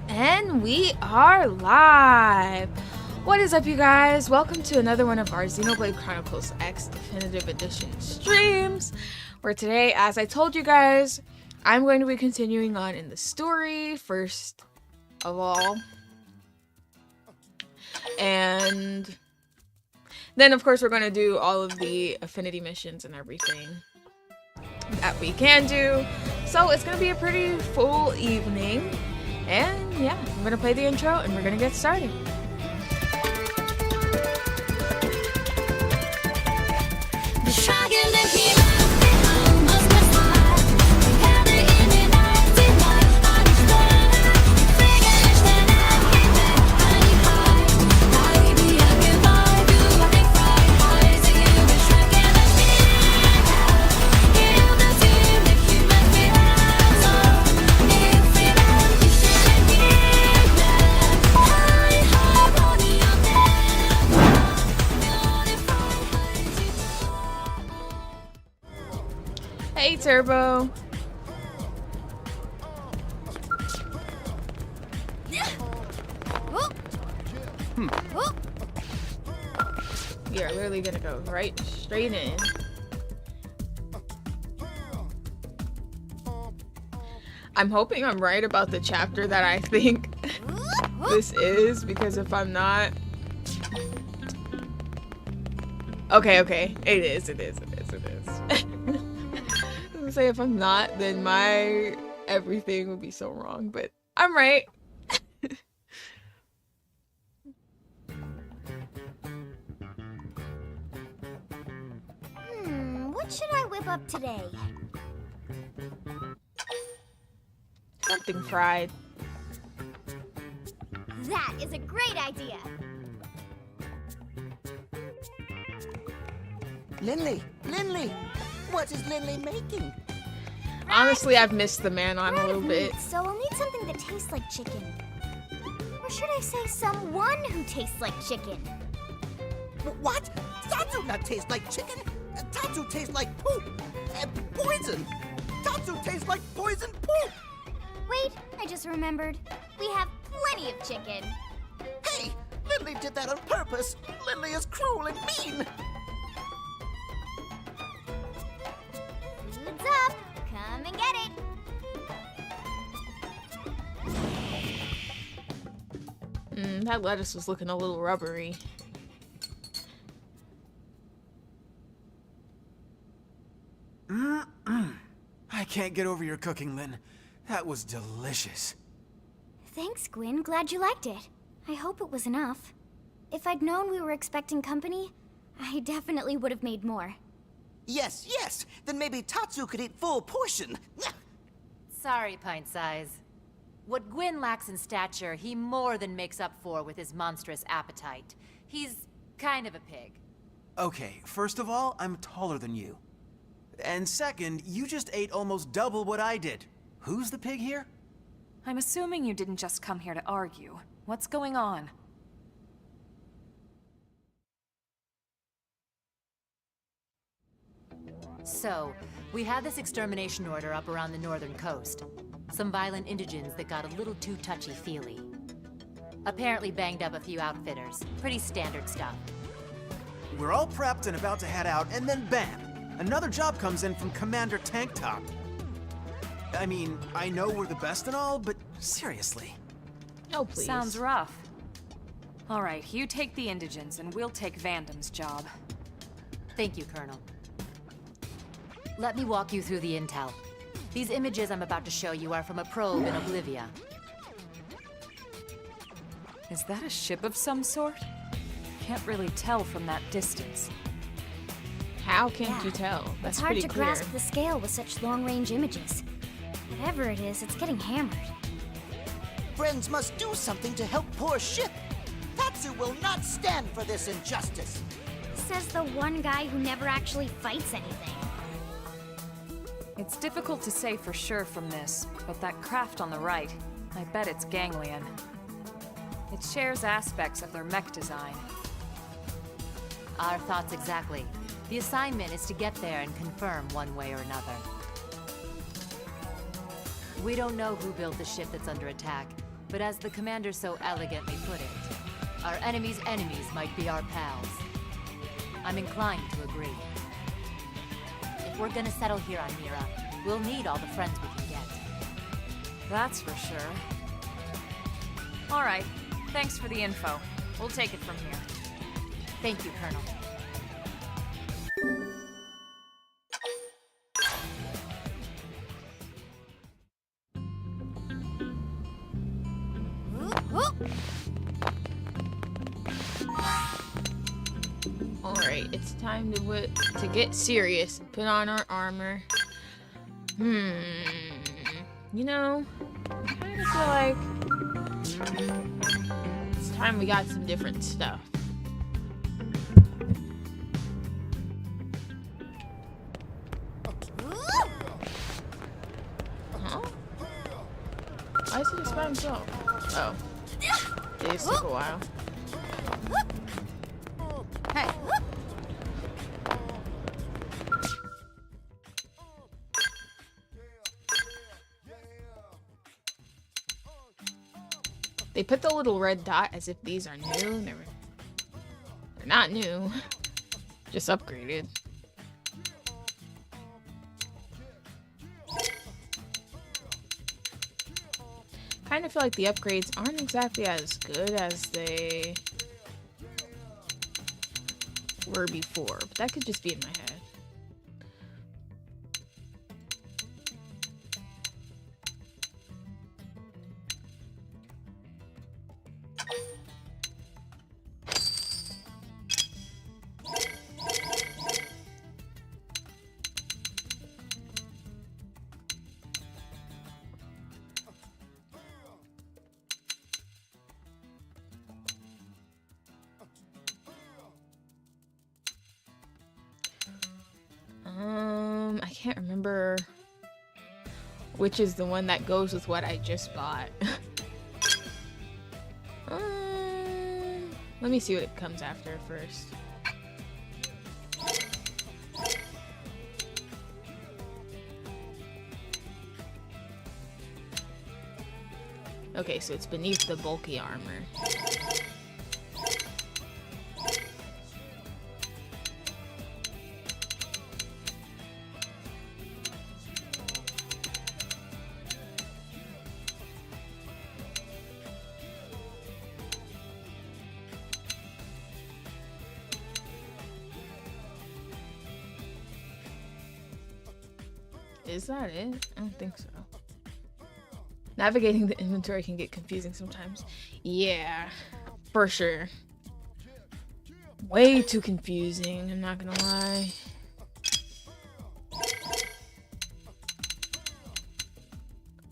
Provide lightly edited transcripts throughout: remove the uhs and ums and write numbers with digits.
And we are live! What is up, you guys? Welcome to another one of our Xenoblade Chronicles X Definitive Edition streams, where today, as I told you guys, I'm going to be continuing on in the story, first of all. And then, of course, we're going to do all of the Affinity Missions and everything that we can do. So it's going to be a pretty full evening. And yeah, I'm gonna play the intro and we're gonna get started. Hey, Turbo. You're literally gonna go right straight in. I'm hoping I'm right about the chapter that I think this is, because if I'm not... Okay. It is. Say if I'm not, then my everything would be so wrong, but I'm right. What should I whip up today? Something fried. That is a great idea. Linley! What is Linley making? Honestly, I've missed the man on a little bit. So I'll need something that tastes like chicken. Or should I say someone who tastes like chicken? What? Tatsu not taste like chicken? Tatsu tastes like poop! Poison! Tatsu tastes like poison poop! Wait, I just remembered. We have plenty of chicken. Hey! Linley did that on purpose! Linley is cruel and mean! Food's up! Come and get it! That lettuce was looking a little rubbery. I can't get over your cooking, Lynn. That was delicious. Thanks, Gwyn. Glad you liked it. I hope it was enough. If I'd known we were expecting company, I definitely would have made more. Yes! Then maybe Tatsu could eat full portion! Sorry, Pint Size. What Gwyn lacks in stature, he more than makes up for with his monstrous appetite. He's kind of a pig. Okay, first of all, I'm taller than you. And second, you just ate almost double what I did. Who's the pig here? I'm assuming you didn't just come here to argue. What's going on? So, we had this extermination order up around the northern coast. Some violent indigents that got a little too touchy-feely. Apparently banged up a few outfitters. Pretty standard stuff. We're all prepped and about to head out, and then bam! Another job comes in from Commander Tank Top. I mean, I know we're the best and all, but seriously. Oh, please. Sounds rough. All right, you take the indigents, and we'll take Vandam's job. Thank you, Colonel. Let me walk you through the intel. These images I'm about to show you are from a probe in Oblivia. Is that a ship of some sort? Can't really tell from that distance. How can't you tell? That's it's hard pretty to clear. grasp the scale with such long-range images. Whatever it is, it's getting hammered. Friends must do something to help poor ship! Tatsu will not stand for this injustice! Says the one guy who never actually fights anything. It's difficult to say for sure from this, but that craft on the right, I bet it's ganglion. It shares aspects of their mech design. Our thoughts exactly. The assignment is to get there and confirm one way or another. We don't know who built the ship that's under attack, But as the commander so elegantly put it, our enemy's enemies might be our pals. I'm inclined to agree. If we're gonna settle here on Mira, we'll need all the friends we can get. That's for sure. Alright, thanks for the info. We'll take it from here. Thank you, Colonel. Alright, it's time to get serious and put on our armor. You know, I kind of feel like it's time we got some different stuff. Huh? Why is he just by himself? Oh. It took a while. Hey. They put the little red dot as if these are new. They're not new. Just upgraded. Kind of feel like the upgrades aren't exactly as good as they were before, but that could just be in my head. I can't remember which is the one that goes with what I just bought. Let me see what it comes after first. Okay, so it's beneath the bulky armor. Is that it? I don't think so. Navigating the inventory can get confusing sometimes. Yeah, for sure. Way too confusing, I'm not gonna lie.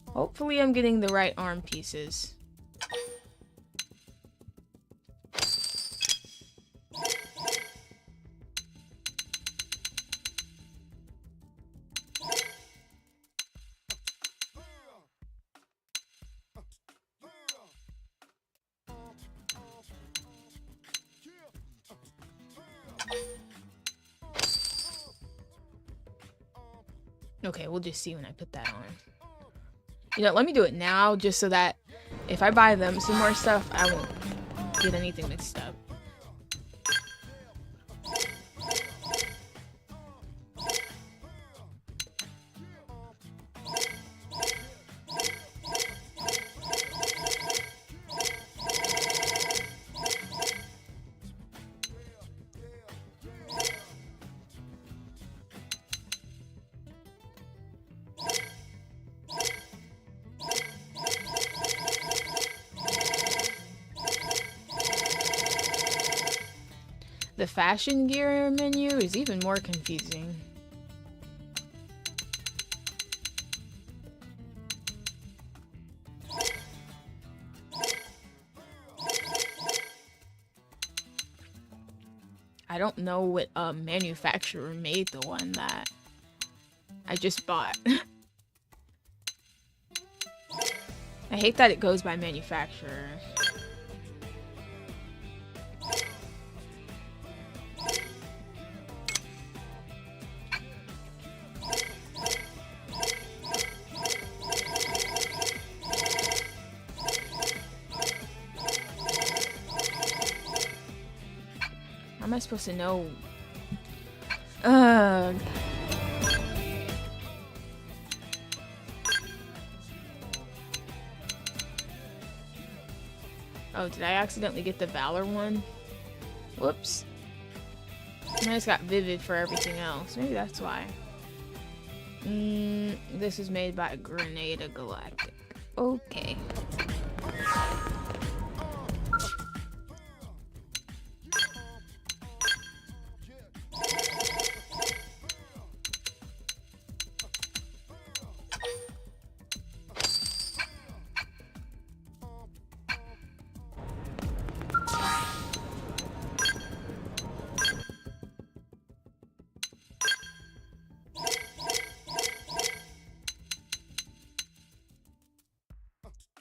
Hopefully I'm getting the right arm pieces. Okay, we'll just see when I put that on. You know, let me do it now just so that if I buy them some more stuff, I won't get anything mixed up. The fashion gear menu is even more confusing. I don't know what manufacturer made the one that I just bought. I hate that it goes by manufacturer. I supposed to know? Ugh. Oh, did I accidentally get the Valor one? Whoops. I just got Vivid for everything else. Maybe that's why. This is made by Grenada Galactic. Okay.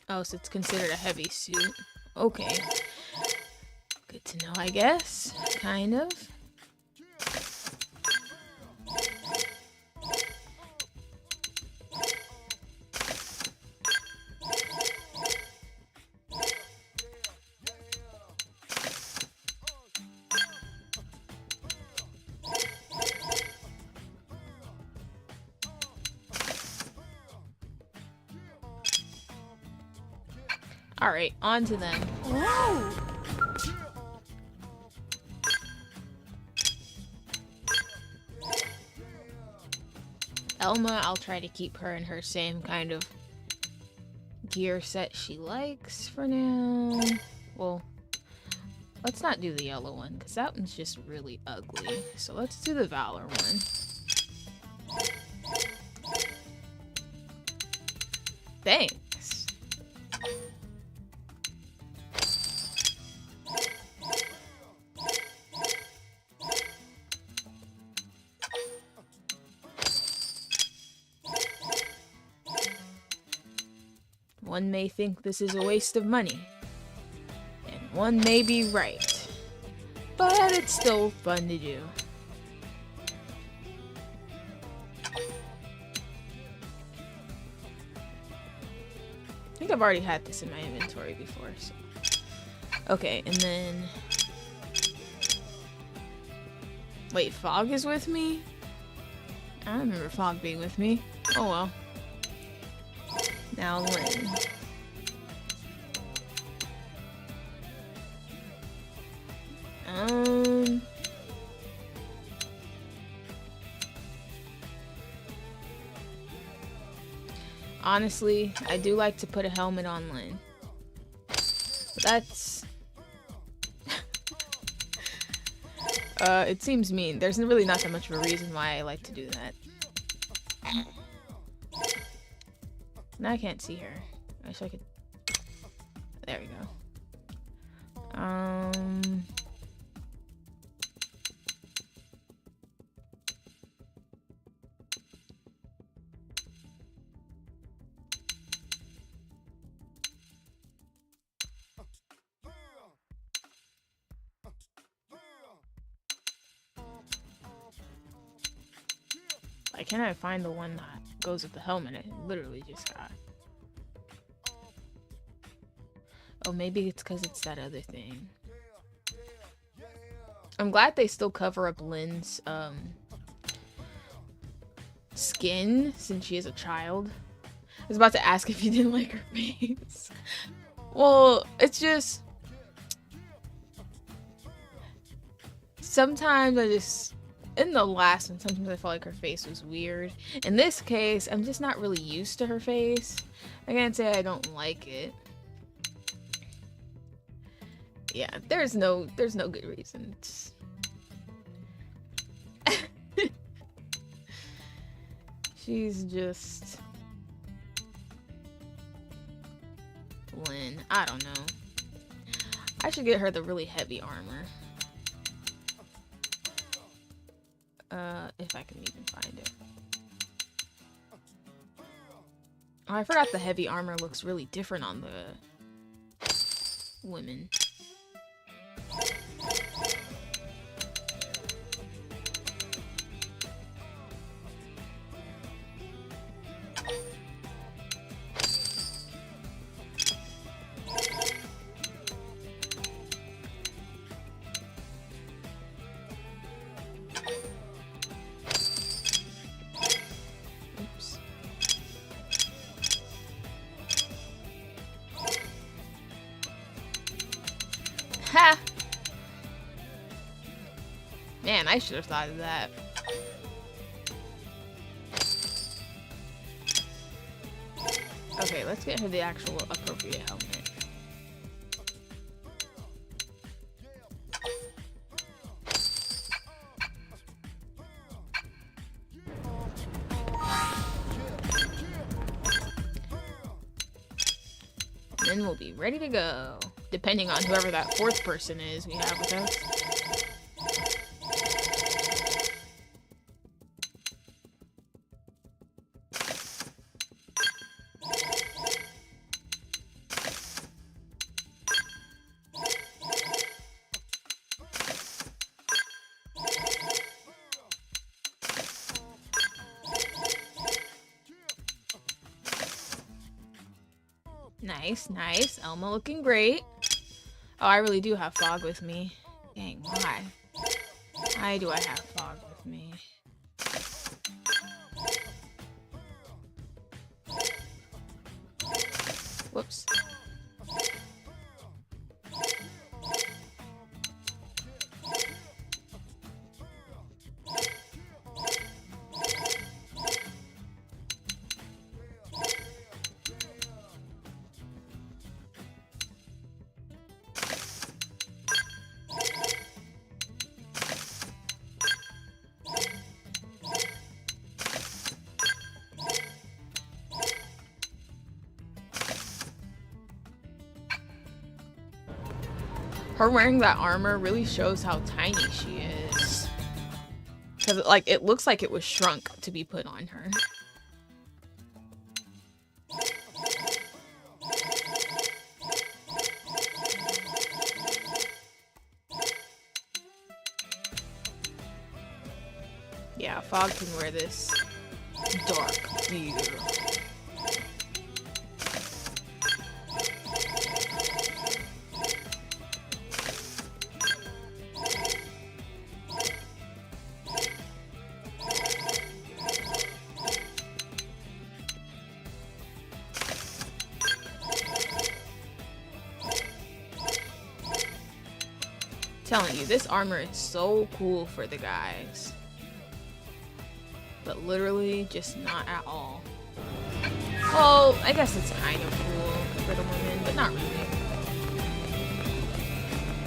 Oh, so it's considered a heavy suit. Okay. Good to know, I guess. Kind of. Alright, on to them. Whoa! Elma, I'll try to keep her in her same kind of gear set she likes for now. Well, let's not do the yellow one, because that one's just really ugly. So let's do the Valor one. Thanks. One may think this is a waste of money, and one may be right, but it's still fun to do. I think I've already had this in my inventory before, so. Okay, and then... Wait, Fog is with me? I don't remember Fog being with me. Oh well. Now Lynn. Honestly, I do like to put a helmet on Lynn. But that's... it seems mean. There's really not that much of a reason why I like to do that. Now I can't see her. I wish I could... There we go. Why can't I find the one that goes with the helmet? I literally just got. Oh, maybe it's because it's that other thing. I'm glad they still cover up Lynn's skin since she is a child. I was about to ask if you didn't like her face. Well, it's just... Sometimes I just... In the last one, sometimes I felt like her face was weird. In this case, I'm just not really used to her face. I can't say I don't like it. Yeah, there's no good reason. She's just... Lynn. I don't know. I should get her the really heavy armor. If I can even find it. Oh, I forgot the heavy armor looks really different on the women. Ha! Man, I should have thought of that. Okay, let's get her the actual appropriate helmet. Then we'll be ready to go. Depending on whoever that fourth person is we have with us. Nice, nice. Elma looking great. Oh, I really do have Fog with me. Dang, why? Why do I have Fog with me? Whoops. Her wearing that armor really shows how tiny she is. Because, like, it looks like it was shrunk to be put on her. Yeah, Fog can wear this dark blue. Telling you, this armor is so cool for the guys. But literally, just not at all. Well, I guess it's kind of cool for the women, but not really.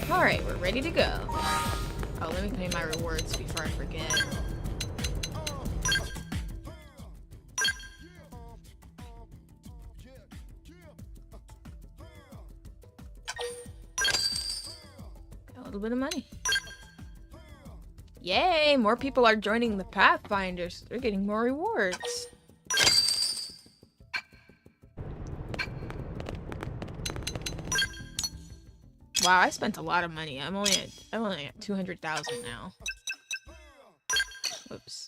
Alright, we're ready to go. Oh, let me pay my rewards before I forget. Got a little bit of money. Yay! More people are joining the Pathfinders. They're getting more rewards. Wow, I spent a lot of money. I'm only at 200,000 now. Whoops.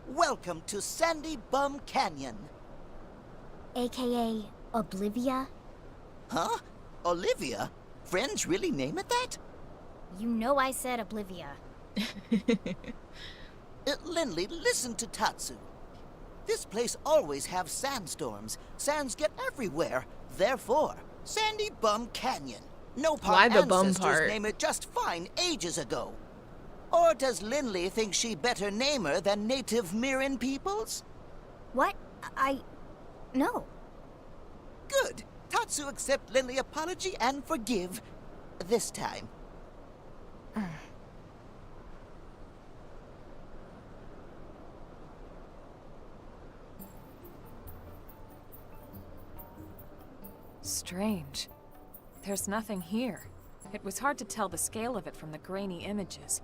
Welcome to Sandy Bum Canyon. AKA Oblivia? Huh? Olivia? Friends really name it that? You know I said Oblivia. Lindley, listen to Tatsu. This place always have sandstorms. Sands get everywhere. Therefore, Sandy Bum Canyon. No Why part the bum ancestors part? name it just fine ages ago. Or does Lindley think she better name her than native Miran peoples? What? No. Good. Tatsu accept Lindley apology and forgive. This time. Strange. There's nothing here. It was hard to tell the scale of it from the grainy images.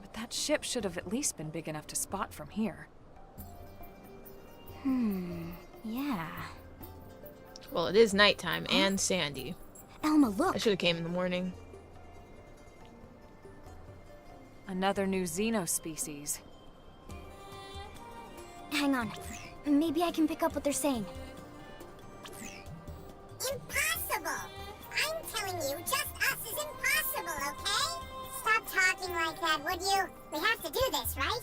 But that ship should have at least been big enough to spot from here. Yeah. Well, it is nighttime and sandy. Elma, look! I should have came in the morning. Another new xenospecies. Hang on. Maybe I can pick up what they're saying. Impossible! I'm telling you, just us is impossible, okay? Stop talking like that, would you? We have to do this, right?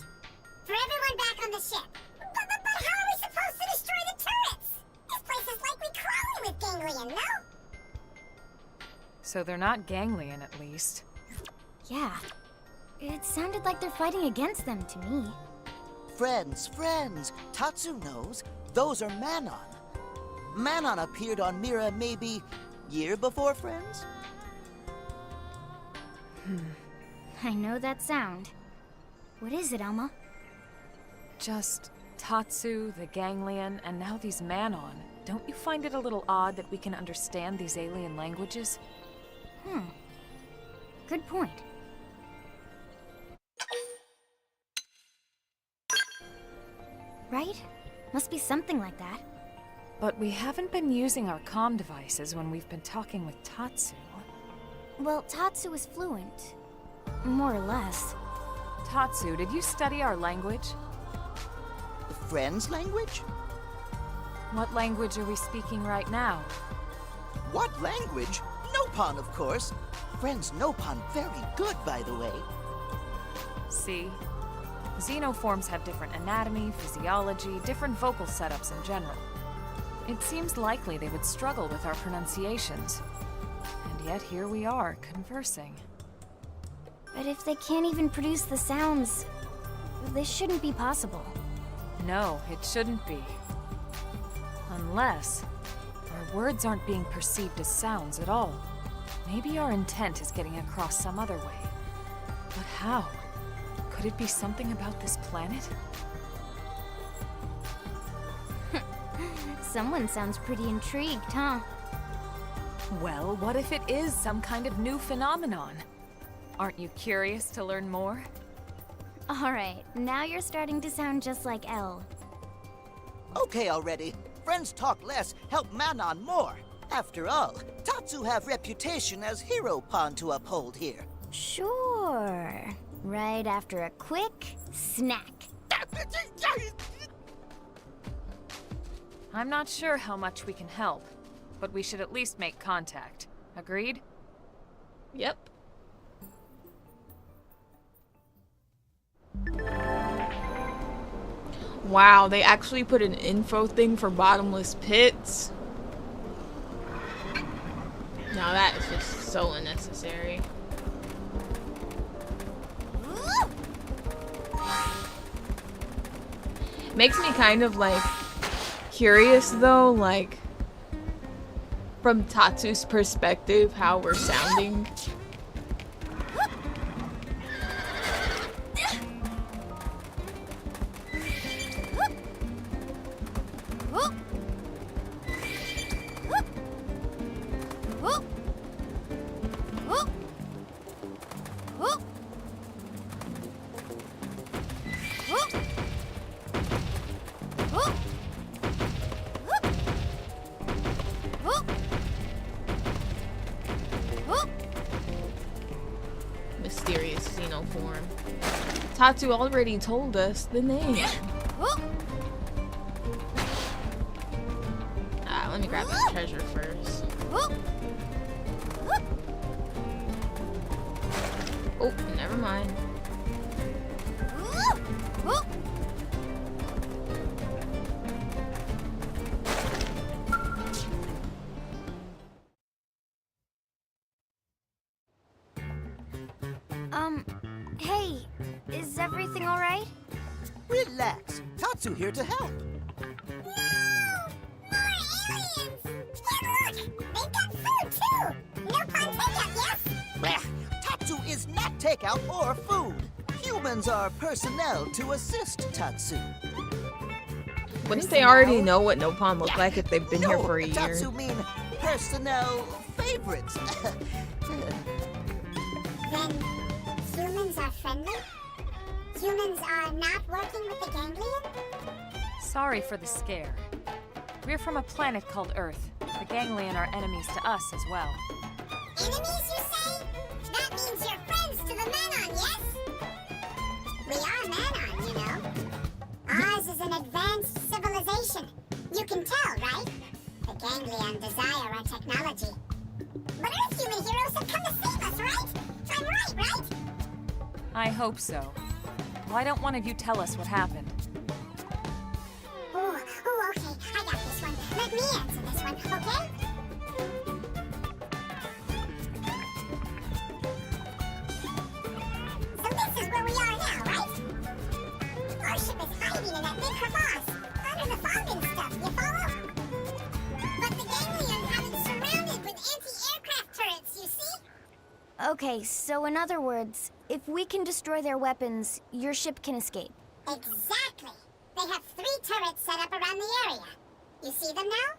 For everyone back on the ship. But how are we supposed to destroy the turrets? This place is likely crawling with ganglion, no? So they're not ganglion, at least. Yeah. It sounded like they're fighting against them to me. Friends. Tatsu knows. Those are Manon. Manon appeared on Mira maybe year before Friends? I know that sound. What is it, Elma? Just Tatsu, the ganglion, and now these Manon. Don't you find it a little odd that we can understand these alien languages? Good point. Right? Must be something like that. But we haven't been using our comm devices when we've been talking with Tatsu. Well, Tatsu is fluent. More or less. Tatsu, did you study our language? Friends language? What language are we speaking right now? What language? Nopon, of course. Friends Nopon very good, by the way. See? Xenoforms have different anatomy, physiology, different vocal setups in general. It seems likely they would struggle with our pronunciations. And yet here we are, conversing. But if they can't even produce the sounds, this shouldn't be possible. No, it shouldn't be. Unless our words aren't being perceived as sounds at all. Maybe our intent is getting across some other way. But how? Could it be something about this planet? Someone sounds pretty intrigued, huh? Well, what if it is some kind of new phenomenon? Aren't you curious to learn more? Alright, now you're starting to sound just like Elle. Okay already. Friends talk less, help Manon more. After all, Tatsu have reputation as hero pawn to uphold here. Sure. Right after a quick snack. I'm not sure how much we can help, but we should at least make contact. Agreed? Yep. Wow, they actually put an info thing for bottomless pits. Now that is just so unnecessary. Makes me kind of like curious though, like from Tatsu's perspective, how we're sounding. Mysterious xenoform. Tatsu already told us the name. Let me grab this treasure first. Oh, never mind. Hey, is everything alright? Relax. Tatsu here to help. No! More aliens! And look! They've got food, too! No fun takeout, yes? Blech. Tatsu is not takeout or food. Humans are personnel to assist Tatsu. Wouldn't they already know what Nopon look like if they've been here for a year? Tatsu mean personnel favorites. Then humans are friendly? Humans are not working with the ganglion? Sorry for the scare. We're from a planet called Earth. The Ganglion are enemies to us as well. Enemies, you say? That means you're friends to the Manon, yes? We are Manon, you know. Ours is an advanced civilization. You can tell, right? The Ganglion desire our technology. But Earth human heroes have come to save us, right? I'm right, right? I hope so. Why don't one of you tell us what happened? Ooh, okay. I got this one. Let me answer this one, okay? So this is where we are now, right? Our ship is hiding in that big crevasse, under the fog and stuff, you follow? But the Ganglion have it surrounded with anti-aircraft turrets, you see? Okay, so in other words, if we can destroy their weapons, your ship can escape. Exactly. They have 3 turrets set up around the area. You see them now?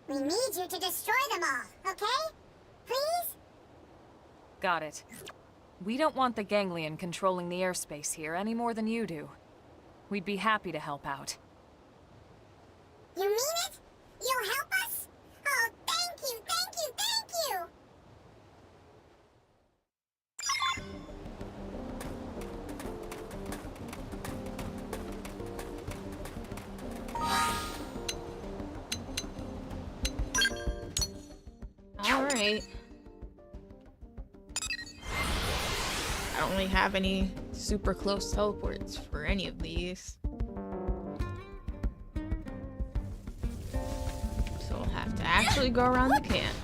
We need you to destroy them all, okay? Please? Got it. We don't want the Ganglion controlling the airspace here any more than you do. We'd be happy to help out. You mean it? You'll help us? Oh, thank you, thank you, thank you! Alright. I don't really have any super close teleports for any of these. So I'll have to actually go around the camp.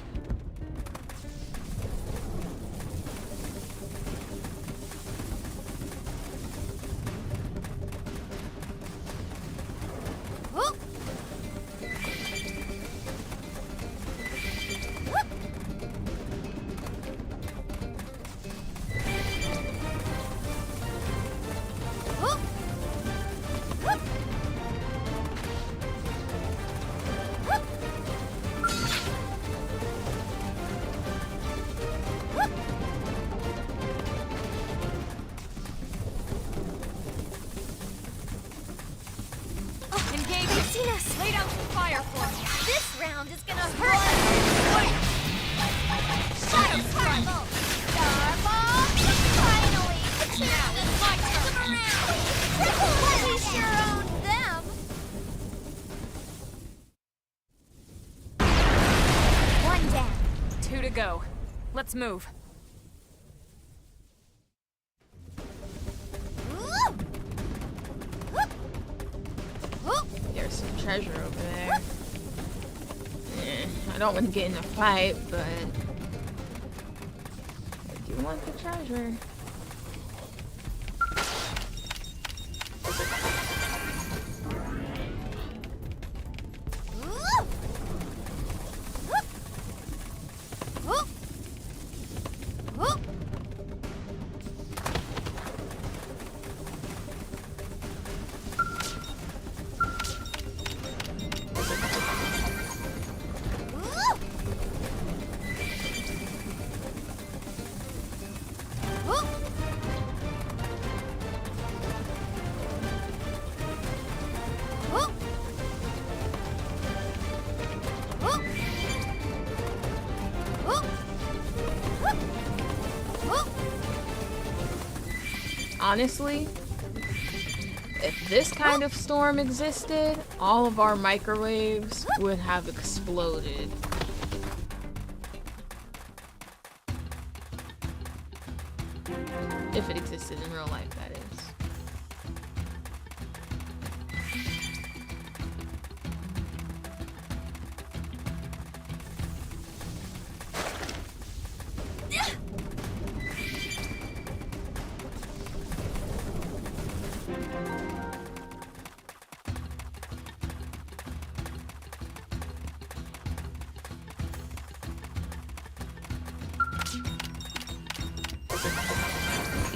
Lay down some fire for me. This round is gonna hurt. Shadow Sparkle! Starball! Finally! Now it's my turn! Around! We sure owned them! One down. 2 to go. Let's move. There's some treasure over there. I don't want to get in a fight, but I do want the treasure. Honestly, if this kind of storm existed, all of our microwaves would have exploded. If it existed in real life, that is.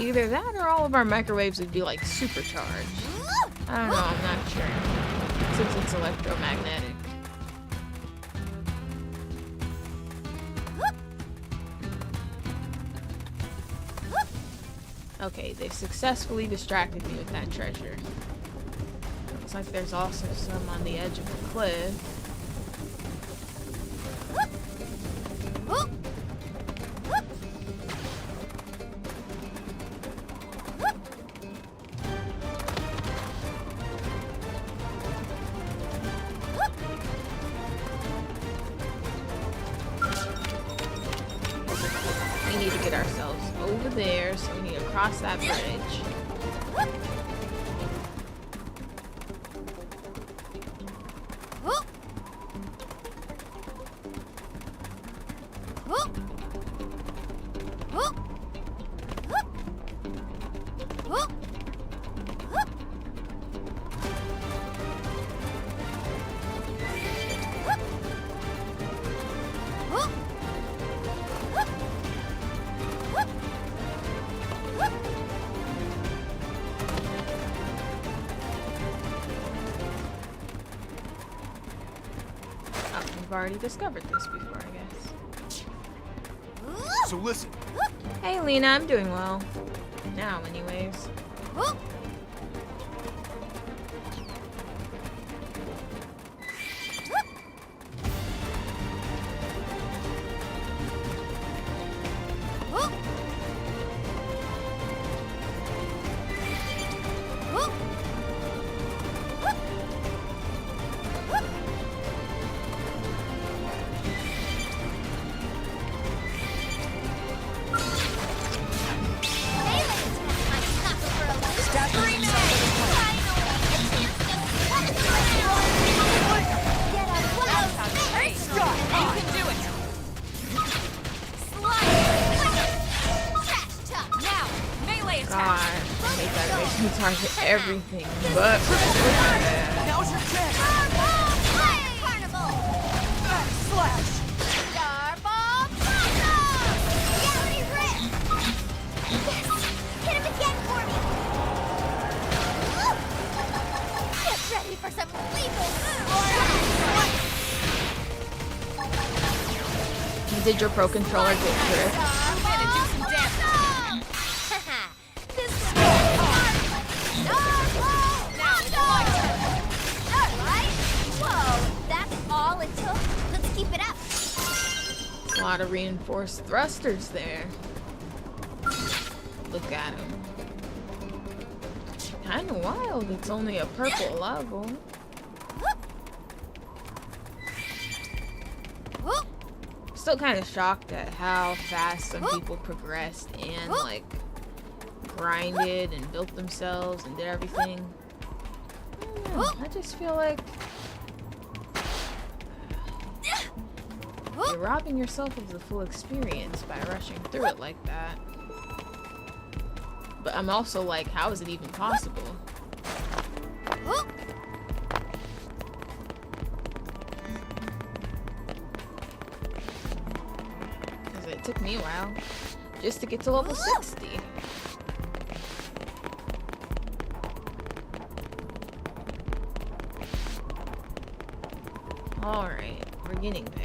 Either that or all of our microwaves would be like supercharged. I don't know, I'm not sure. Since it's electromagnetic. Okay, they successfully distracted me with that treasure. Looks like there's also some on the edge of the cliff. We need to get ourselves over there, so we need to cross that bridge. We've already discovered this before, I guess. So listen, Hey, Lena, I'm doing well. Now, anyways. God, I hate that it makes me target everything but now's your chance. Slash. Hit him again for me! Get ready for some lethal Did your Pro Controller get tripped? I'm gonna do some damage. This is Alright. Whoa, that's all it took. Let's keep it up. A lot of reinforced thrusters there. Look at him. Kinda wild, it's only a purple level. Still kind of shocked at how fast some people progressed and like grinded and built themselves and did everything. I just feel like you're robbing yourself of the full experience by rushing through it like that. But I'm also like, how is it even possible? Because it took me a while just to get to level 60. Alright, we're getting there.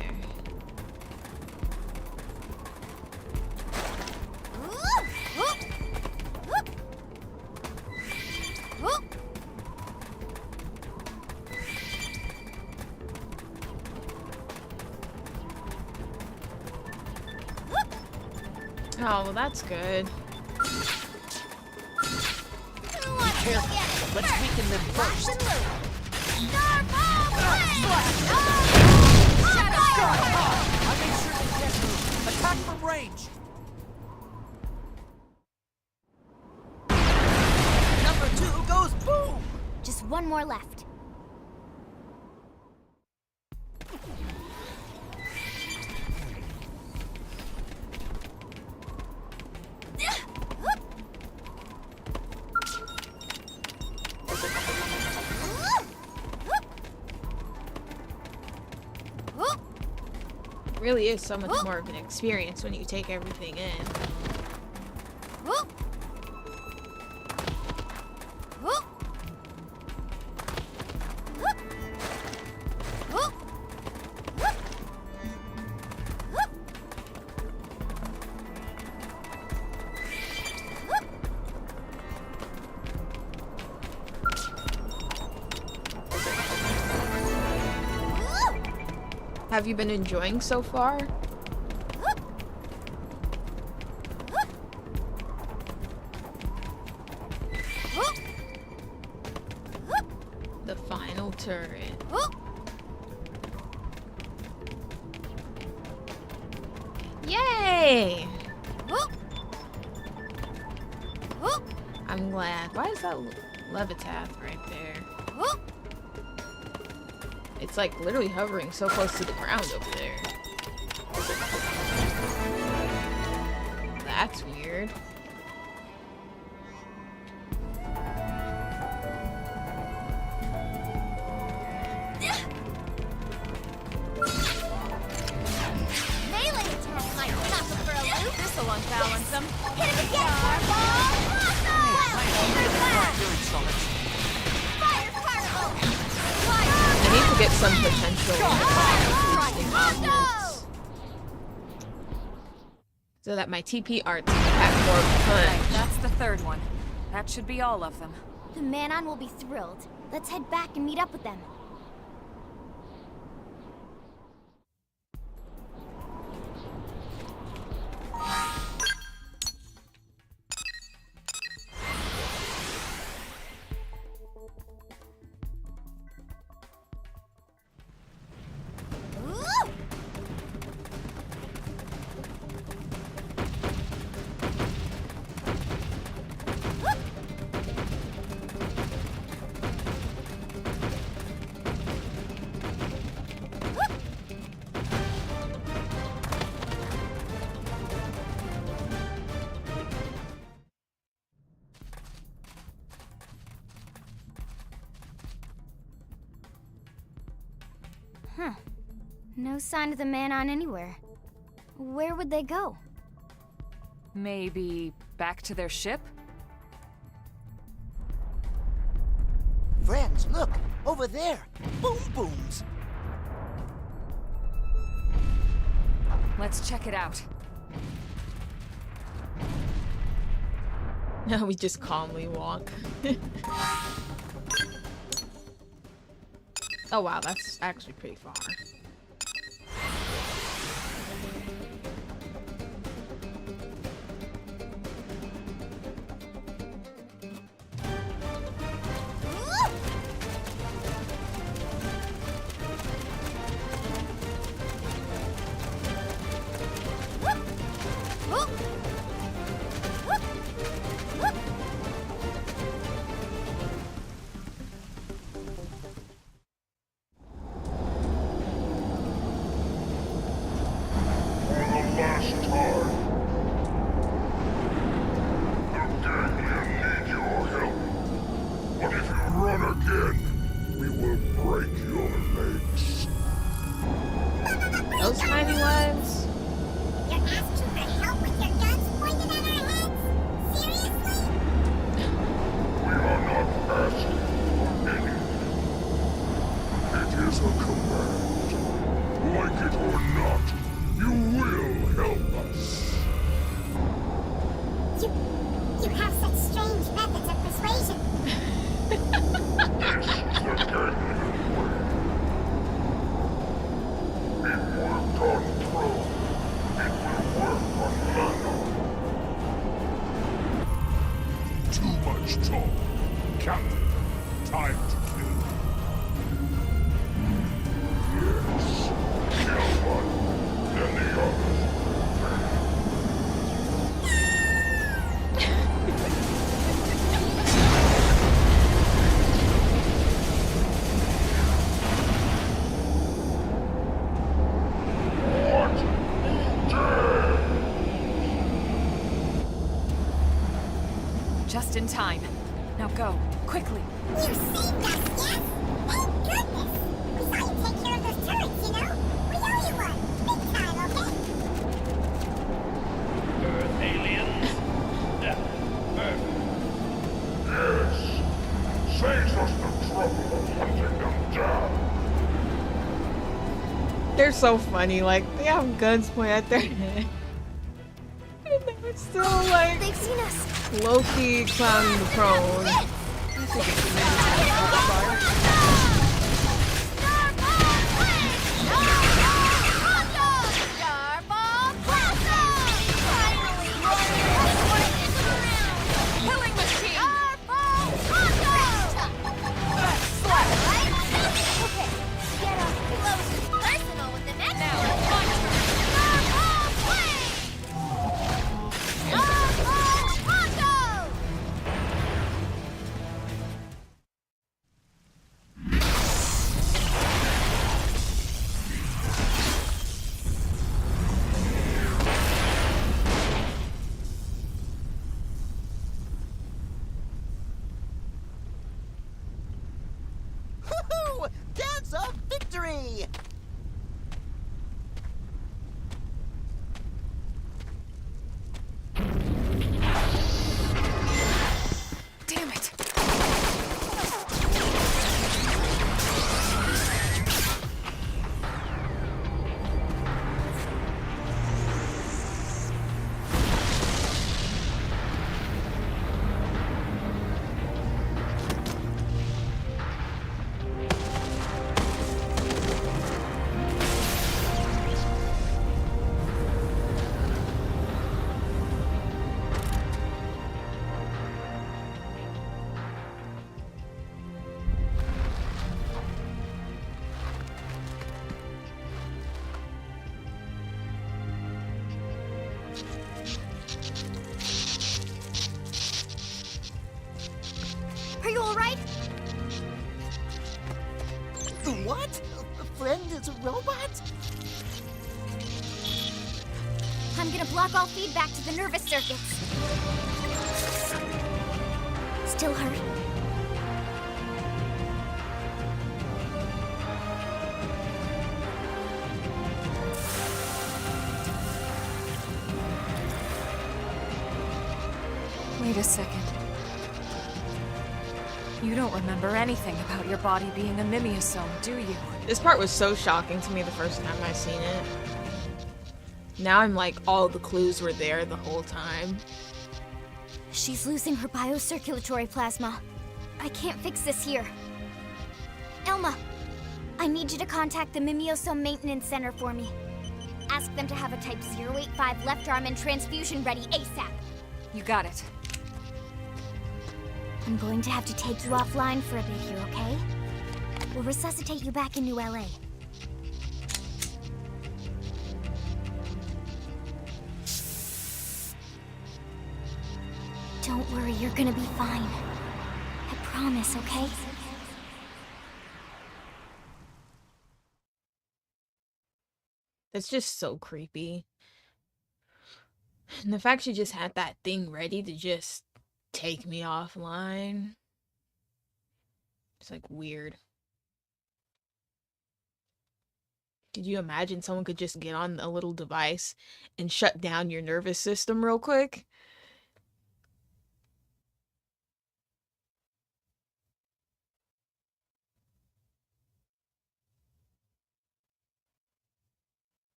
Oh, well, that's good. Let's weaken them first. I made sure they can't move. Attack from range. Number 2 goes boom! Just one more left. Really is so much more of an experience when you take everything in. have you been enjoying so far? The final turret. Yay! I'm glad. Why is that Levitath right there? It's like literally hovering so close to the ground over there. That's weird. Melee attack might knock him for a loop. This'll unbalance them. Hit him again, Fireball! Fire particle! I need to get some potential boosting modules so that my TP arts pack more Right, punch. that's the third one. That should be all of them. The Manon will be thrilled. Let's head back and meet up with them. Huh. No sign of the Manon anywhere. Where would they go? Maybe back to their ship? Friends, look! Over there! Boom booms! Let's check it out. Now we just calmly walk. Oh wow, that's actually pretty far. Those tiny ones? You're asking for help with your guns pointed at our heads? Seriously? We are not asking for anything. It is a command. Like it or not, you will help us. You have such strange methods of persuasion. This is the Ganglion way. It worked on Throne. It will work on Lano. Too much talk. Captain, time to kill. Yes. Kill one, then the others Just in time. Now go, quickly. You saved us, yes? Thank goodness! We saw you take care of those turrets, you know? We owe you one. Big time, okay? Earth aliens. Yes. Saves us the trouble of hunting them down. They're so funny, like, they have guns pointed at their head. And they're still, like, They've seen us. low-key clowning the prone. Dance of victory! Damn it! Are you alright? What? A friend is a robot? I'm gonna block all feedback to the nervous circuits. Still hurt? Wait a second. You don't remember anything about your body being a mimeosome, do you? This part was so shocking to me the first time I seen it. Now I'm like, all the clues were there the whole time. She's losing her biocirculatory plasma. I can't fix this here. Elma, I need you to contact the Mimeosome Maintenance Center for me. Ask them to have a Type 085 left arm and transfusion ready ASAP. You got it. I'm going to have to take you offline for a bit here, okay? We'll resuscitate you back in New LA. Don't worry, you're gonna be fine. I promise, okay? That's just so creepy. And the fact she just had that thing ready to just take me offline. It's like weird. Could you imagine someone could just get on a little device and shut down your nervous system real quick?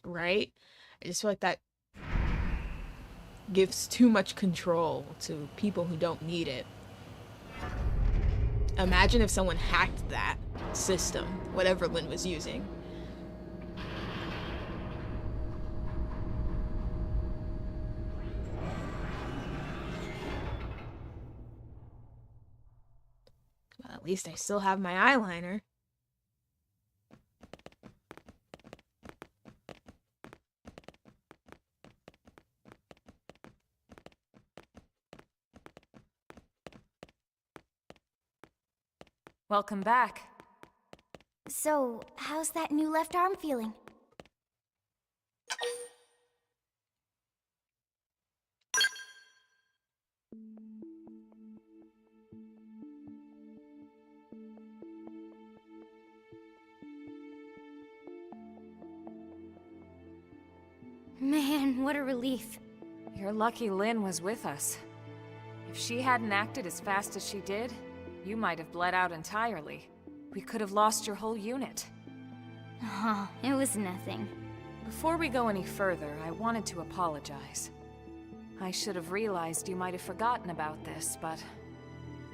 Right? I just feel like that gives too much control to people who don't need it. Imagine if someone hacked that system, whatever Lynn was using. Well, at least I still have my eyeliner. Welcome back. So, how's that new left arm feeling? Man, what a relief. You're lucky Lynn was with us. If she hadn't acted as fast as she did, you might have bled out entirely. We could have lost your whole unit. Oh, it was nothing. Before we go any further, I wanted to apologize. I should have realized you might have forgotten about this, but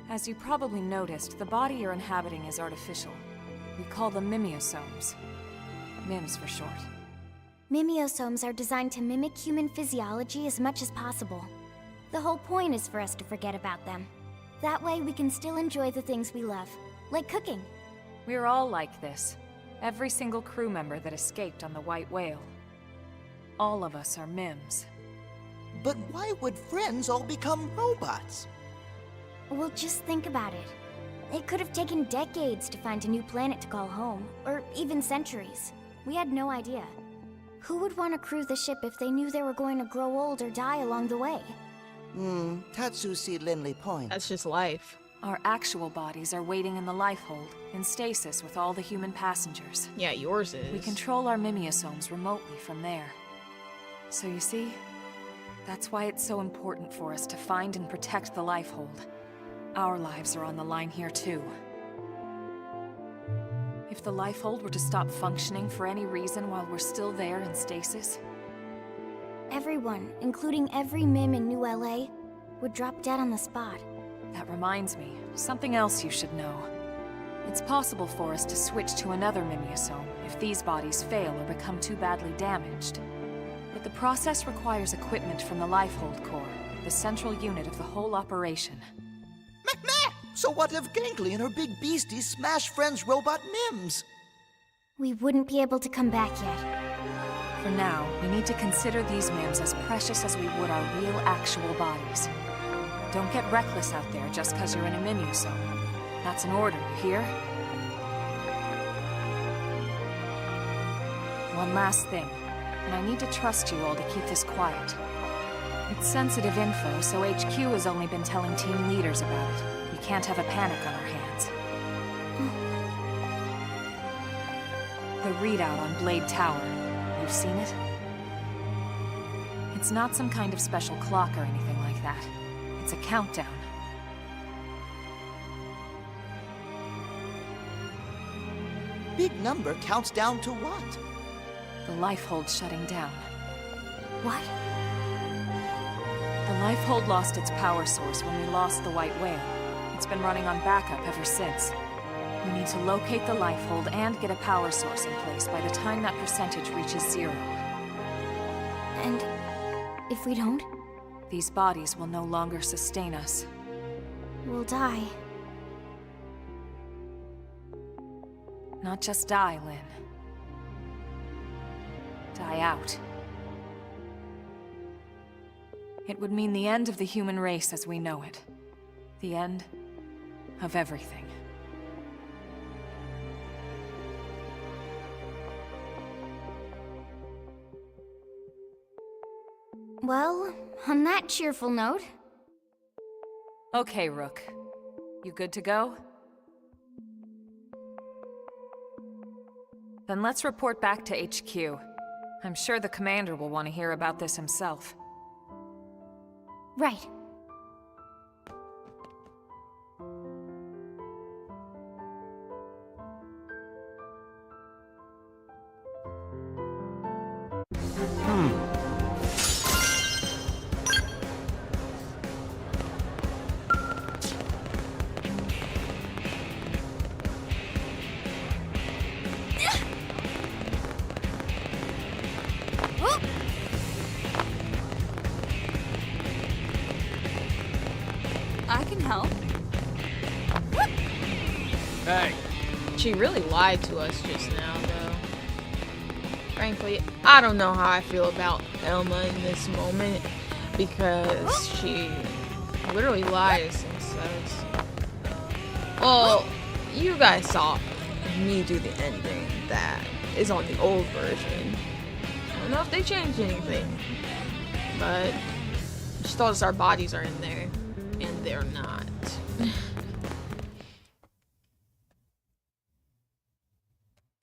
as you probably noticed, the body you're inhabiting is artificial. We call them mimeosomes. MIMS for short. Mimeosomes are designed to mimic human physiology as much as possible. The whole point is for us to forget about them. That way we can still enjoy the things we love, like cooking. We're all like this. Every single crew member that escaped on the White Whale. All of us are MIMS. But why would friends all become robots? Well, just think about it. It could have taken decades to find a new planet to call home, or even centuries. We had no idea. Who would want to crew the ship if they knew they were going to grow old or die along the way? Tatsu see Linley point. That's just life. Our actual bodies are waiting in the lifehold, in stasis with all the human passengers. Yeah, yours is. We control our mimeosomes remotely from there. So you see, that's why it's so important for us to find and protect the lifehold. Our lives are on the line here too. If the lifehold were to stop functioning for any reason while we're still there in stasis, Everyone, including every Mim in New LA, would drop dead on the spot. that reminds me, something else you should know. It's possible for us to switch to another mimeosome if these bodies fail or become too badly damaged. But the process requires equipment from the Lifehold Core, the central unit of the whole operation. Meh! So what if Gangly and her big beasties smash Friend's robot Mims? We wouldn't be able to come back yet. For now, we need to consider these MIMs as precious as we would our real, actual bodies. Don't get reckless out there just because you're in a mimeosome. That's an order, you hear? One last thing, and I need to trust you all to keep this quiet. It's sensitive info, so HQ has only been telling team leaders about it. We can't have a panic on our hands. The readout on Blade Tower. You've seen it? It's not some kind of special clock or anything like that. It's a countdown. Big number counts down to what? The Lifehold shutting down. What? The Lifehold lost its power source when we lost the White Whale. It's been running on backup ever since. We need to locate the Lifehold and get a power source in place by the time that percentage reaches 0. And if we don't, These bodies will no longer sustain us. we'll die. Not just die, Lynn. Die out. It would mean the end of the human race as we know it. The end of everything. Well, on that cheerful note, Okay, Rook. You good to go? Then let's report back to HQ. I'm sure the commander will want to hear about this himself. right. I can help. Hey, She really lied to us just now, though. Frankly, I don't know how I feel about Elma in this moment because she literally lies and says, well, you guys saw me do the ending that is on the old version. I don't know if they changed anything, but she told us our bodies are in there, and they're not.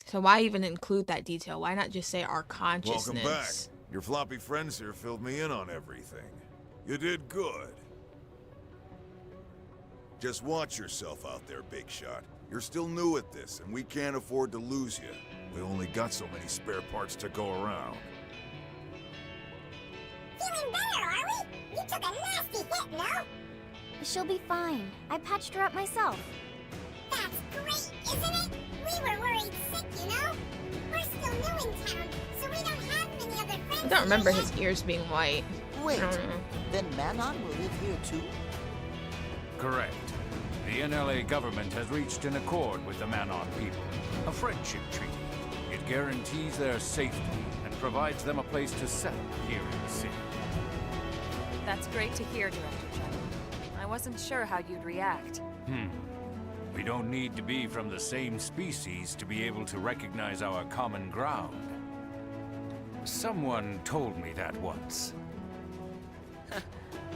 So why even include that detail? Why not just say our consciousness? Welcome back. Your floppy friends here filled me in on everything. You did good. Just watch yourself out there, Big Shot. You're still new at this, and we can't afford to lose you. We only got so many spare parts to go around. Feeling better, are we? You took a nasty hit, no? She'll be fine. I patched her up myself. That's great, isn't it? We were worried sick, you know? We're still new in town, so we don't have many other friends. I don't remember here his ears being white. Wait, I don't know. then Manon will live here too? Correct. The NLA government has reached an accord with the Manon people. A friendship treaty. It guarantees their safety and provides them a place to settle here in the city. That's great to hear, Director General. I wasn't sure how you'd react. We don't need to be from the same species to be able to recognize our common ground. Someone told me that once.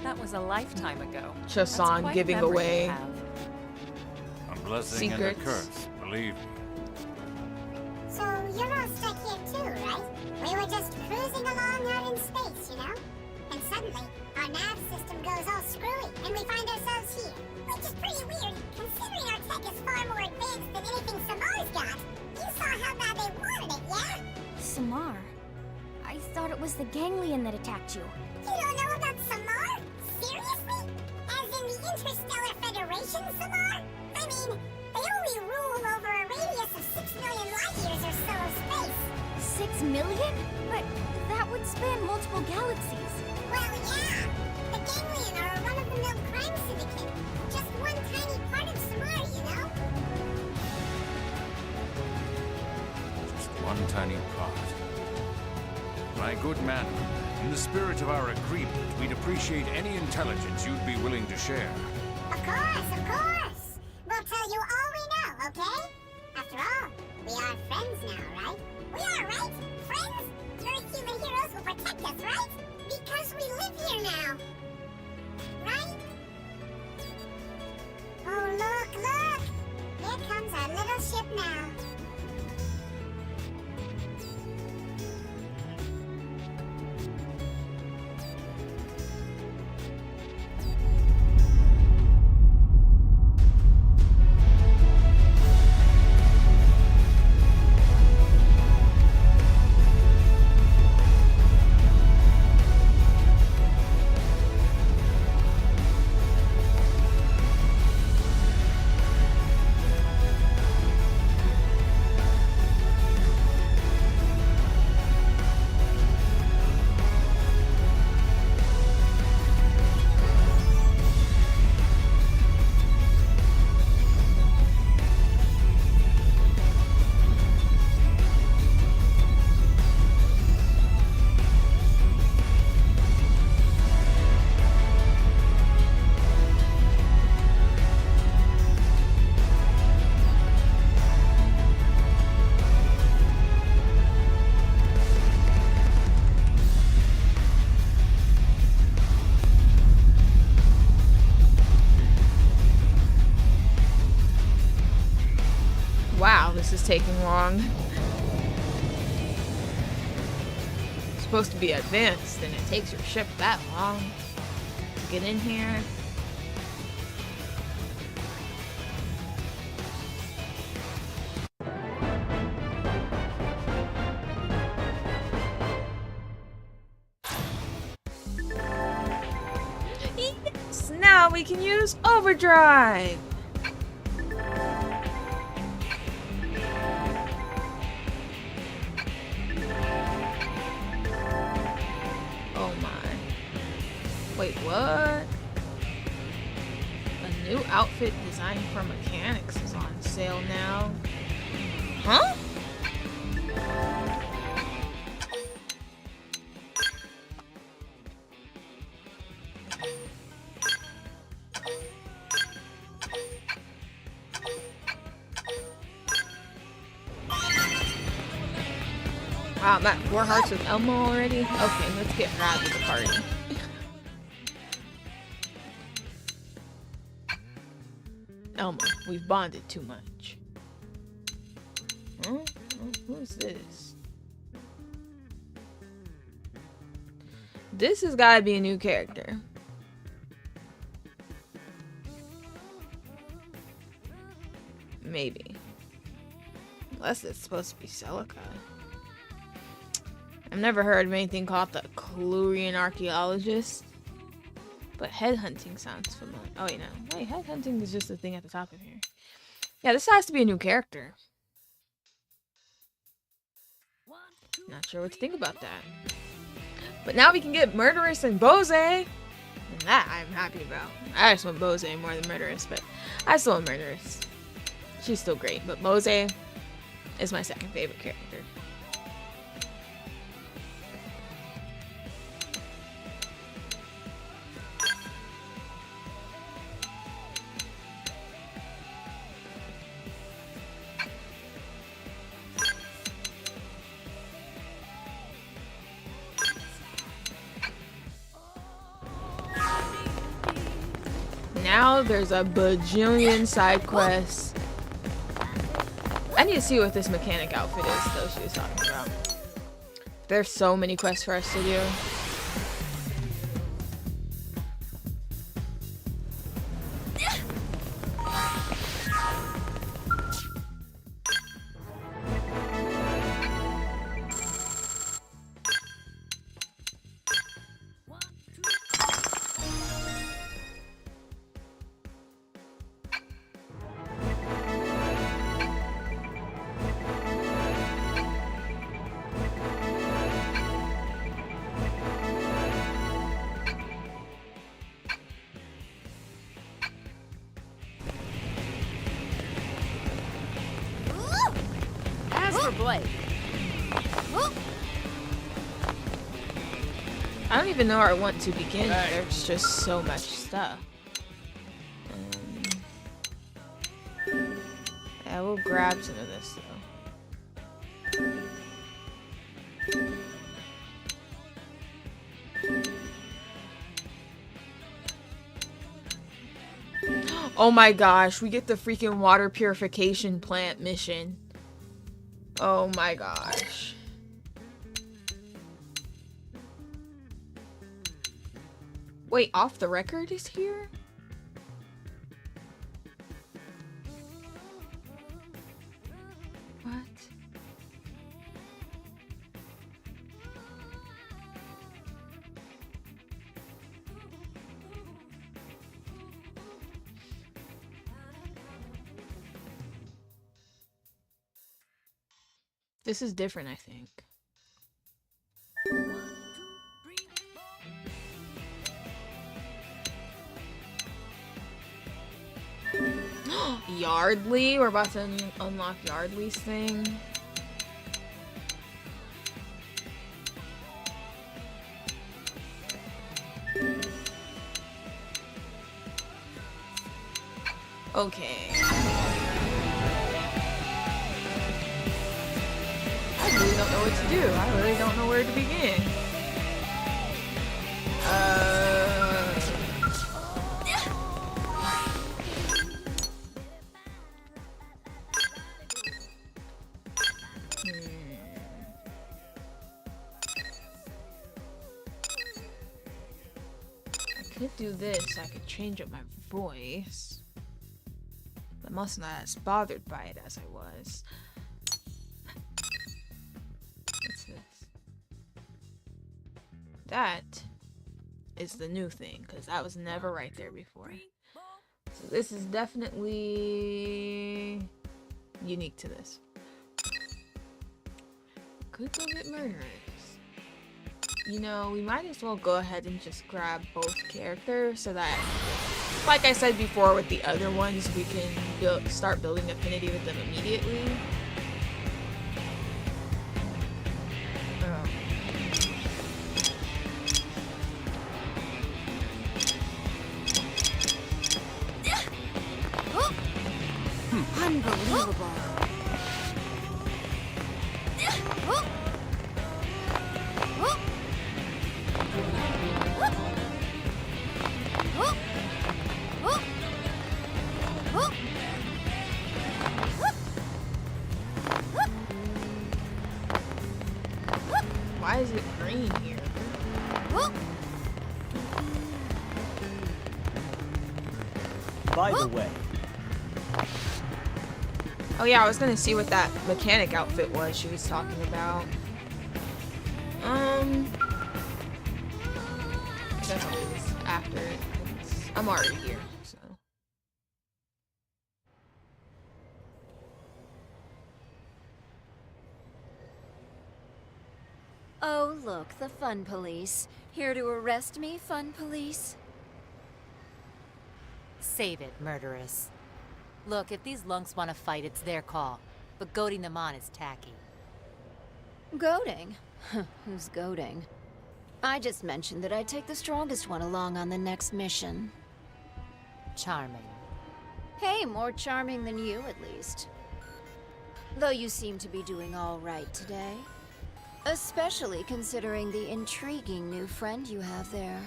That was a lifetime ago. Just That's on quite a giving memory you away have. A blessing and a secrets. curse, believe me. So you're all stuck here too, right? We were just cruising along out in space, you know? And suddenly, our nav system goes all screwy, and we find ourselves here. Which is pretty weird, considering our tech is far more advanced than anything Samar's got. You saw how bad they wanted it, yeah? Samar. I thought it was the ganglion that attacked you. You don't know about Samar? Seriously? As in the Interstellar Federation, Samar? I mean, they only rule over a radius of 6 million light years or so of space. 6 million? But that would span multiple galaxies. Well, yeah. The Ganglion are a run-of-the-mill crime syndicate. Just one tiny part of Samar, you know? Just one tiny part. My good man, in the spirit of our agreement, we'd appreciate any intelligence you'd be willing to share. Of course, of course. We'll tell you all we know, okay? After all, we are friends now, right? We are, right? Friends? Your human heroes will protect us, right? Because we live here now. Right? Oh, look, look! Here comes our little ship now. Wow, this is taking long. It's supposed to be advanced, and it takes your ship that long to get in here. Yes, now we can use overdrive. Oh my. Wait, what? A new outfit designed for mechanics is on sale now. Huh? Wow, I'm at 4 hearts with Elmo already? Okay, let's get Rad with the party. Elmo, we've bonded too much. Huh? Who's this? This has gotta be a new character. Maybe. Unless it's supposed to be Celica. I've never heard of anything called the Clurian Archaeologist. But headhunting sounds familiar. Oh wait, no. Wait, headhunting is just the thing at the top of here. Yeah, this has to be a new character. Not sure what to think about that. But now we can get Murderous and Bose. And that I'm happy about. I just want Bose more than Murderous, but I still want Murderous. She's still great, but Bose is my second favorite character. now there's a bajillion side quests. I need to see what this mechanic outfit is, though, she was talking about. There's so many quests for us to do. Blade. I don't even know where I want to begin. There's just so much stuff. Yeah, we'll grab some of this though. Oh my gosh, we get the freaking water purification plant mission. Oh my gosh. Wait, Off the Record is here? What? This is different, I think. Yardley? We're about to unlock Yardley's thing. Okay. I really don't know what to do. I really don't know where to begin. I could do this. I could change up my voice. But I must not as bothered by it as I was. What's this? That is the new thing, because that was never right there before. So this is definitely unique to this. Could go get murderers. You know, we might as well go ahead and just grab both characters so that, like I said before with the other ones, we can start building affinity with them immediately. Unbelievable. Why is it green here? By the way. Oh yeah, I was gonna see what that mechanic outfit was she was talking about. I guess I'll do this after it. I'm already here, so. Oh, look, the fun police. Here to arrest me, fun police? Save it, murderess. Look, if these lunks want to fight, it's their call. But goading them on is tacky. Goading? Who's goading? I just mentioned that I'd take the strongest one along on the next mission. Charming. Hey, more charming than you, at least. Though you seem to be doing all right today. Especially considering the intriguing new friend you have there.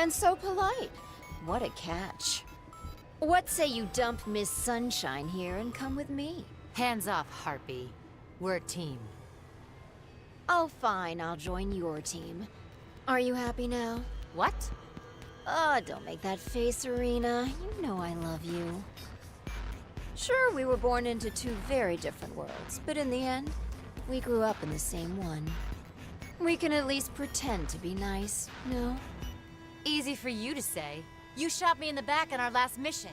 And so polite. What a catch. What say you dump Miss Sunshine here and come with me? Hands off, Harpy. We're a team. Oh, fine, I'll join your team. Are you happy now? What? Oh, don't make that face, Arena. You know I love you. Sure, we were born into two very different worlds, but in the end, we grew up in the same one. We can at least pretend to be nice, no? Easy for you to say. You shot me in the back on our last mission.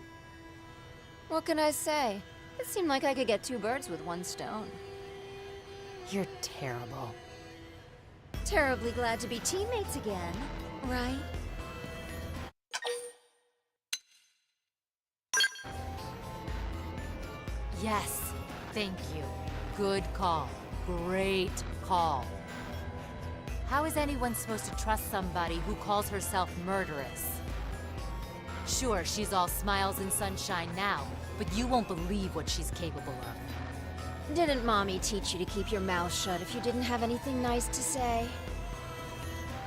What can I say? It seemed like I could get two birds with one stone. You're terrible. Terribly glad to be teammates again, right? Yes, thank you. Good call. Great call. How is anyone supposed to trust somebody who calls herself murderous? Sure, she's all smiles and sunshine now, but you won't believe what she's capable of. Didn't Mommy teach you to keep your mouth shut if you didn't have anything nice to say?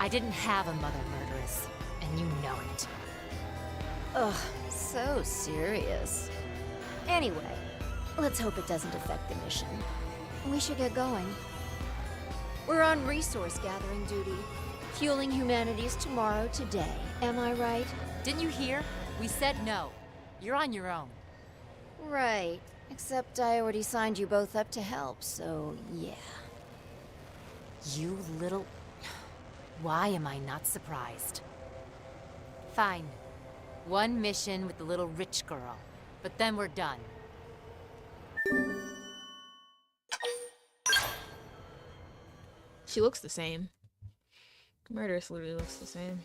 I didn't have a mother murderess, and you know it. Ugh, so serious. Anyway, let's hope it doesn't affect the mission. We should get going. We're on resource gathering duty, fueling humanity's tomorrow today. Am I right? Didn't you hear? We said no. You're on your own. Right. Except I already signed you both up to help, so yeah. You little... Why am I not surprised? Fine. One mission with the little rich girl. But then we're done. She looks the same. Murderous literally looks the same.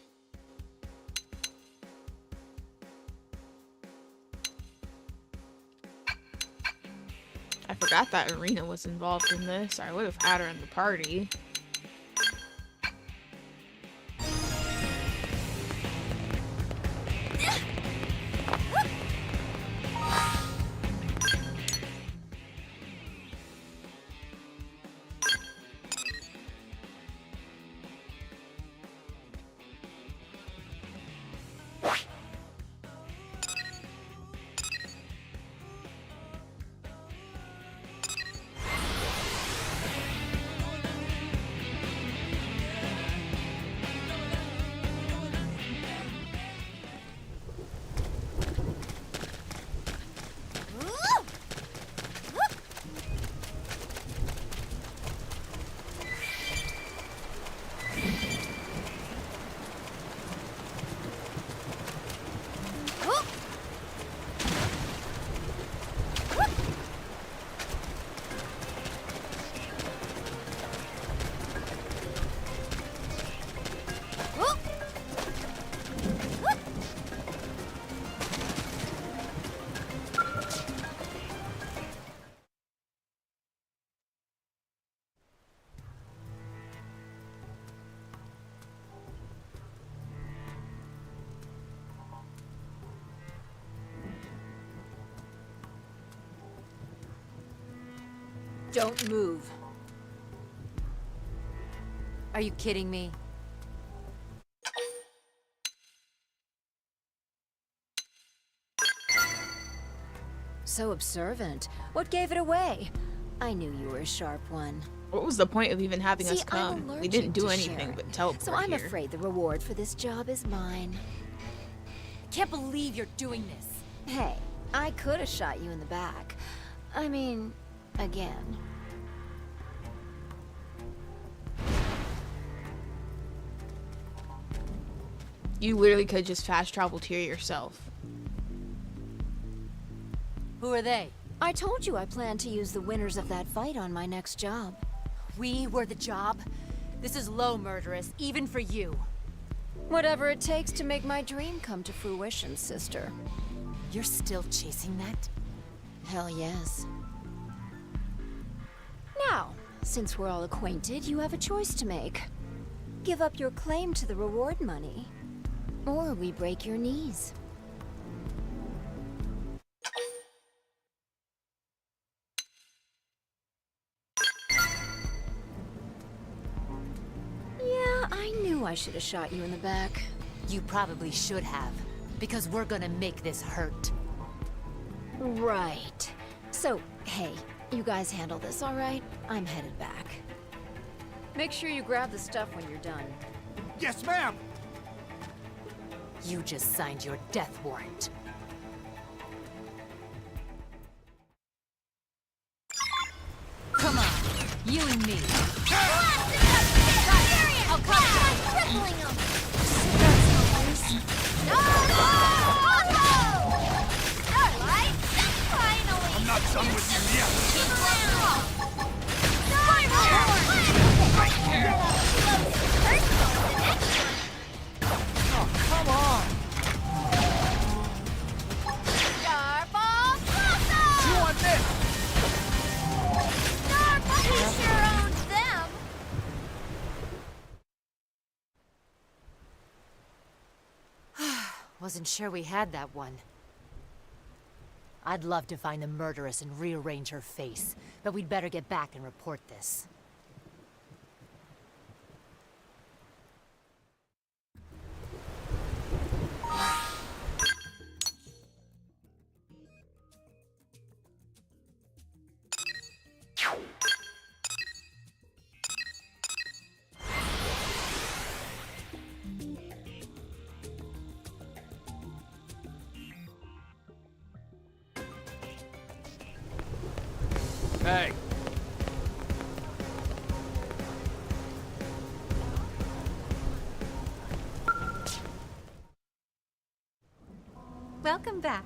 I forgot that Arena was involved in this. I would have had her in the party. Don't move. Are you kidding me? So observant. What gave it away? I knew you were a sharp one. What was the point of even having us I'm come? We allergic didn't do to anything sharing, but teleport so I'm here. afraid the reward for this job is mine. I can't believe you're doing this. Hey, I could have shot you in the back. I mean, again. You literally could just fast travel here yourself. Who are they? I told you I plan to use the winners of that fight on my next job. We were the job? This is low, murderous, even for you. Whatever it takes to make my dream come to fruition, sister. You're still chasing that? Hell yes. Now, since we're all acquainted, you have a choice to make. Give up your claim to the reward money, or we break your knees. Yeah, I knew I should have shot you in the back. You probably should have, because we're gonna make this hurt. Right. So, hey, you guys handle this, all right? I'm headed back. Make sure you grab the stuff when you're done. Yes, ma'am! You just signed your death warrant. Come on, you and me. I'll come crippling him! Alright, finally! I'm not done with you yet! Oh, come on! Starball Blossom! You want this? Starball, he sure owns them! Wasn't sure we had that one. I'd love to find the murderess and rearrange her face, but we'd better get back and report this. Hey, Welcome back.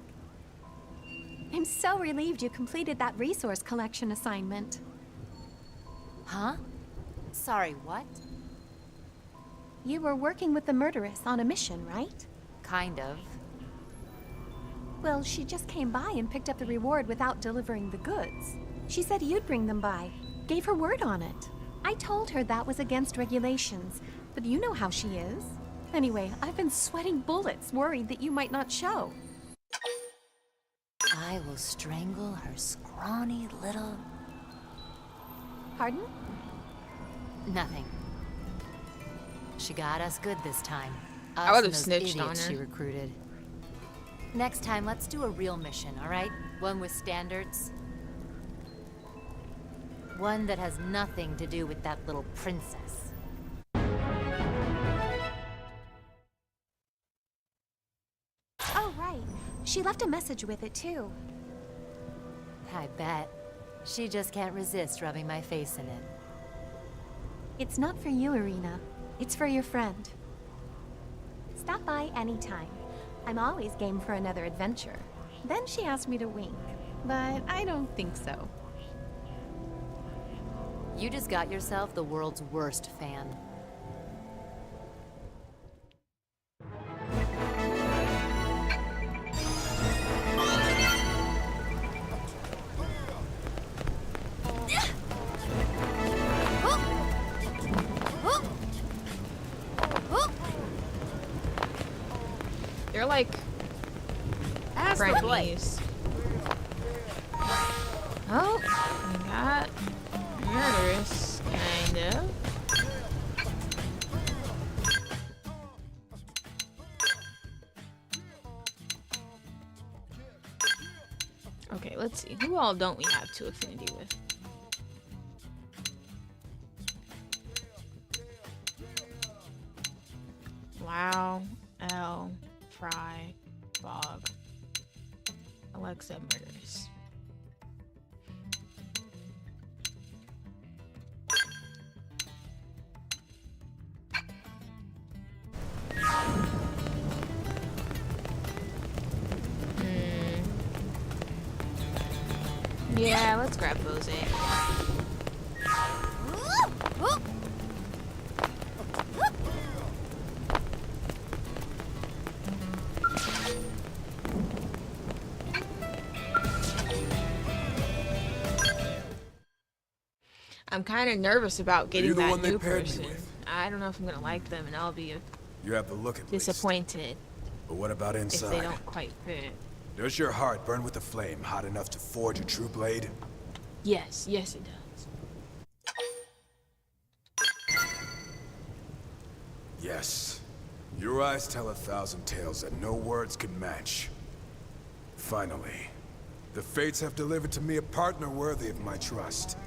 I'm so relieved you completed that resource collection assignment. Huh? Sorry, what? You were working with the murderess on a mission, right? Kind of. Well, she just came by and picked up the reward without delivering the goods. She said you'd bring them by. Gave her word on it. I told her that was against regulations, but you know how she is. Anyway, I've been sweating bullets, worried that you might not show. I will strangle her scrawny little... Pardon? Nothing. She got us good this time. I Us would've and those snitched on idiots her. she recruited. Next time, let's do a real mission, all right? One with standards. One that has nothing to do with that little princess. Oh, right. She left a message with it, too. I bet. She just can't resist rubbing my face in it. It's not for you, Irina. It's for your friend. Stop by anytime. I'm always game for another adventure. Then she asked me to wink, but I don't think so. You just got yourself the world's worst fan. They're like frenemies. Oh, we got murderous, kind of. Okay, let's see. Who all don't we have to affinity with? Wow, L, Fry, Bog, Alexa, murderous. Yeah, let's grab Bose. I'm kind of nervous about getting the that one they new paired me person. with? I don't know if I'm gonna like them, and I'll be You have the look at least. disappointed But what about if inside? they don't quite fit. Does your heart burn with a flame hot enough to forge a true blade? Yes, yes it does. Yes. Your eyes tell 1,000 tales that no words can match. Finally, the fates have delivered to me a partner worthy of my trust.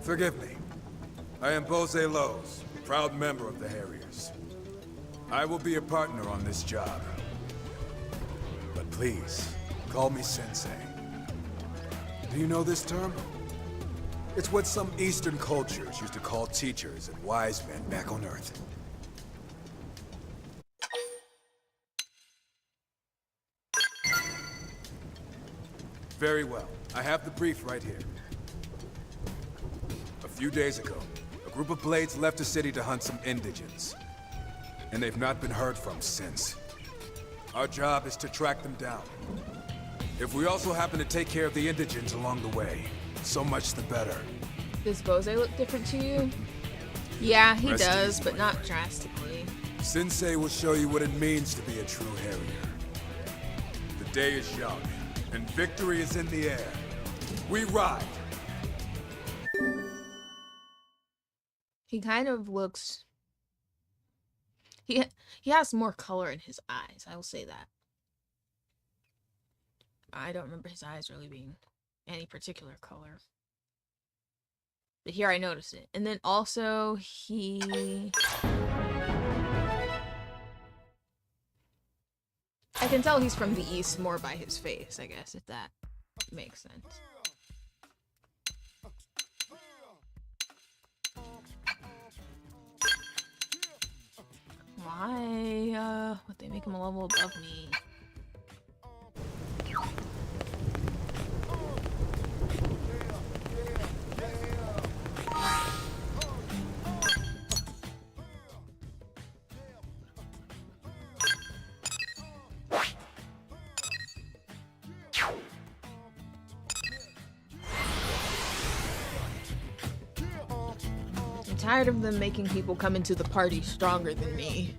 Forgive me. I am Bose Lowe's, proud member of the Harriers. I will be a partner on this job. But please, call me Sensei. Do you know this term? It's what some Eastern cultures used to call teachers and wise men back on Earth. Very well. I have the brief right here. A few days ago, a group of Blades left the city to hunt some indigents. And they've not been heard from since. Our job is to track them down. If we also happen to take care of the indigents along the way, so much the better. Does Bose look different to you? Yeah, he Rest does, easy, but my not friend. drastically. Sensei will show you what it means to be a true Harrier. The day is young, and victory is in the air. We ride! He kind of looks... He has more color in his eyes, I will say that. I don't remember his eyes really being any particular color. But here I noticed it. And then also he... I can tell he's from the East more by his face, I guess, if that makes sense. Why, would they make him a level above me? I'm tired of them making people come into the party stronger than me.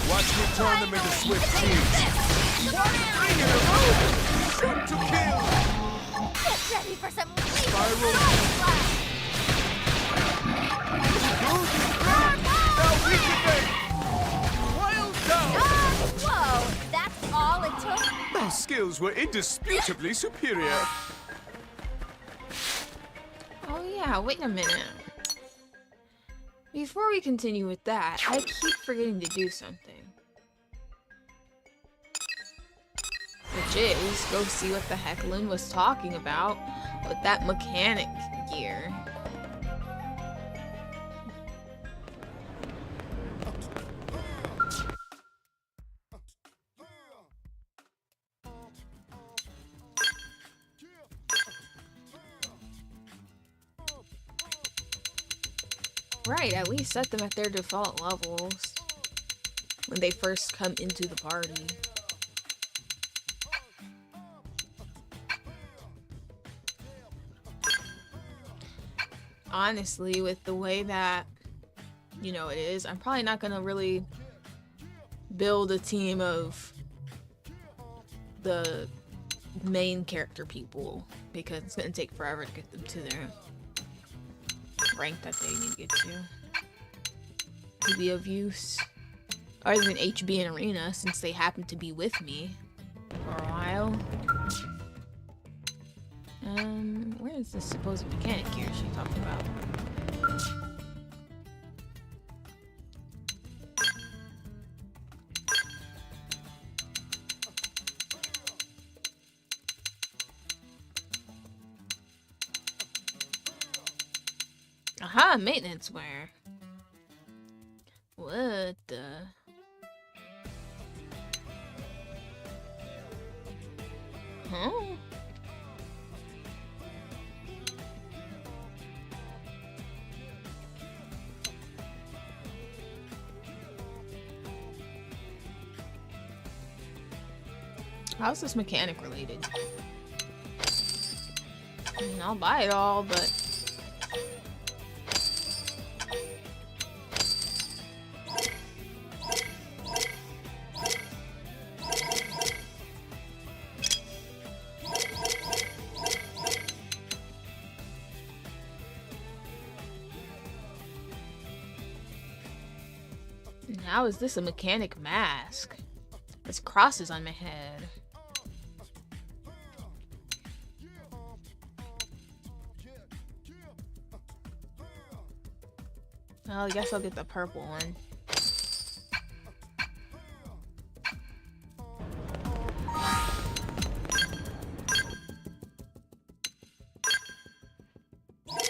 Watch me turn them into swift teams. Shoot to kill! Get ready for some Spiral. Whoa, that's all it took? Our skills were indisputably superior. Oh yeah, wait a minute. Before we continue with that, I keep forgetting to do something. Which is, go see what the heck Lynn was talking about with that mechanic gear. Right, at least set them at their default levels when they first come into the party. Honestly, with the way that, you know, it is, I'm probably not gonna really build a team of the main character people because it's gonna take forever to get them to their rank that they need to get to be of use, other than HB and Arena, since they happen to be with me for a while. Where is this supposed mechanic gear she talking about? Aha, maintenance wear. What the? Huh? How's this mechanic related? I mean, I'll buy it all, but... How is this a mechanic mask? There's crosses on my head. Well, I guess I'll get the purple one.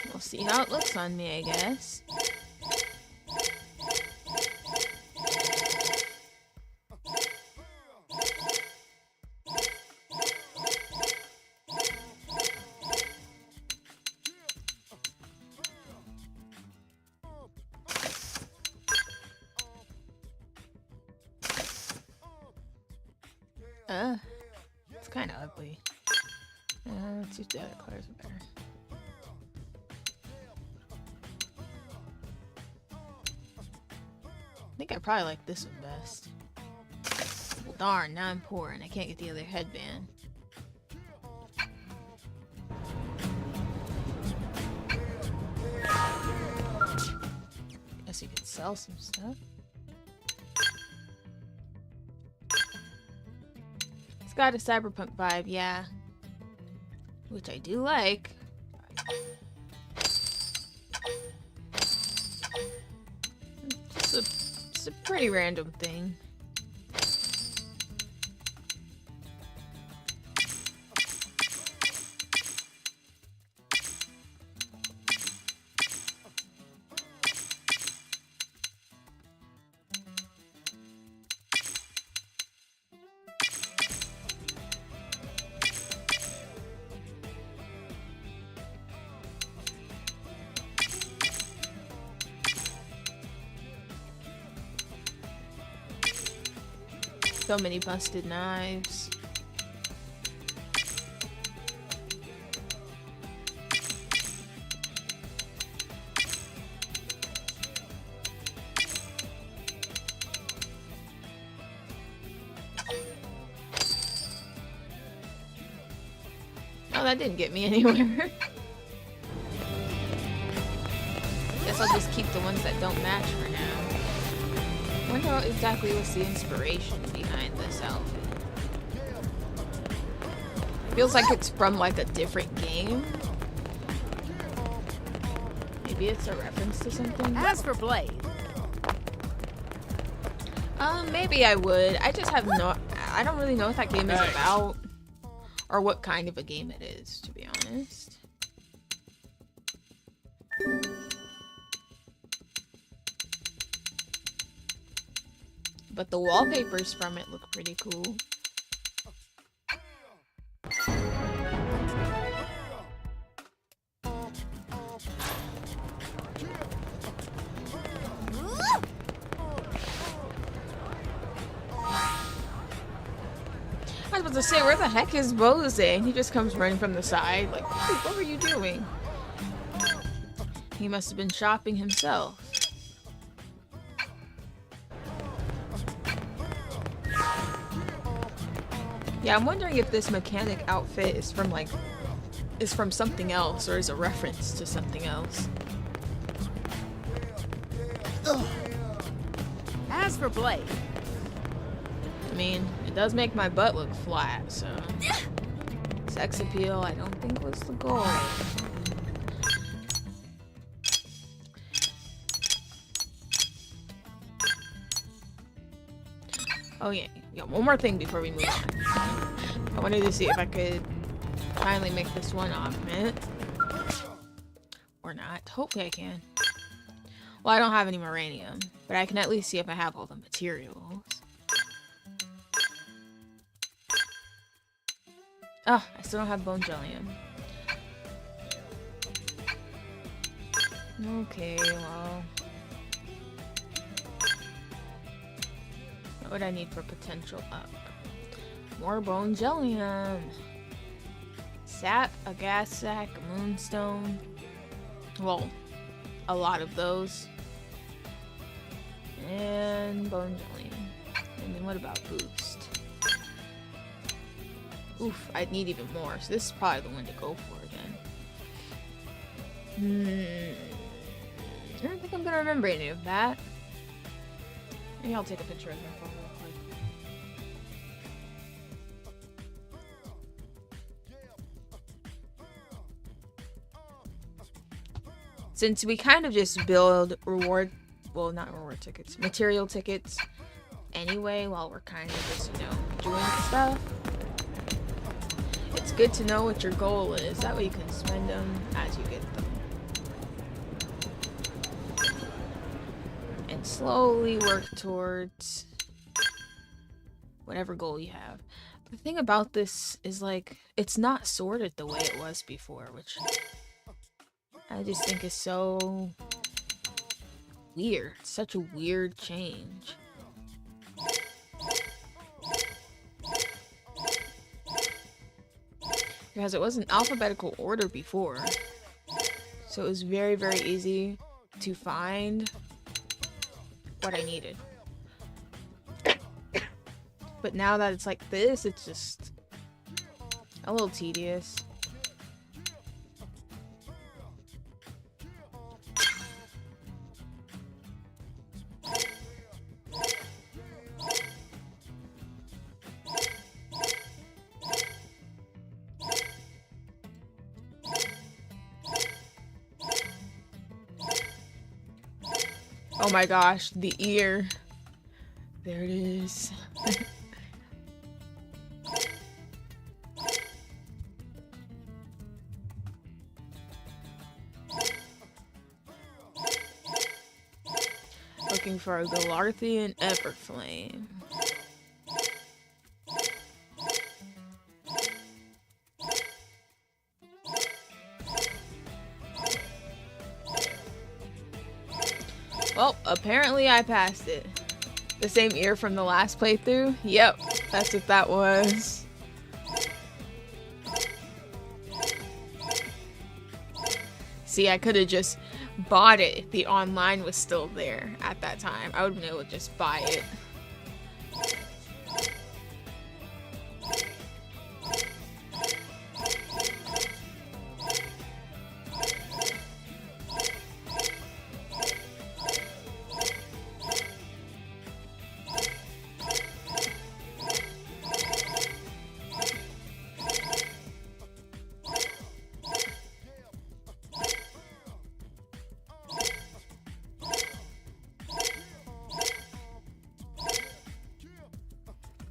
We'll see how it looks on me, I guess. It's kind of ugly. Let's use the other colors better. I think I probably like this one best. Well, darn, now I'm poor and I can't get the other headband. Guess you could sell some stuff. It's got a cyberpunk vibe, yeah. Which I do like. It's a pretty random thing. So many busted knives. Oh, that didn't get me anywhere. Guess I'll just keep the ones that don't match for now. I wonder what exactly was the inspiration behind this outfit. Feels like it's from like a different game. Maybe it's a reference to something. As for Blade, maybe I would. I just have I don't really know what that game is about or what kind of a game it is, to be honest. But the wallpapers from it look pretty cool. I was about to say, where the heck is Bose? He just comes running from the side. Like, what were you doing? He must have been shopping himself. Yeah, I'm wondering if this mechanic outfit is from something else or is a reference to something else. Ugh. As for Blade, I mean, it does make my butt look flat, so sex appeal I don't think was the goal. Oh yeah, one more thing before we move on. I wanted to see if I could finally make this one augment. Or not. Hopefully I can. Well, I don't have any Moranium, but I can at least see if I have all the materials. Oh, I still don't have Bone Jellium. Okay, well... what would I need for potential up? More Bone Jellium. Sap, a gas sack, a moonstone. Well, a lot of those. And Bone Jellium. And then what about boost? Oof, I'd need even more. So this is probably the one to go for then. I don't think I'm gonna remember any of that. Maybe I'll take a picture of my phone real quick. Since we kind of just build reward, well, not reward tickets, material tickets anyway while we're kind of just, you know, doing stuff. It's good to know what your goal is. That way you can spend them as you get them. And slowly work towards whatever goal you have. The thing about this is, like, it's not sorted the way it was before, which I just think is so weird. Such a weird change. Because it was in alphabetical order before. So it was very, very easy to find what I needed. But now that it's like this, it's just a little tedious. Oh my gosh, the ear. There it is. Looking for a Galarthian Everflame. Well, apparently I passed it. The same ear from the last playthrough? Yep, that's what that was. See, I could have just bought it if the online was still there at that time. I would have been able to just buy it.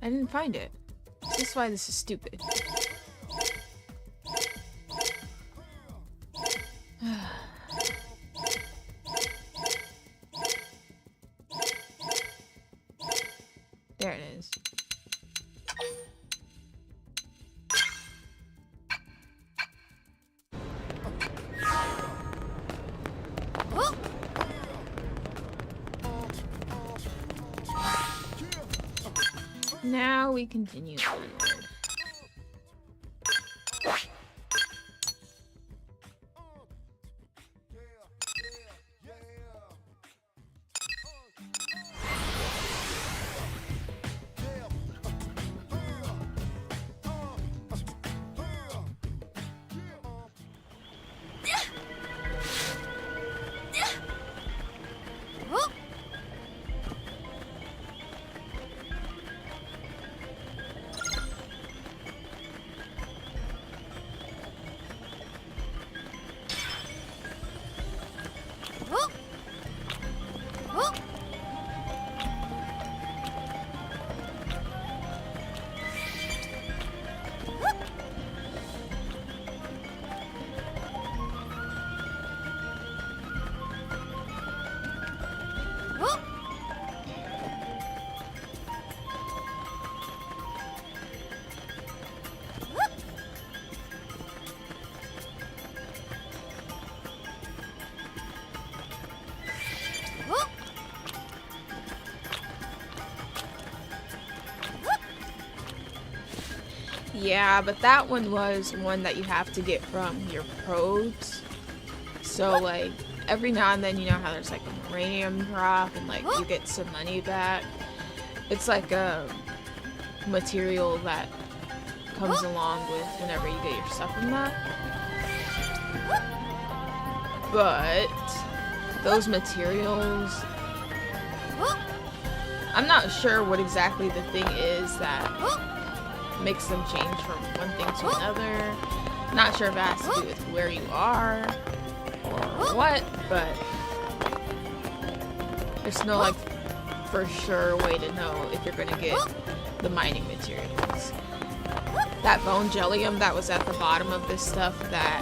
I didn't find it. This is why this is stupid. There it is. Now we continue onward. Yeah, but that one was one that you have to get from your probes. So, like, every now and then, you know how there's, like, a uranium drop and, like, you get some money back? It's like a material that comes along with whenever you get your stuff from that. But those materials I'm not sure what exactly the thing is that makes them change from one thing to another. Not sure if it has to do with where you are or what, but there's no like for sure way to know if you're gonna get the mining materials. That bone jellium that was at the bottom of this stuff, that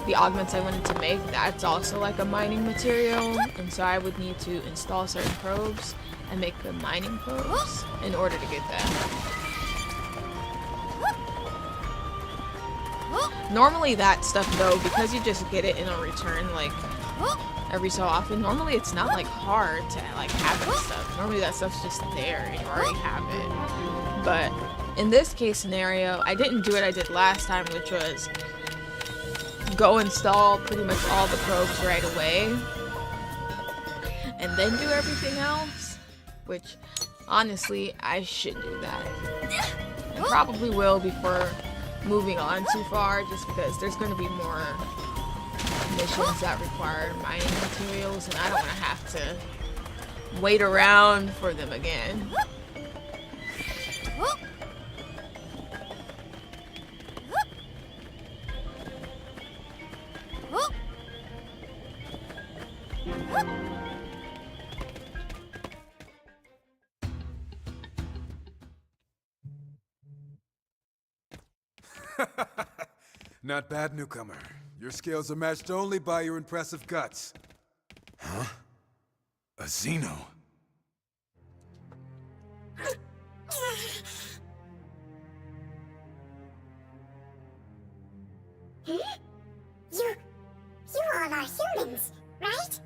the augments I wanted to make, that's also like a mining material, and so I would need to install certain probes and make the mining probes in order to get that. Normally that stuff though, because you just get it in a return like every so often, normally it's not like hard to like have that stuff. Normally that stuff's just there and you already have it. But in this case scenario, I didn't do what I did last time, which was go install pretty much all the probes right away and then do everything else, which honestly I should do that. I probably will before moving on too far, just because there's going to be more missions that require mining materials and I don't want to have to wait around for them again. Not bad, newcomer. Your skills are matched only by your impressive guts. Huh? A Xeno? You all are humans, right?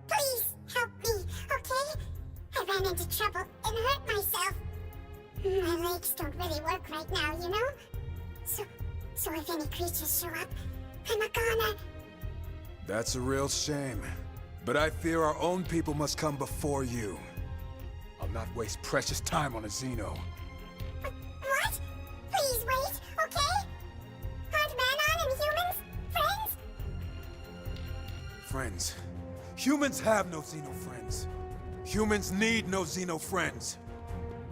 Please help me, okay? I ran into trouble and hurt myself. My legs don't really work right now, you know? So if any creatures show up, I'm a goner. That's a real shame. But I fear our own people must come before you. I'll not waste precious time on a Xeno. What? Please wait, okay? Aren't Manon and humans friends? Friends. Humans have no Xeno friends. Humans need no Xeno friends.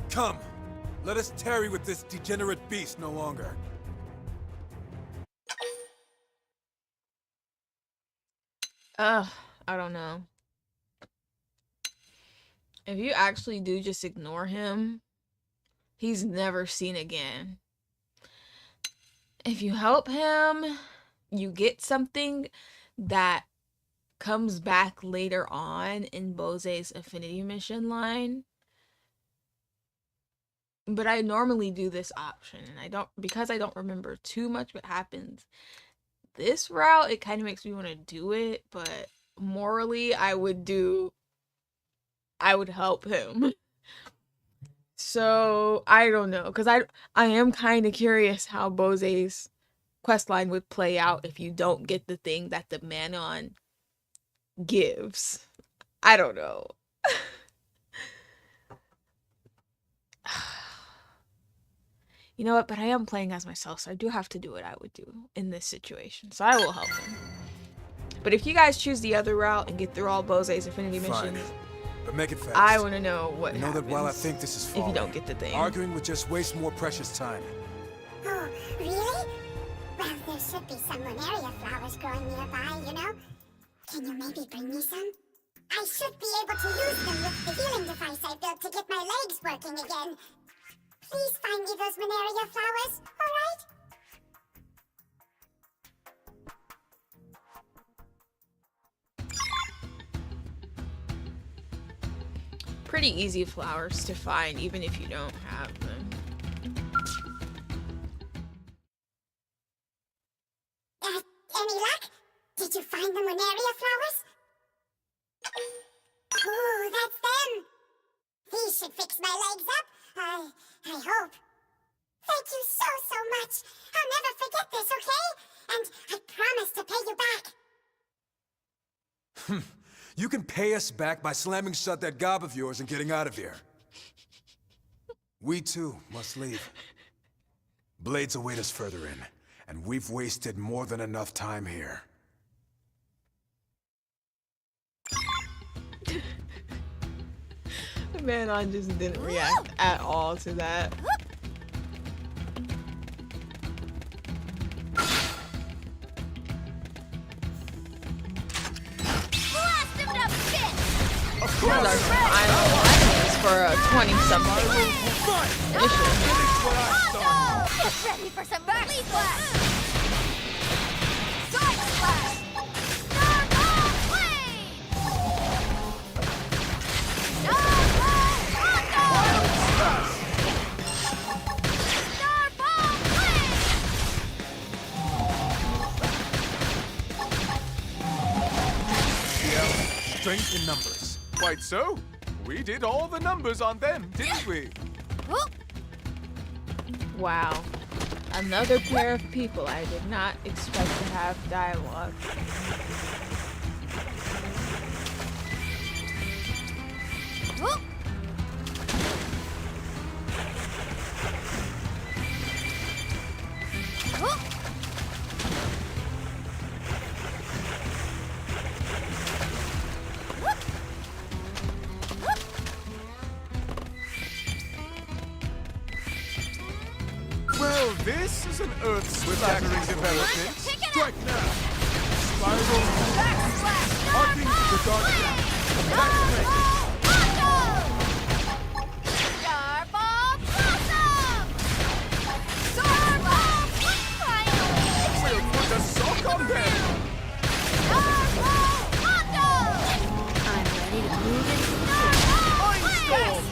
Come, let us tarry with this degenerate beast no longer. I don't know. If you actually do just ignore him, he's never seen again. If you help him, you get something that comes back later on in Bose's Affinity Mission line. But I normally do this option, and because I don't remember too much what happens this route, it kind of makes me want to do it, but morally I would help him. So I don't know, because I am kind of curious how Bose's questline would play out if you don't get the thing that the Manon gives. I don't know. You know what, but I am playing as myself, so I do have to do what I would do in this situation. So I will help him. But if you guys choose the other route and get through all Bose's Affinity Missions, but make it fast. I want to know what happens. Know that while I think this is folly, if you don't get the thing. Arguing would just waste more precious time. Oh, really? Well, there should be some Lunaria flowers growing nearby, you know? Can you maybe bring me some? I should be able to use them with the healing device I built to get my legs working again. Please find me those Lunaria flowers, alright? Pretty easy flowers to find, even if you don't have them. Any luck? Did you find the Lunaria flowers? Ooh, that's them! These should fix my legs up. I hope. Thank you so much. I'll never forget this, okay? And I promise to pay you back. You can pay us back by slamming shut that gob of yours and getting out of here. We too must leave. Blades await us further in, and we've wasted more than enough time here. Manon just didn't react at all to that. These are final enemies for a 20-something mission. Get ready for some Leaf Blast! Side Slash! Starball Blade! Starball Rondo! Starball Blade! Strength in numbers. Quite so. We did all the numbers on them, didn't we? Wow. Another pair of people I did not expect to have dialogue. Well, this is an earth-shattering development. Strike now! Spiral! Arcing the dark down! Attack strength! Starball Blossom! Starball! We'll put a sock on them! Starball Rondo! I'm ready to move into Mindstorm!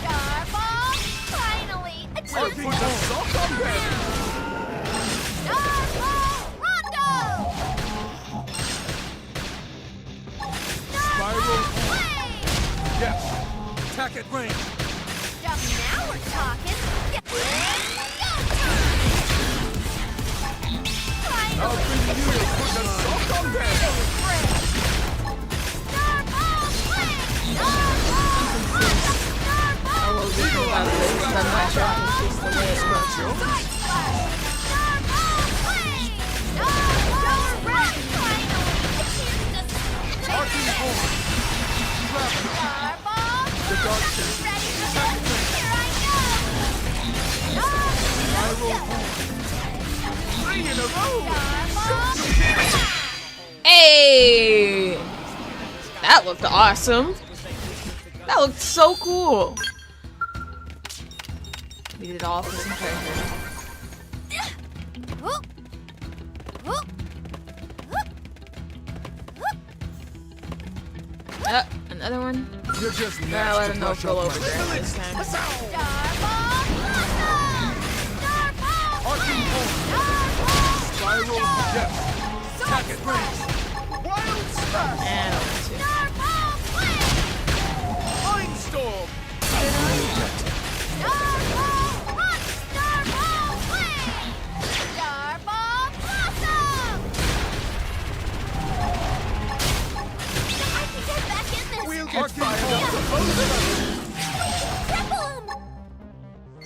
Starball! Finally! I'll put a sock on them! Starball Rondo! Spiral. Blade! Yes. Attack at range. Now we're talking! I'll bring you a put a sock on them! I will think about this, but I'm not sure if it's just the way it works. Arcing horn! The dark shape! Spiral horn! 3 in a row! Hey! That looked awesome. That looked so cool. We did it all for some treasure. Another one? You're just I'll let him know if go over there this time. Arcing horn! Spiral! Yes! Attack at range! Wild slash! And over two. Mindstorm! We'll get fired up to both of us!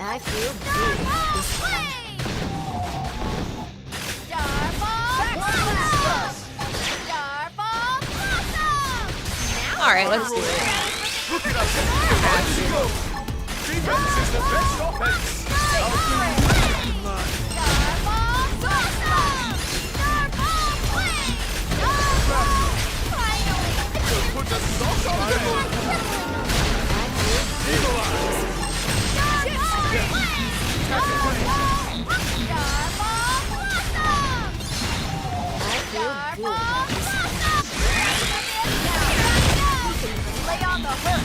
I feel good. Alright, let's do it. Look at us! Let's go! Defense is the best offense! I'll bring you in line! Put the sock on them! Eagle Eye! Attack at range! I feel good. Lay on the hook!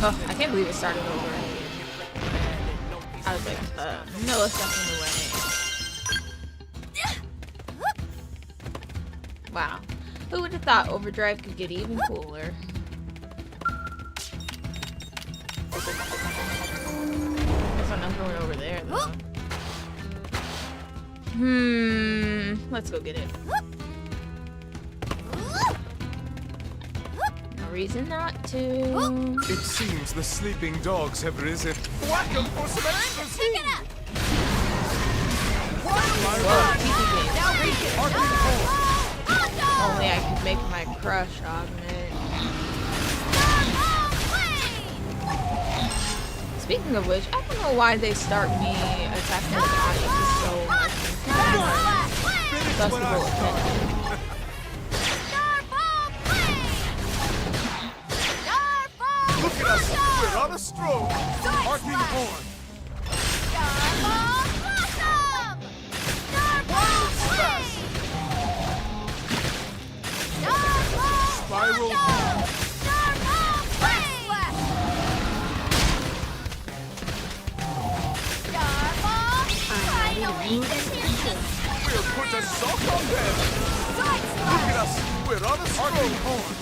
Oh, I can't believe it started over. I was like a millisecond away. Wow. Who would have thought Overdrive could get even cooler? Guess I'm not going over there though. Let's go get it. No reason not to. It seems the sleeping dogs have risen. Whack 'em for some extra speed! Whoa, keep it. Arcing horn! Only I could make my crush augment. Speaking of which, I don't know why they start me attacking the body so much. That's the bullet hit. Look at us! We're on a stroke! Arcing horn! Spiral horn! We'll put a sock on them! Look at us! We're on a stroke! Arcing horn!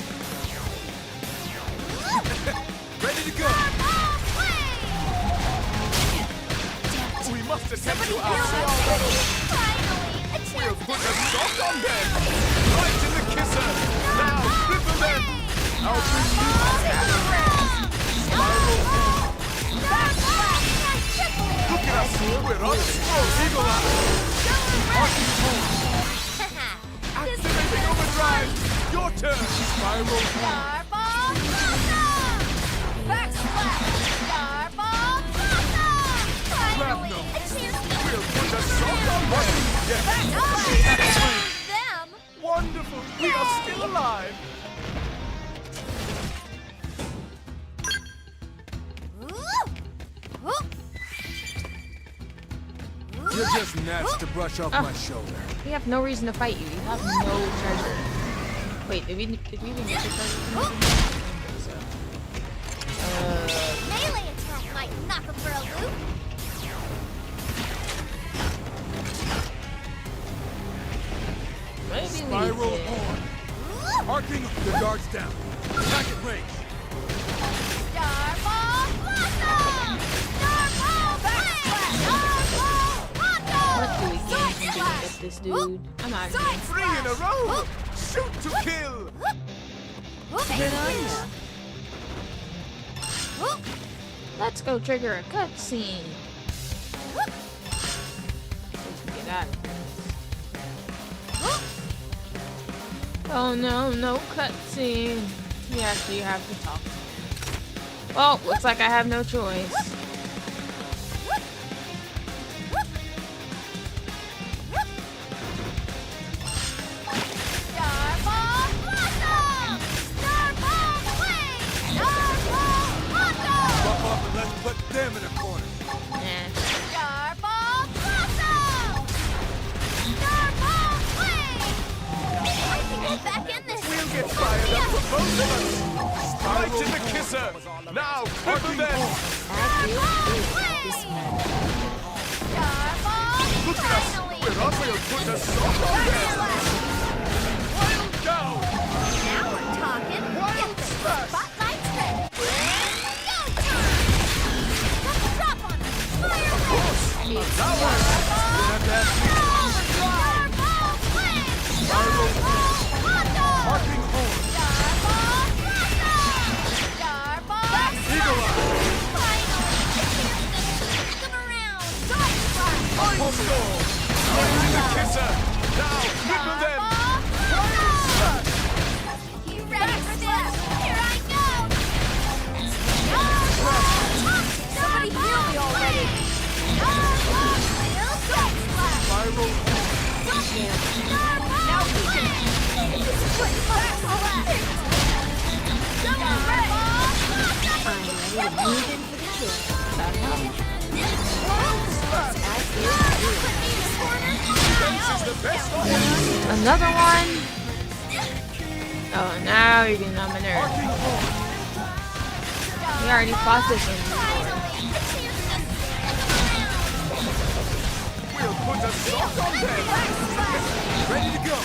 Ready to go! We must attempt to outside! We'll put a sock on them! Right in the kisser! Now, cripple them! I'll bring you back! Spiral horn! Look at us! We're on a stroke! Eagle eye! Arcing horn! Activating overdrive! Your turn! Spiral horn! Shrapnel! We'll put a sock on them! Yes! Them? Wonderful! We are still alive! You're just nuts to brush off my shoulder. We have no reason to fight you. You have no treasure. Wait, did we even get the treasure? Melee attack might knock him for a loop. Maybe Spiral we did. horn! Arcing the guards down. Attack at range. What do we gain from being with this dude? I'm out of here. 3 in a row! Shoot to kill! Good on ya. Let's go trigger a cutscene. Get out of here. Oh no, no cutscene. You actually have to talk. Well, looks like I have no choice. Buff up and let's put them in a corner. Back in this. We'll get fired up for both of us! Right in the kisser! Now, cripple them! Look at us! We're on, we'll put a sock on them! Wild down! Now we're talking. Wild smash! Spotlight's ready. Go time! Drop on them. Fire Of course! Now Arcing horn! Eagle eye! Point score! Right in the kisser! Now, cripple them! Wild smash! You ready for this? Here I go! Somebody heal me already! Spiral horn! Now we can... Another one. Oh, now you're getting on my nerves. We already fought this one before. We'll put a sock on them! Ready to go!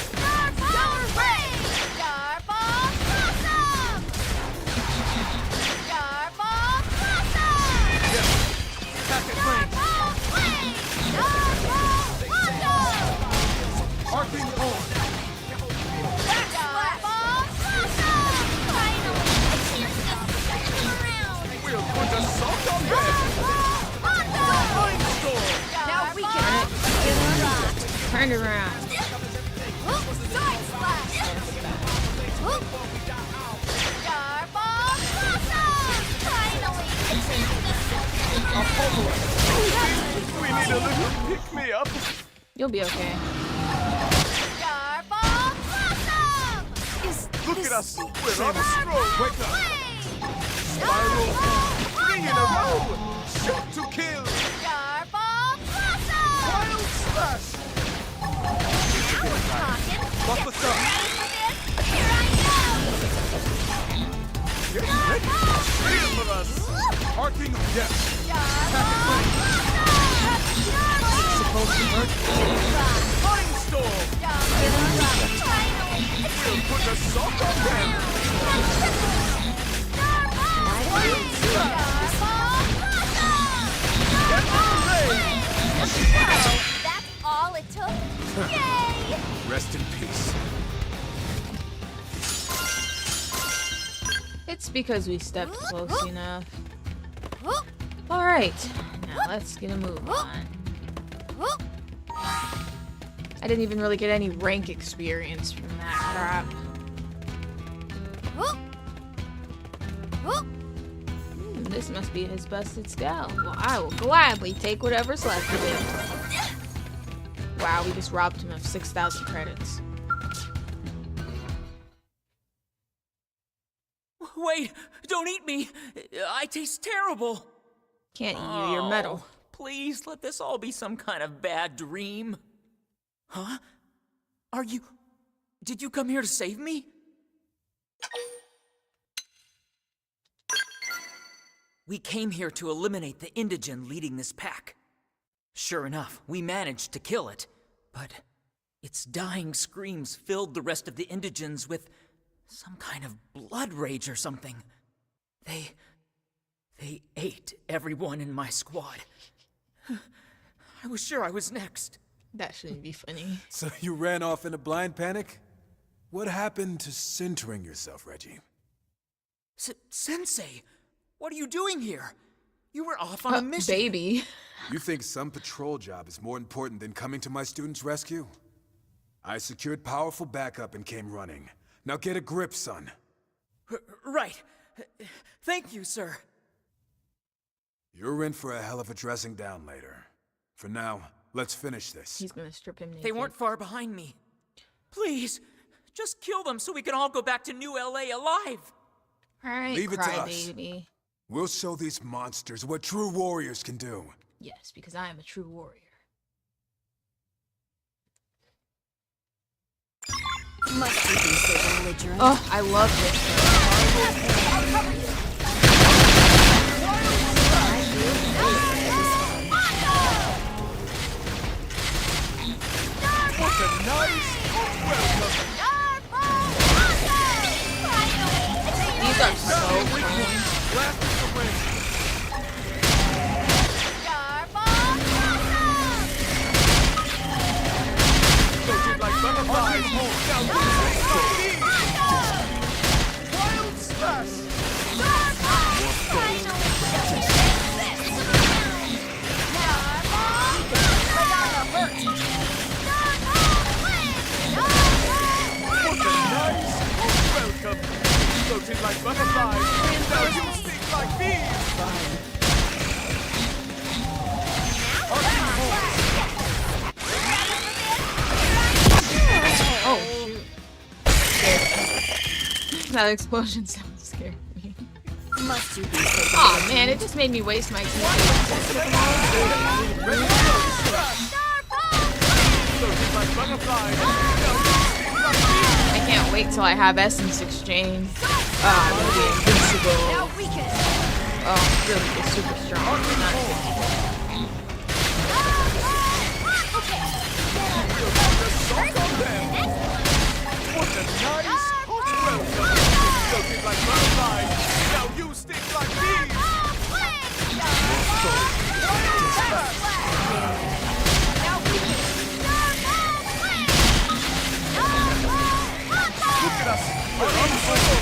Attack at range! Arcing horn! We'll put a sock on them! Point score! Now we can... Turn it around. We need a little pick-me-up. You'll be okay. Look at us. We're on a stroll. Wake up. Spiral. 3 in a row. Shot to kill. Wild slash. Buff us up. Get ready. Feel for us. Arcing of death. Supposed to hurt. Flying storm. We'll put a sock on them. Get moving. That's all it took? Yay! Rest in peace. It's because we stepped close enough. Alright, now let's get a move on. I didn't even really get any rank experience from that crap. This must be his busted scout. Well, I will gladly take whatever's left of it. Wow, we just robbed him of 6,000 credits. Wait! Don't eat me! I taste terrible! Can't eat you, your medal. Please, let this all be some kind of bad dream. Huh? Did you come here to save me? We came here to eliminate the indigen leading this pack. Sure enough, we managed to kill it, but its dying screams filled the rest of the indigens with some kind of blood rage or something. They ate everyone in my squad. I was sure I was next. That shouldn't be funny. So you ran off in a blind panic? What happened to centering yourself, Reggie? Sensei, what are you doing here? You were off on a mission. Baby. You think some patrol job is more important than coming to my students' rescue? I secured powerful backup and came running. Now get a grip, son. Right. Thank you, sir. You're in for a hell of a dressing down later. For now, let's finish this. He's gonna strip him naked. They weren't far behind me. Please, just kill them so we can all go back to New LA alive. Alright, Leave it to us. baby. We'll show these monsters what true warriors can do. Yes, because I am a true warrior. Must you be so belligerent? Oh, I love this. What a nice welcome. These are so fun. Left is the win. Floated like butterflies. Now wild slash. What a nice welcome. Floated like butterflies. Now you sting like bees. Oh, shoot. That explosion sounds scary to me. Must you be so Aw, man, it just made me waste my I can't wait till I have Essence Exchange. I'm gonna be invincible. Oh, really, it's super strong. What a nice hot welcome. Floated like butterflies. Now you stick like bees. Look at us. We're on fire.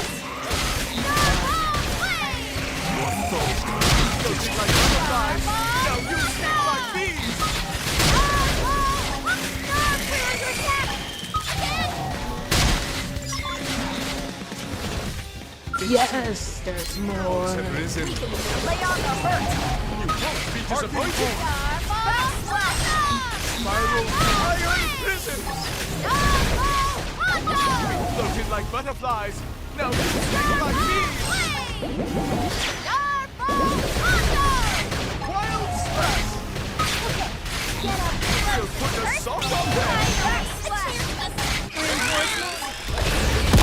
Floated like butterflies. Yes, there's more. Have risen. Lay on the hurt. You won't be disappointed. Spiral Iron prison. We floated like butterflies. Now you sting like bees. Wild slash. We'll put a salt on them.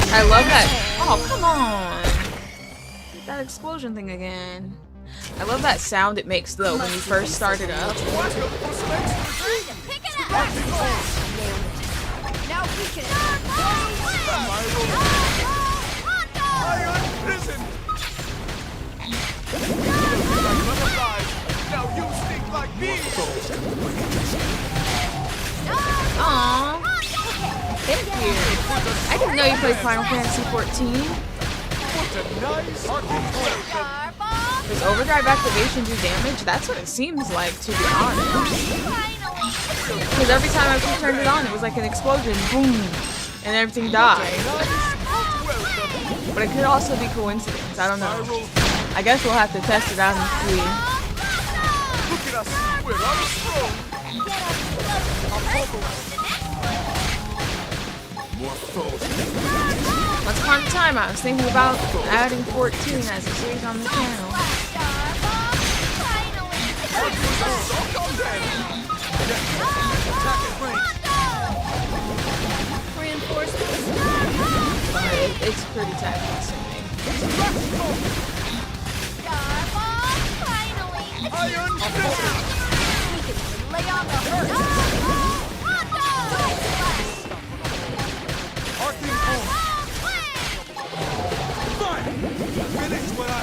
I love that. Oh, come on. That explosion thing again. I love that sound it makes though when you first start it up. Pick it up. Now we can. Iron prison. Like butterflies. Now you sting like bees. Aww. Thank you. I didn't know you played Final Fantasy 14. What a nice welcome. Does overdrive activation do damage? That's what it seems like, to be honest. Because every time I turned it on, it was like an explosion, boom, and everything died. But it could also be coincidence. I don't know. I guess we'll have to test it out and see. Look at us. We're Armstrong. More foes. Once upon a time, I was thinking about adding 14 as a series on the channel. But it's pretty time consuming. Iron prison. Lay on the hurt.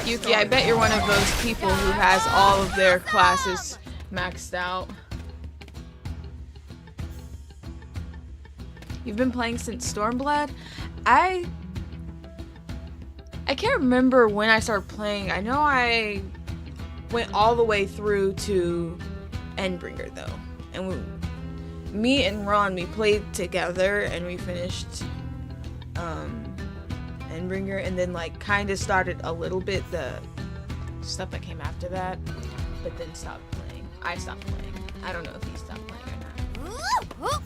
Yuki, I bet you're one of those people who has all of their classes maxed out. You've been playing since Stormblood? I can't remember when I started playing. I know I went all the way through to Endbringer though. And me and Ron, we played together and we finished Endbringer, and then like kind of started a little bit the stuff that came after that, but then stopped playing. I stopped playing. I don't know if he stopped playing or not.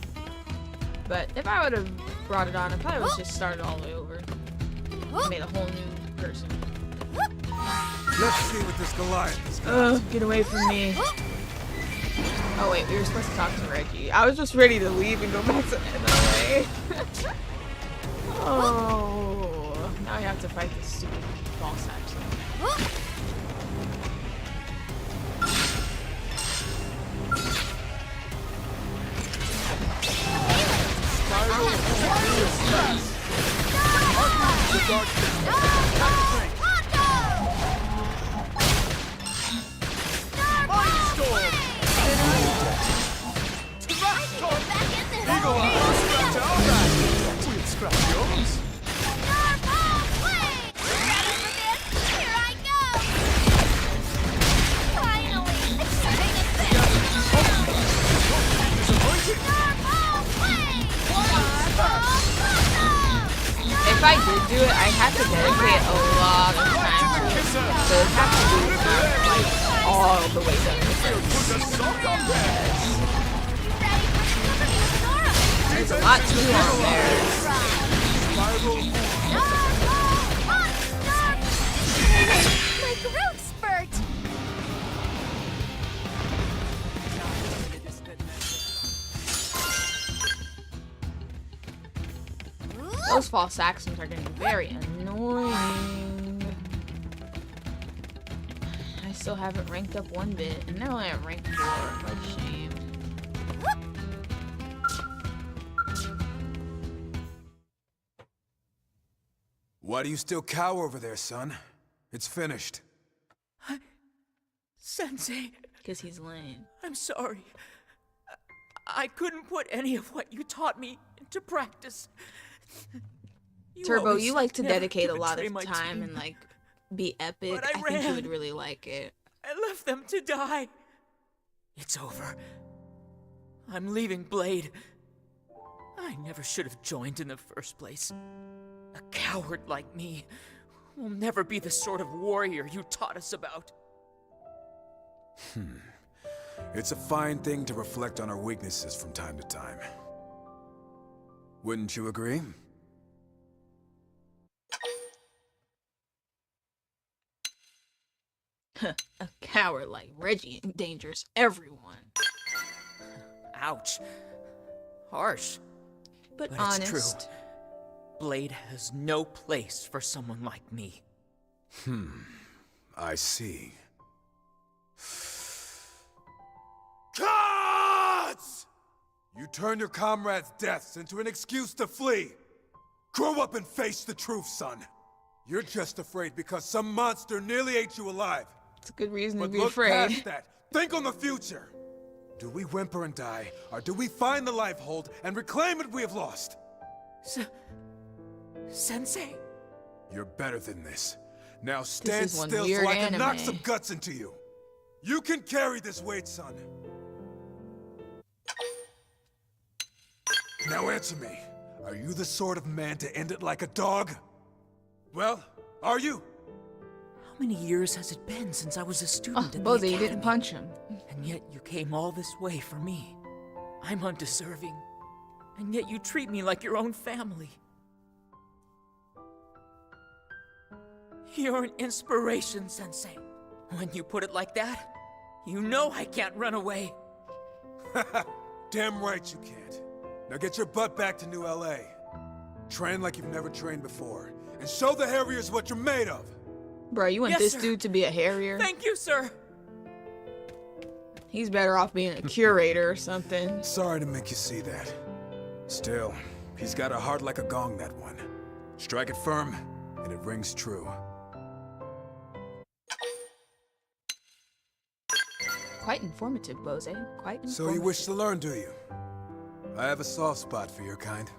But if I would have brought it on, I probably would have just started all the way over. Made a whole new person. Let's see what this Goliath is. Ugh, get away from me. Oh wait, we were supposed to talk to Reggie. I was just ready to leave and go back to NLA. Oh, now I have to fight this stupid boss actually. If I did do it, I'd have to dedicate a lot of time to it. So it'd have to do it like all the way down. There's a lot too long there. My growth spurt! Those false Saxons are getting very annoying. I still haven't ranked up one bit, and now I am ranked 4. What a shame. Why do you still cower over there, son? It's finished. Sensei. Because he's lame. I'm sorry. I couldn't put any of what you taught me into practice. Turbo, you like to never dedicate a lot betray of my time team. and like be epic. But I think you ran. would really like it. I left them to die. It's over. I'm leaving Blade. I never should have joined in the first place. A coward like me will never be the sort of warrior you taught us about. It's a fine thing to reflect on our weaknesses from time to time. Wouldn't you agree? A coward like Reggie endangers everyone. Ouch. Harsh. But It's honest. true. Blade has no place for someone like me. I see. Gods! You turn your comrades' deaths into an excuse to flee. Grow up and face the truth, son. You're just afraid because some monster nearly ate you alive. It's a good reason to But be look afraid. past that. Think on the future. Do we whimper and die, or do we find the life hold and reclaim what we have lost? Sensei? You're better than this. Now stand is one still weird so I can knock anime. some guts into you. You can carry this weight, son. Now answer me. Are you the sort of man to end it like a dog? Well, are you? How many years has it been since I was a student at the Boze, you academy? didn't punch him. And yet you came all this way for me. I'm undeserving. And yet you treat me like your own family. You're an inspiration, Sensei. When you put it like that, you know I can't run away. Damn right you can't. Now get your butt back to New LA. Train like you've never trained before. And show the Harriers what you're made of. Bro, you want Yes, this sir. dude to be a Harrier? Thank you, sir. He's better off being a curator or something. Sorry to make you see that. Still, he's got a heart like a gong, that one. Strike it firm, and it rings true. Quite informative, Boze. Quite informative. So you wish to learn, do you? I have a soft spot for your kind.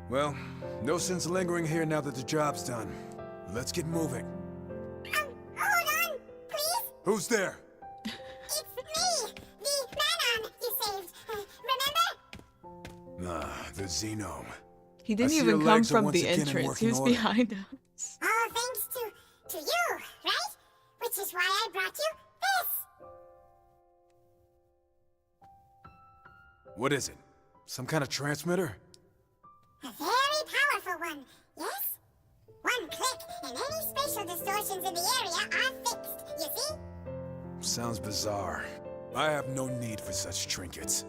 Well, no sense lingering here now that the job's done. Let's get moving. Hold on, please. Who's there? It's me, the Manon you saved. Remember? The Xenome. He didn't I see even your come legs are from once the again in entrance. He working was order. behind us. All thanks to you, right? Which is why I brought you this. What is it? Some kind of transmitter? A very powerful one, yes? One click and any spatial distortions in the area are fixed, you see? Sounds bizarre. I have no need for such trinkets.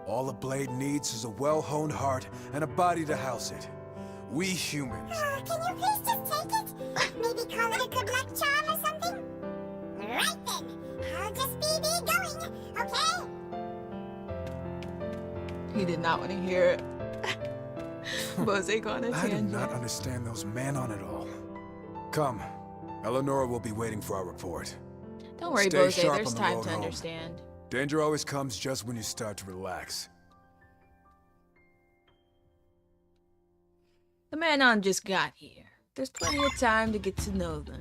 All a blade needs is a well-honed heart and a body to house it. We humans. Can you please just take it? Maybe call it a good luck charm or something? Right then. I'll just be going, okay? He did not want to hear it. Boze going on a I do tangent. not understand those Manon at all. Come. Eleonora will be waiting for our report. Don't worry, Stay Boze. sharp There's on the time road to home. understand. Danger always comes just when you start to relax. The Manon just got here. There's plenty of time to get to know them.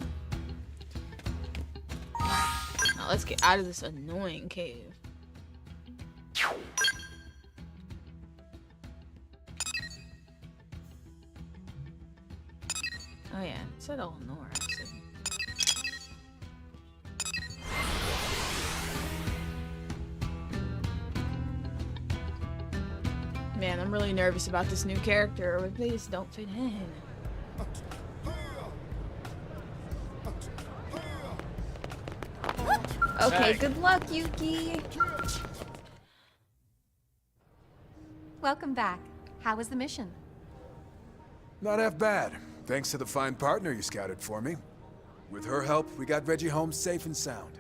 Now let's get out of this annoying cave. Oh yeah, it said Eleanor. So. Man, I'm really nervous about this new character, but they just don't fit in. Okay, Hey. good luck, Yuki. Welcome back. How was the mission? Not half bad, thanks to the fine partner you scouted for me. With her help, we got Reggie home safe and sound.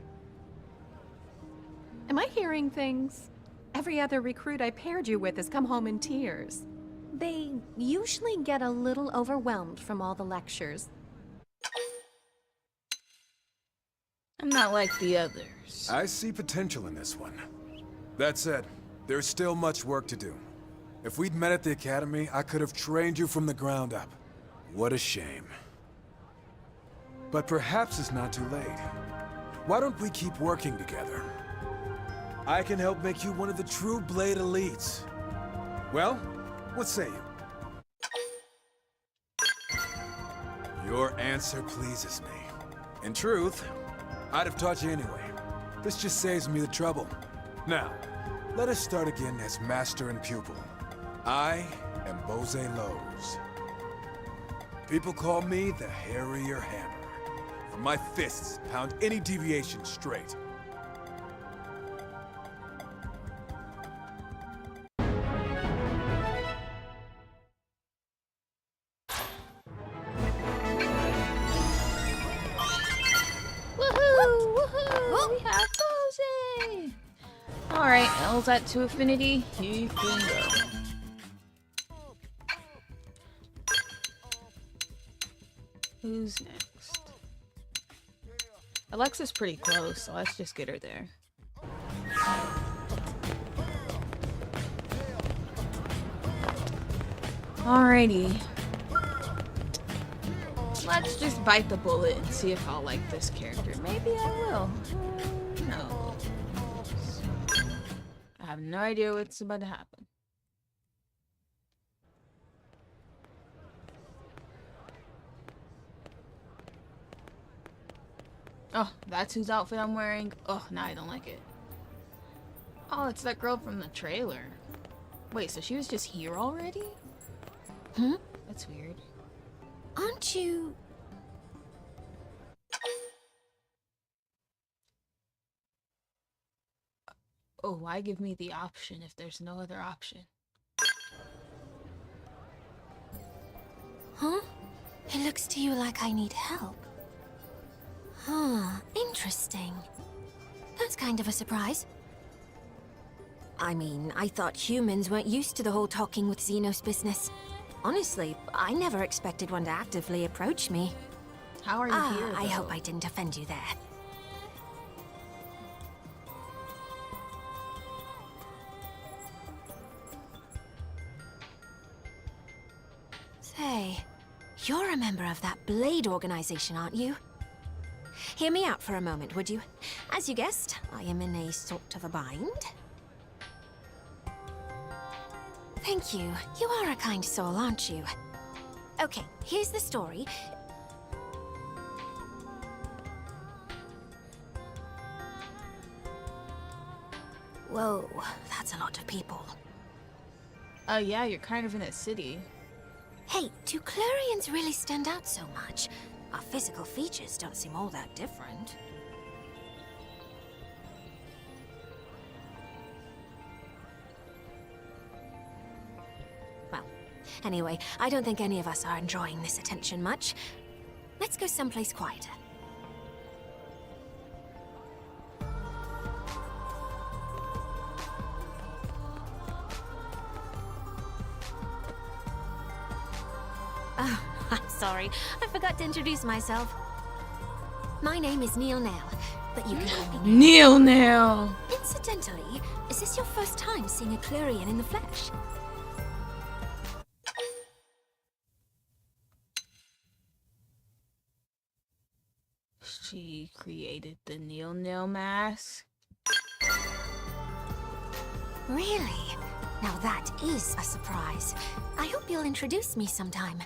Am I hearing things? Every other recruit I paired you with has come home in tears. They usually get a little overwhelmed from all the lectures. I'm not like the others. I see potential in this one. That said, there's still much work to do. If we'd met at the academy, I could have trained you from the ground up. What a shame. But perhaps it's not too late. Why don't we keep working together? I can help make you one of the true Blade elites. Well, what say you? Your answer pleases me. In truth, I'd have taught you anyway. This just saves me the trouble. Now, let us start again as master and pupil. I am Bose Lowe's. People call me the Harrier Hammer. For my fists pound any deviation straight. We have Bose! Alright, L's at 2 affinity. He can go. Who's next? Alexa's pretty close, so let's just get her there. Alrighty. Let's just bite the bullet and see if I'll like this character. Maybe I will. No. I have no idea what's about to happen. Oh, that's whose outfit I'm wearing. Oh, no, I don't like it. Oh, it's that girl from the trailer. Wait, so she was just here already? Hmm? That's weird. Aren't you... Oh, why give me the option if there's no other option? Huh? It looks to you like I need help. Huh, interesting. That's kind of a surprise. I mean, I thought humans weren't used to the whole talking with Xenos business. Honestly, I never expected one to actively approach me. How are you here, I though? hope I didn't offend you there. Say, you're a member of that Blade organization, aren't you? Hear me out for a moment, would you? As you guessed, I am in a sort of a bind. Thank you. You are a kind soul, aren't you? Okay, here's the story. Whoa, that's a lot of people. Yeah, you're kind of in a city. Hey, do Clorians really stand out so much? Our physical features don't seem all that different. Well, anyway, I don't think any of us are enjoying this attention much. Let's go someplace quieter. Oh, I'm sorry. I forgot to introduce myself. My name is Neil Nail, but you can call me Neil Nail! Incidentally, is this your first time seeing a Clorian in the flesh? She created the Neil Nail mask. Really? Now that is a surprise. I hope you'll introduce me sometime.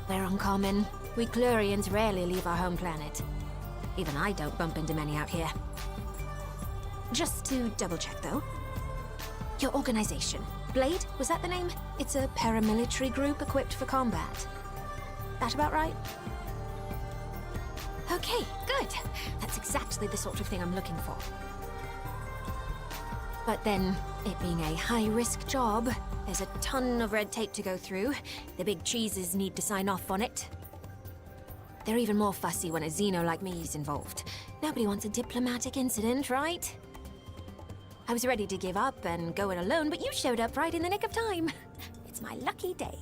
We're uncommon. We Clorians rarely leave our home planet. Even I don't bump into many out here. Just to double-check, though. Your organization. Blade, was that the name? It's a paramilitary group equipped for combat. That about right? Okay, good. That's exactly the sort of thing I'm looking for. But then, it being a high-risk job, there's a ton of red tape to go through. The big cheeses need to sign off on it. They're even more fussy when a Xeno like me is involved. Nobody wants a diplomatic incident, right? I was ready to give up and go it alone, but you showed up right in the nick of time. It's my lucky day.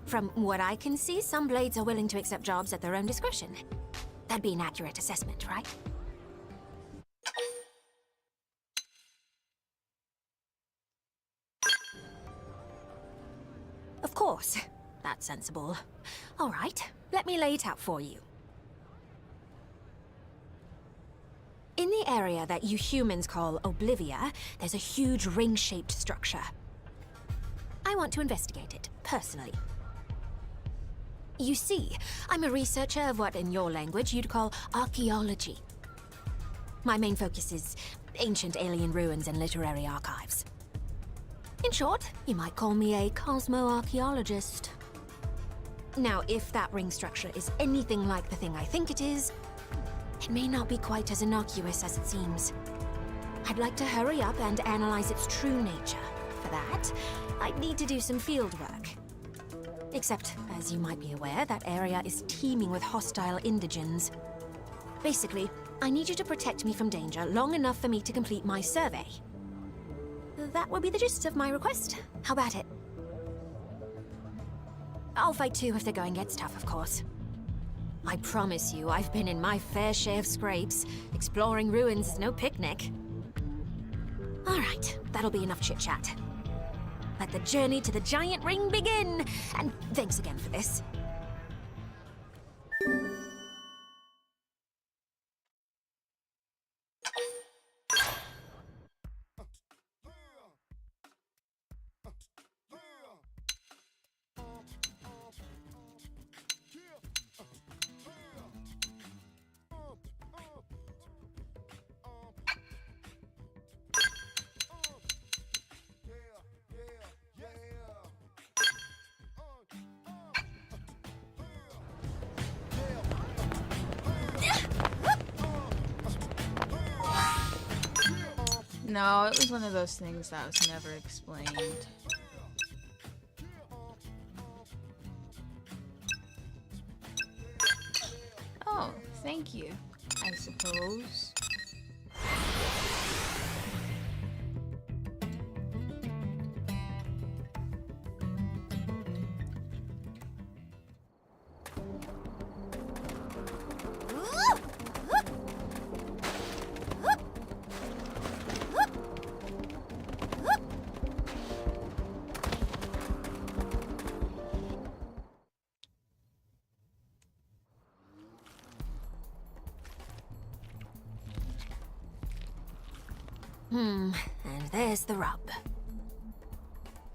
From what I can see, some Blades are willing to accept jobs at their own discretion. That'd be an accurate assessment, right? Of course. That's sensible. All right, let me lay it out for you. In the area that you humans call Oblivia, there's a huge ring-shaped structure. I want to investigate it, personally. You see, I'm a researcher of what in your language you'd call archaeology. My main focus is ancient alien ruins and literary archives. In short, you might call me a cosmoarchaeologist. Now, if that ring structure is anything like the thing I think it is, it may not be quite as innocuous as it seems. I'd like to hurry up and analyze its true nature. For that, I'd need to do some field work. Except, as you might be aware, that area is teeming with hostile indigens. Basically, I need you to protect me from danger long enough for me to complete my survey. That would be the gist of my request. How about it? I'll fight too if the going gets tough, of course. I promise you, I've been in my fair share of scrapes. Exploring ruins is no picnic. All right, that'll be enough chit-chat. Let the journey to the giant ring begin! And thanks again for this. No, it was one of those things that was never explained. Oh, thank you, I suppose. And there's the rub.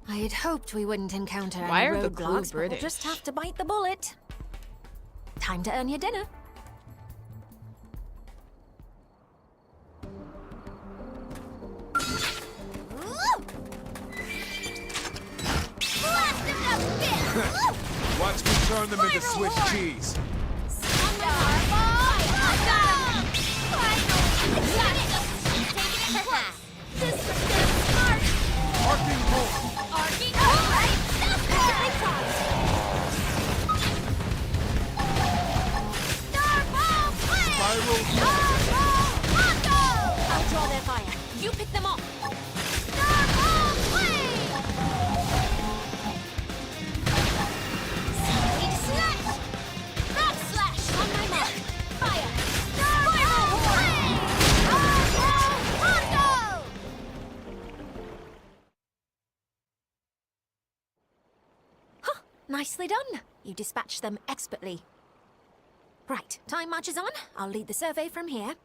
I had hoped we wouldn't encounter Why any are the crew roadblocks, but we'll British? just have to bite the bullet. Time to earn your dinner. Watch me turn them into Swiss cheese. Arcing home! Spiral I'll draw their fire. You pick them off. On my mark. Fire. Huh, nicely done. You dispatched them expertly. Right, time marches on. I'll lead the survey from here.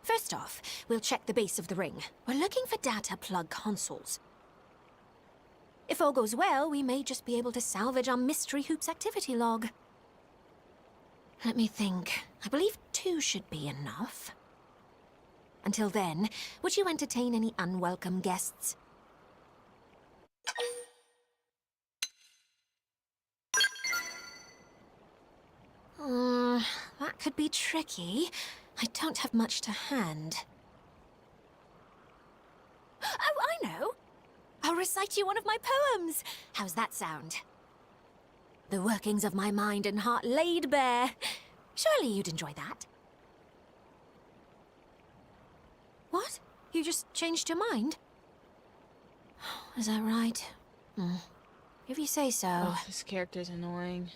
First off, we'll check the base of the ring. We're looking for data plug consoles. If all goes well, we may just be able to salvage our Mystery Hoops activity log. Let me think. I believe 2 should be enough. Until then, would you entertain any unwelcome guests? That could be tricky. I don't have much to hand. Oh, I know! I'll recite you one of my poems. How's that sound? The workings of my mind and heart laid bare. Surely you'd enjoy that. What? You just changed your mind? Is that right? If you say so. Oh, this character's annoying.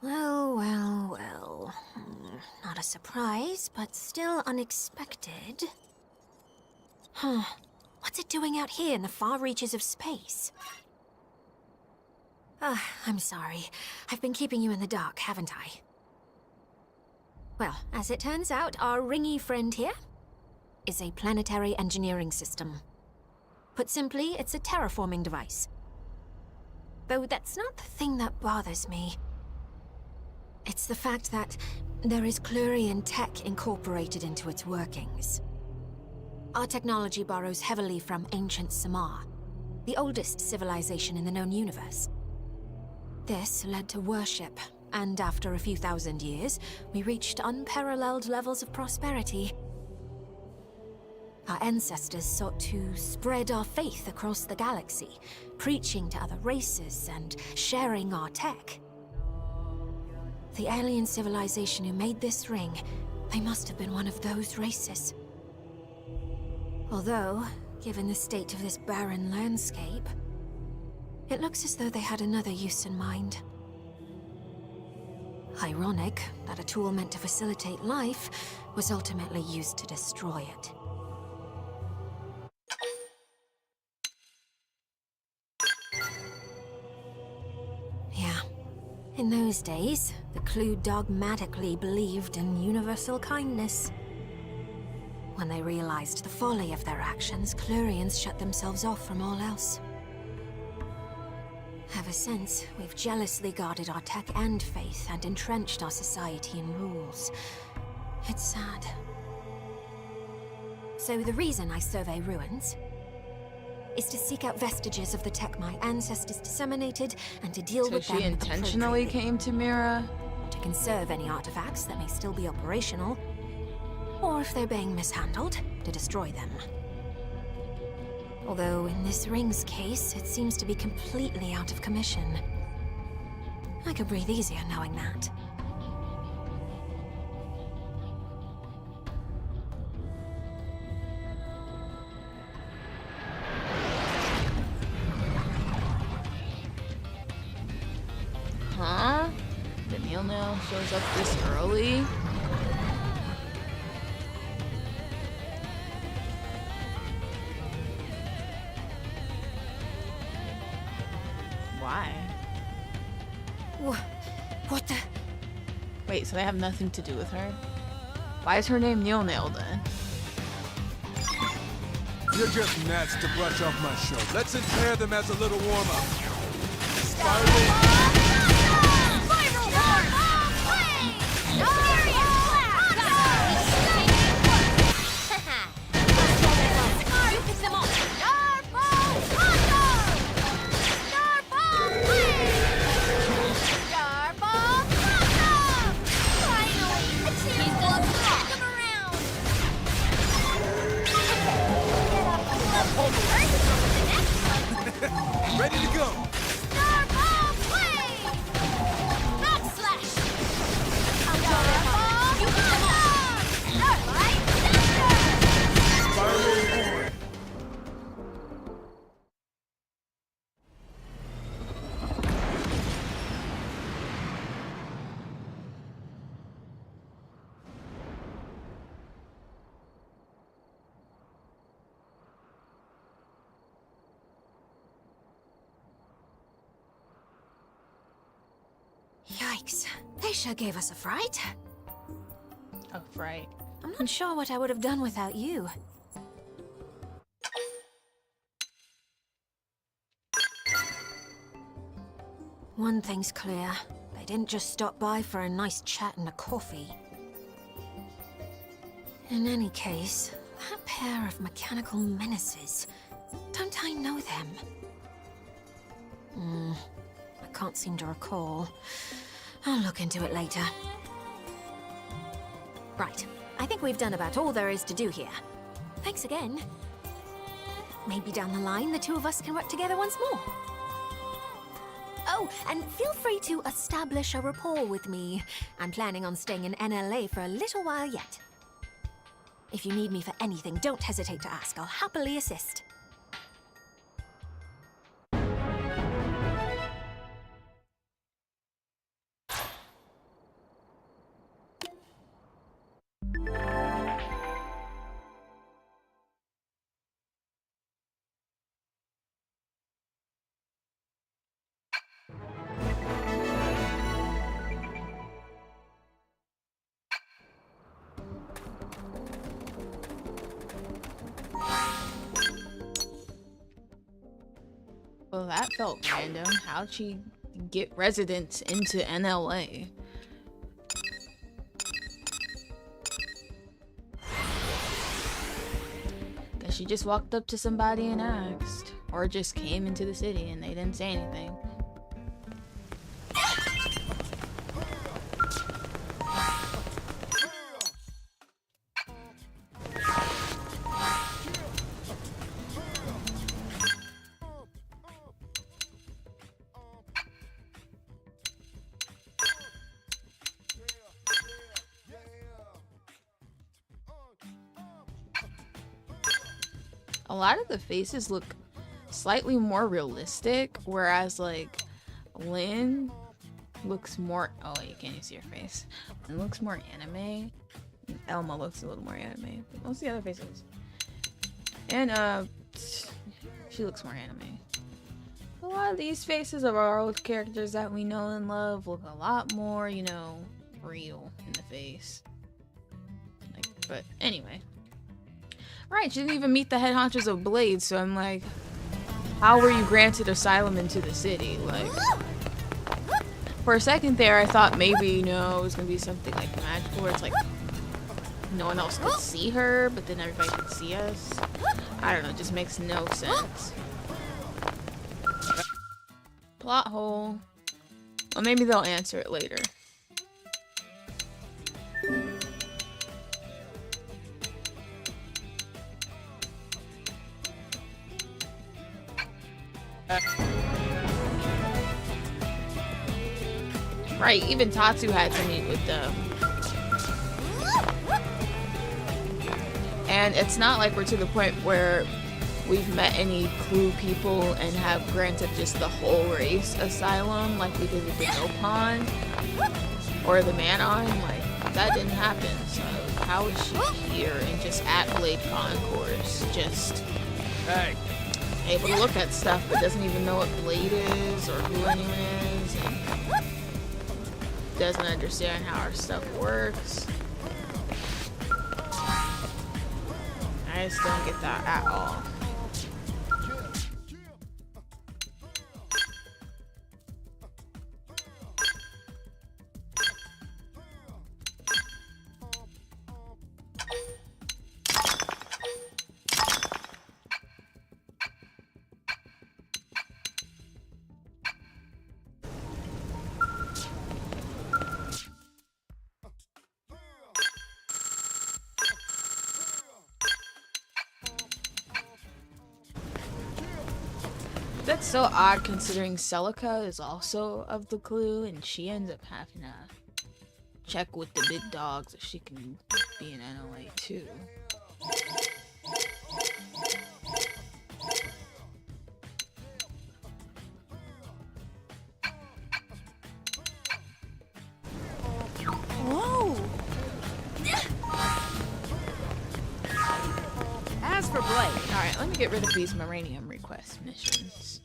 Well, well, well. Not a surprise, but still unexpected. Huh. What's it doing out here in the far reaches of space? I'm sorry. I've been keeping you in the dark, haven't I? Well, as it turns out, our ringy friend here is a planetary engineering system. Put simply, it's a terraforming device. Though that's not the thing that bothers me. It's the fact that there is Clurian tech incorporated into its workings. Our technology borrows heavily from ancient Samar, the oldest civilization in the known universe. This led to worship, and after a few thousand years, we reached unparalleled levels of prosperity. Our ancestors sought to spread our faith across the galaxy, preaching to other races and sharing our tech. The alien civilization who made this ring, they must have been one of those races. Although, given the state of this barren landscape, it looks as though they had another use in mind. Ironic that a tool meant to facilitate life was ultimately used to destroy it. Yeah. In those days, the Clue dogmatically believed in universal kindness. When they realized the folly of their actions, Clurians shut themselves off from all else. Ever since, we've jealously guarded our tech and faith and entrenched our society in rules. It's sad. So the reason I survey ruins is to seek out vestiges of the tech my ancestors disseminated and to deal with them So she intentionally came to Mira? to conserve any artifacts that may still be operational, or if they're being mishandled, to destroy them. Although in this ring's case, it seems to be completely out of commission. I could breathe easier knowing that. Huh? The Neil now shows up this early? Why? What the? Wait, so they have nothing to do with her? Why is her name Neil then? You're just gnats to brush off my show. Let's impair them as a little warm-up. Spiral! Ready to go! Starball flame! Backslash! Starball! You got them! Starlight thunder! Spiraling on! Yikes. They sure gave us a fright. A fright. I'm not sure what I would have done without you. One thing's clear. They didn't just stop by for a nice chat and a coffee. In any case, that pair of mechanical menaces. Don't I know them? I can't seem to recall. I'll look into it later. Right. I think we've done about all there is to do here. Thanks again. Maybe down the line, the two of us can work together once more. Oh, and feel free to establish a rapport with me. I'm planning on staying in NLA for a little while yet. If you need me for anything, don't hesitate to ask. I'll happily assist. Well, that felt random. How'd she get residents into NLA? Guess she just walked up to somebody and asked. Or just came into the city and they didn't say anything. A lot of the faces look slightly more realistic, whereas like Lynn looks more, oh wait, can't you see her face? It looks more anime. Elma looks a little more anime, but most of the other faces. And she looks more anime. A lot of these faces of our old characters that we know and love look a lot more, you know, real in the face. Like, but anyway. Right, she didn't even meet the head honchos of Blade, so I'm like, how were you granted asylum into the city? Like, for a second there, I thought maybe, you know, it was gonna be something like magical, where it's like no one else could see her, but then everybody could see us. I don't know, it just makes no sense. Plot hole. Well, maybe they'll answer it later. Right, even Tatsu had to meet with them. And it's not like we're to the point where we've met any Clue people and have granted just the whole race asylum like we did with the Nopon or the Manon. Like, that didn't happen. So how is she here and just at Blade Concourse, just able to look at stuff but doesn't even know what Blade is or who anyone is, and doesn't understand how our stuff works. I just don't get that at all. That's so odd considering Celica is also of the Clue and she ends up having to check with the big dogs if she can be in NLA too. Whoa! As for Blade, alright, let me get rid of these Moranium request missions.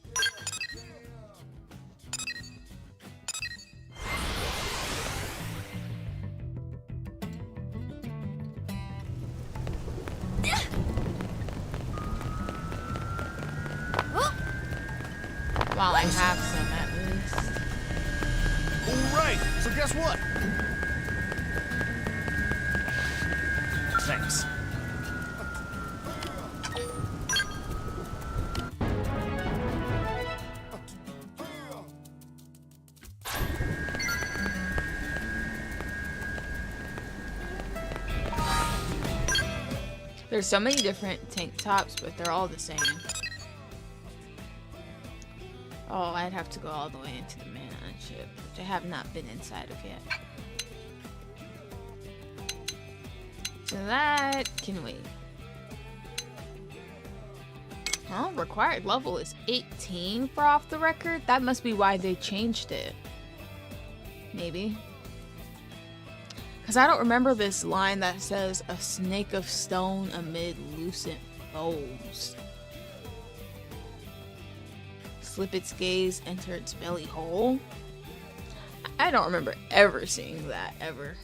While I have some, at least. Alright, so guess what? Thanks. There's so many different tank tops, but they're all the same. Oh, I'd have to go all the way into the man ship, which I have not been inside of yet. So that can wait. Huh? Required level is 18 for off the record? That must be why they changed it. Maybe. Because I don't remember this line that says, a snake of stone amid lucent foes. Slip its gaze, enter its belly hole. I don't remember ever seeing that, ever.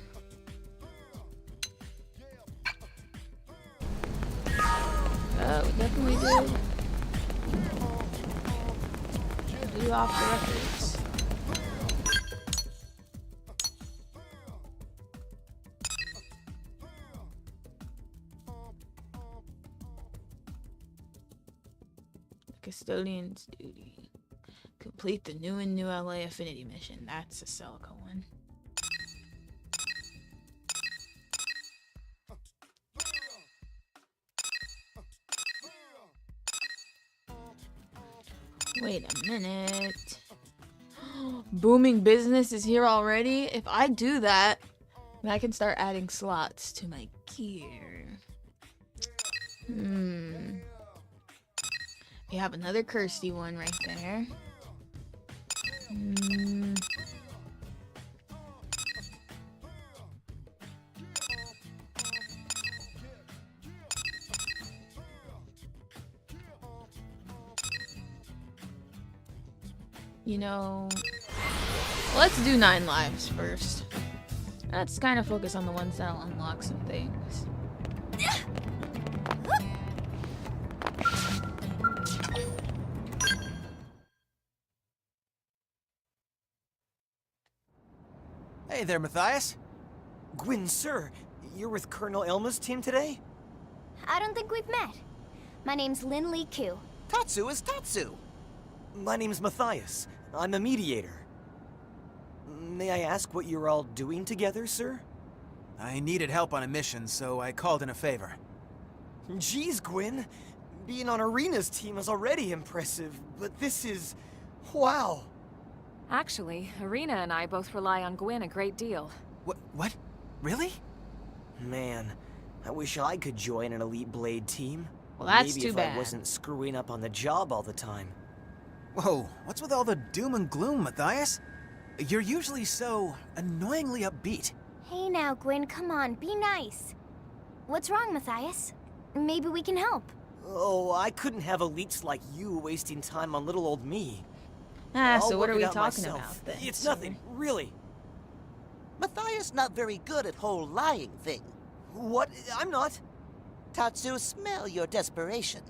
We definitely did. Do off the records. Custodian's duty. Complete the new and new LA Affinity mission. That's a Celica one. Wait a minute. Booming business is here already? If I do that, then I can start adding slots to my gear. We have another Kirsty one right there. You know, let's do 9 lives first. Let's kind of focus on the ones that'll unlock some things. Hey there, Matthias. Gwyn, sir, you're with Colonel Elma's team today? I don't think we've met. My name's Lin Lee Ku. Tatsu is Tatsu. My name's Matthias. I'm a mediator. May I ask what you're all doing together, sir? I needed help on a mission, so I called in a favor. Jeez, Gwyn. Being on Arena's team is already impressive, but this is... wow. Actually, Arena and I both rely on Gwyn a great deal. What? Really? Man, I wish I could join an elite blade team. Well, that's Maybe too if bad. I wasn't screwing up on the job all the time. Whoa, what's with all the doom and gloom, Matthias? You're usually so annoyingly upbeat. Hey now, Gwyn, come on, be nice. What's wrong, Matthias? Maybe we can help. Oh, I couldn't have elites like you wasting time on little old me. So what I'll are we work it out talking myself. about then? It's nothing, really. Matthias not very good at whole lying thing. What? I'm not. Tatsu, smell your desperation.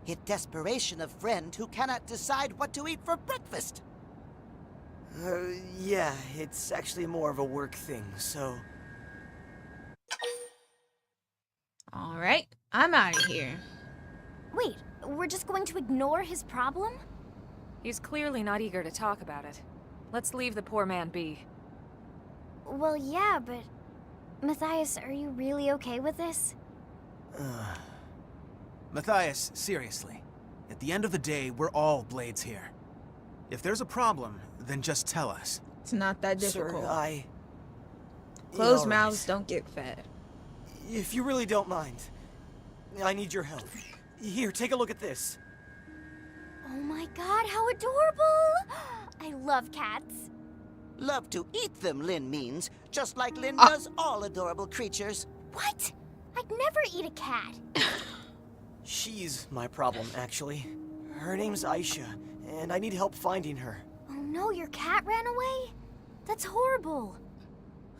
It desperation of friend who cannot decide what to eat for breakfast. Yeah, it's actually more of a work thing, so... Alright, I'm out of here. Wait, we're just going to ignore his problem? He's clearly not eager to talk about it. Let's leave the poor man be. Well, yeah, but... Matthias, are you really okay with this? Matthias, seriously. At the end of the day, we're all blades here. If there's a problem, then just tell us. It's not that difficult. Sir, Closed All mouths don't get fed. If you really don't mind, I need your help. Here, take a look at this. Oh my god, how adorable! I love cats. Love to eat them, Lin means, just like Lin does all adorable creatures. What? I'd never eat a cat. She's my problem, actually. Her name's Aisha, and I need help finding her. Oh no, your cat ran away? That's horrible.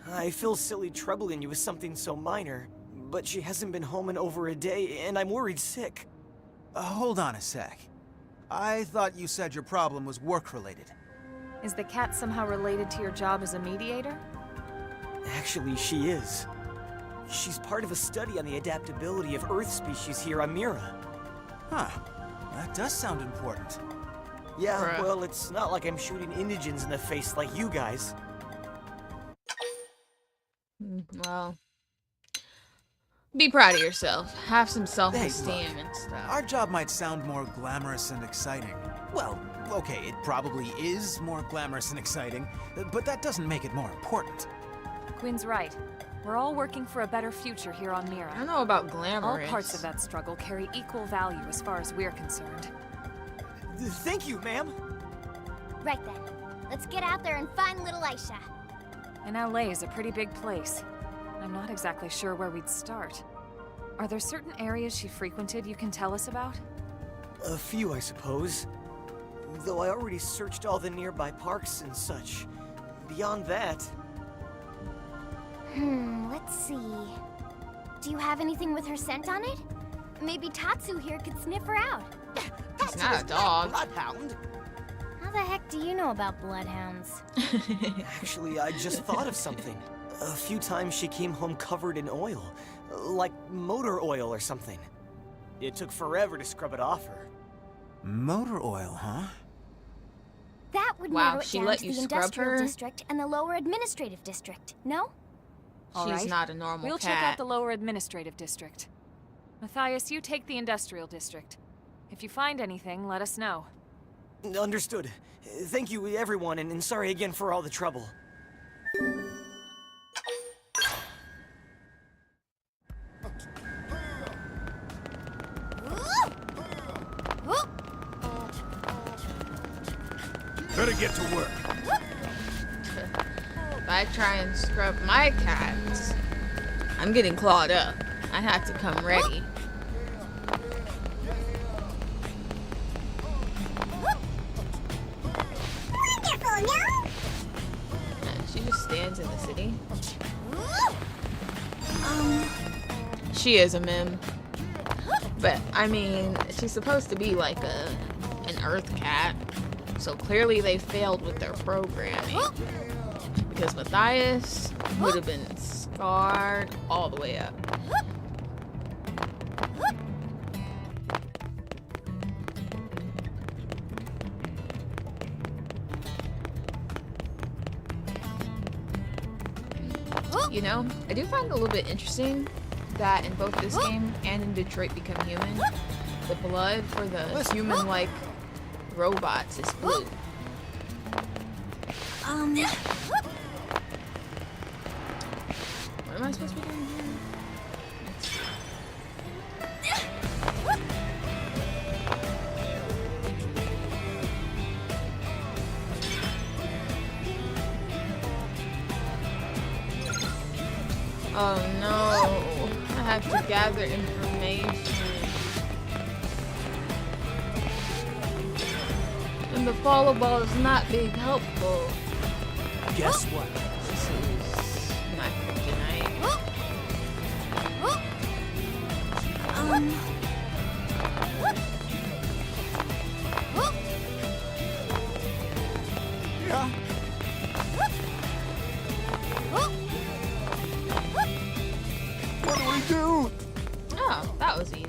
I feel silly troubling you with something so minor, but she hasn't been home in over a day, and I'm worried sick. Hold on a sec. I thought you said your problem was work-related. Is the cat somehow related to your job as a mediator? Actually, she is. She's part of a study on the adaptability of Earth species here on Mira. Huh. That does sound important. Yeah, Bruh. well, it's not like I'm shooting indigents in the face like you guys. Well, be proud of yourself. Have some self-esteem Hey, look, and stuff. Our job might sound more glamorous and exciting. Well, okay, it probably is more glamorous and exciting, but that doesn't make it more important. Quinn's right. We're all working for a better future here on Mira. I don't know about glamorous. All parts of that struggle carry equal value as far as we're concerned. Thank you, ma'am. Right then. Let's get out there and find little Aisha. And LA is a pretty big place. I'm not exactly sure where we'd start. Are there certain areas she frequented you can tell us about? A few, I suppose. Though I already searched all the nearby parks and such. Beyond that... Let's see. Do you have anything with her scent on it? Maybe Tatsu here could sniff her out. It's not a dog. Bloodhound. How the heck do you know about bloodhounds? Actually, I just thought of something. A few times she came home covered in oil. Like motor oil or something. It took forever to scrub it off her. Motor oil, huh? That would Wow, narrow it she down let to you the scrub industrial her? district and the lower administrative district, no? All She's right. not a normal We'll cat. check out the lower administrative district. Matthias, you take the industrial district. If you find anything, let us know. Understood. Thank you, everyone, and sorry again for all the trouble. Better get to work. If I try and scrub my cats, I'm getting clawed up. I have to come ready. Wonderful, no? She just stands in the city. She is a meme. But, I mean, she's supposed to be like an Earth cat. So clearly they failed with their programming. Because Matthias would have been scarred all the way up. You know, I do find it a little bit interesting that in both this game and in Detroit Become Human, the blood for the human-like robots is blue. What am I supposed to be doing here? Oh no, I have to gather information. And the follow ball is not being helpful. Guess what? This is my kryptonite. Yeah. What do we do? Oh, that was easy.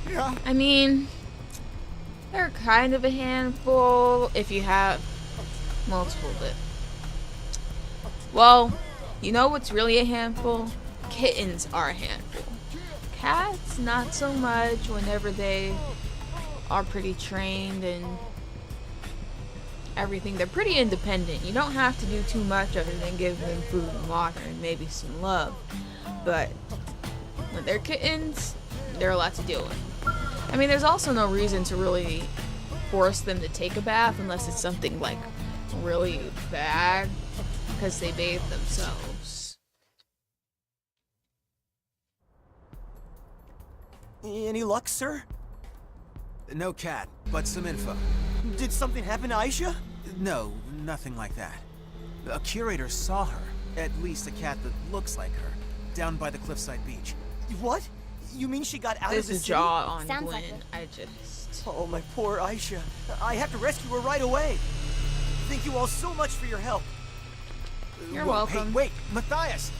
Yeah. I mean, they're kind of a handful if you have multiple, but... Well, you know what's really a handful? Kittens are a handful. Cats, not so much whenever they are pretty trained and everything. They're pretty independent. You don't have to do too much other than give them food and water and maybe some love. But when they're kittens, they're a lot to deal with. I mean, there's also no reason to really force them to take a bath unless it's something like really bad. because they bathe themselves. Any luck, sir? No cat, but some info. Did something happen to Aisha? No, nothing like that. A curator saw her, at least a cat that looks like her, down by the cliffside beach. What? You mean she got out There's of the a city? jaw on Sounds Gwen. like it. I just... Oh, my poor Aisha. I have to rescue her right away. Thank you all so much for your help. You're Whoa, welcome. Hey, wait, Matthias!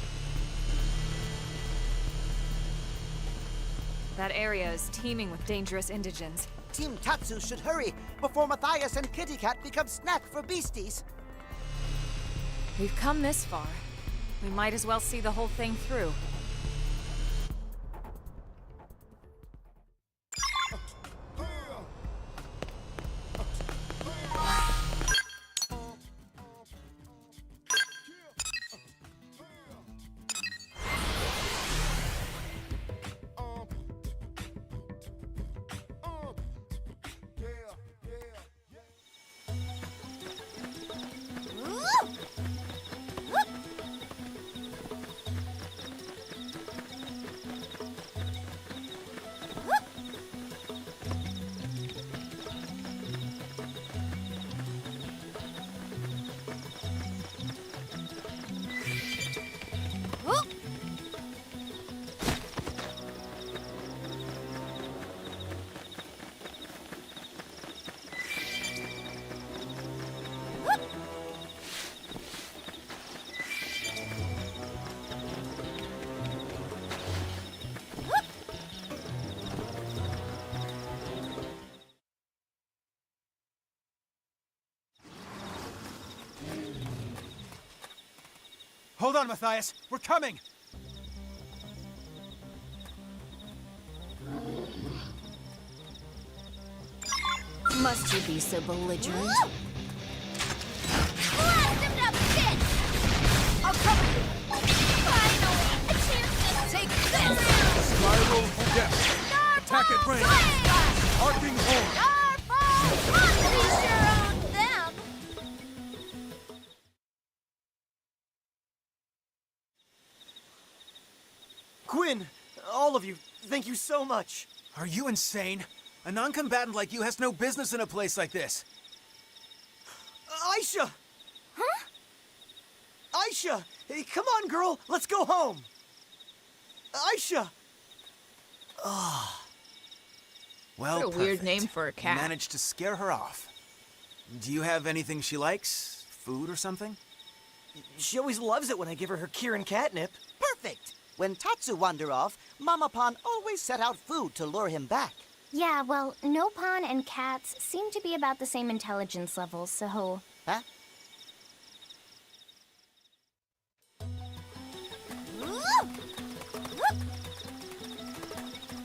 That area is teeming with dangerous indigents. Team Tatsu should hurry before Matthias and Kitty Cat become snack for beasties. We've come this far. We might as well see the whole thing through. Hold on, Matthias. We're coming! Must you be so belligerent? Blast him to bits! I'll cover you! Finally! A chance to take this! Spiral depth. Attack at range. Arcing horn. Pretty sure owned them! Quinn, all of you, thank you so much. Are you insane? A non-combatant like you has no business in a place like this. Aisha! Huh? Aisha! Hey, come on, girl, let's go home. Aisha! Ah. Well, What a weird perfect. name for a cat. You managed to scare her off. Do you have anything she likes? Food or something? She always loves it when I give her Kieran catnip. Perfect! When Tatsu wander off, Mama Pon always set out food to lure him back. Yeah, well, Nopon and cats seem to be about the same intelligence levels, so... Huh?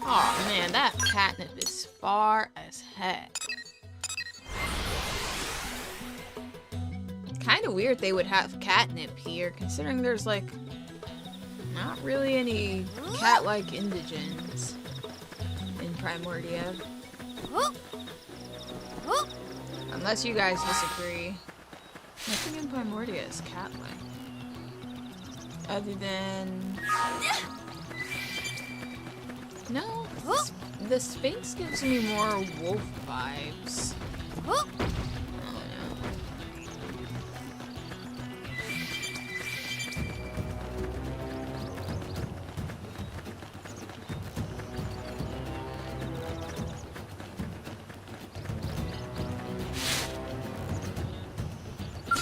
Oh man, that catnip is far as heck. Kind of weird they would have catnip here, considering there's like not really any cat-like indigents in Primordia. Unless you guys disagree. Nothing in Primordia is cat-like. Other than... No, the Sphinx gives me more wolf vibes. I don't know.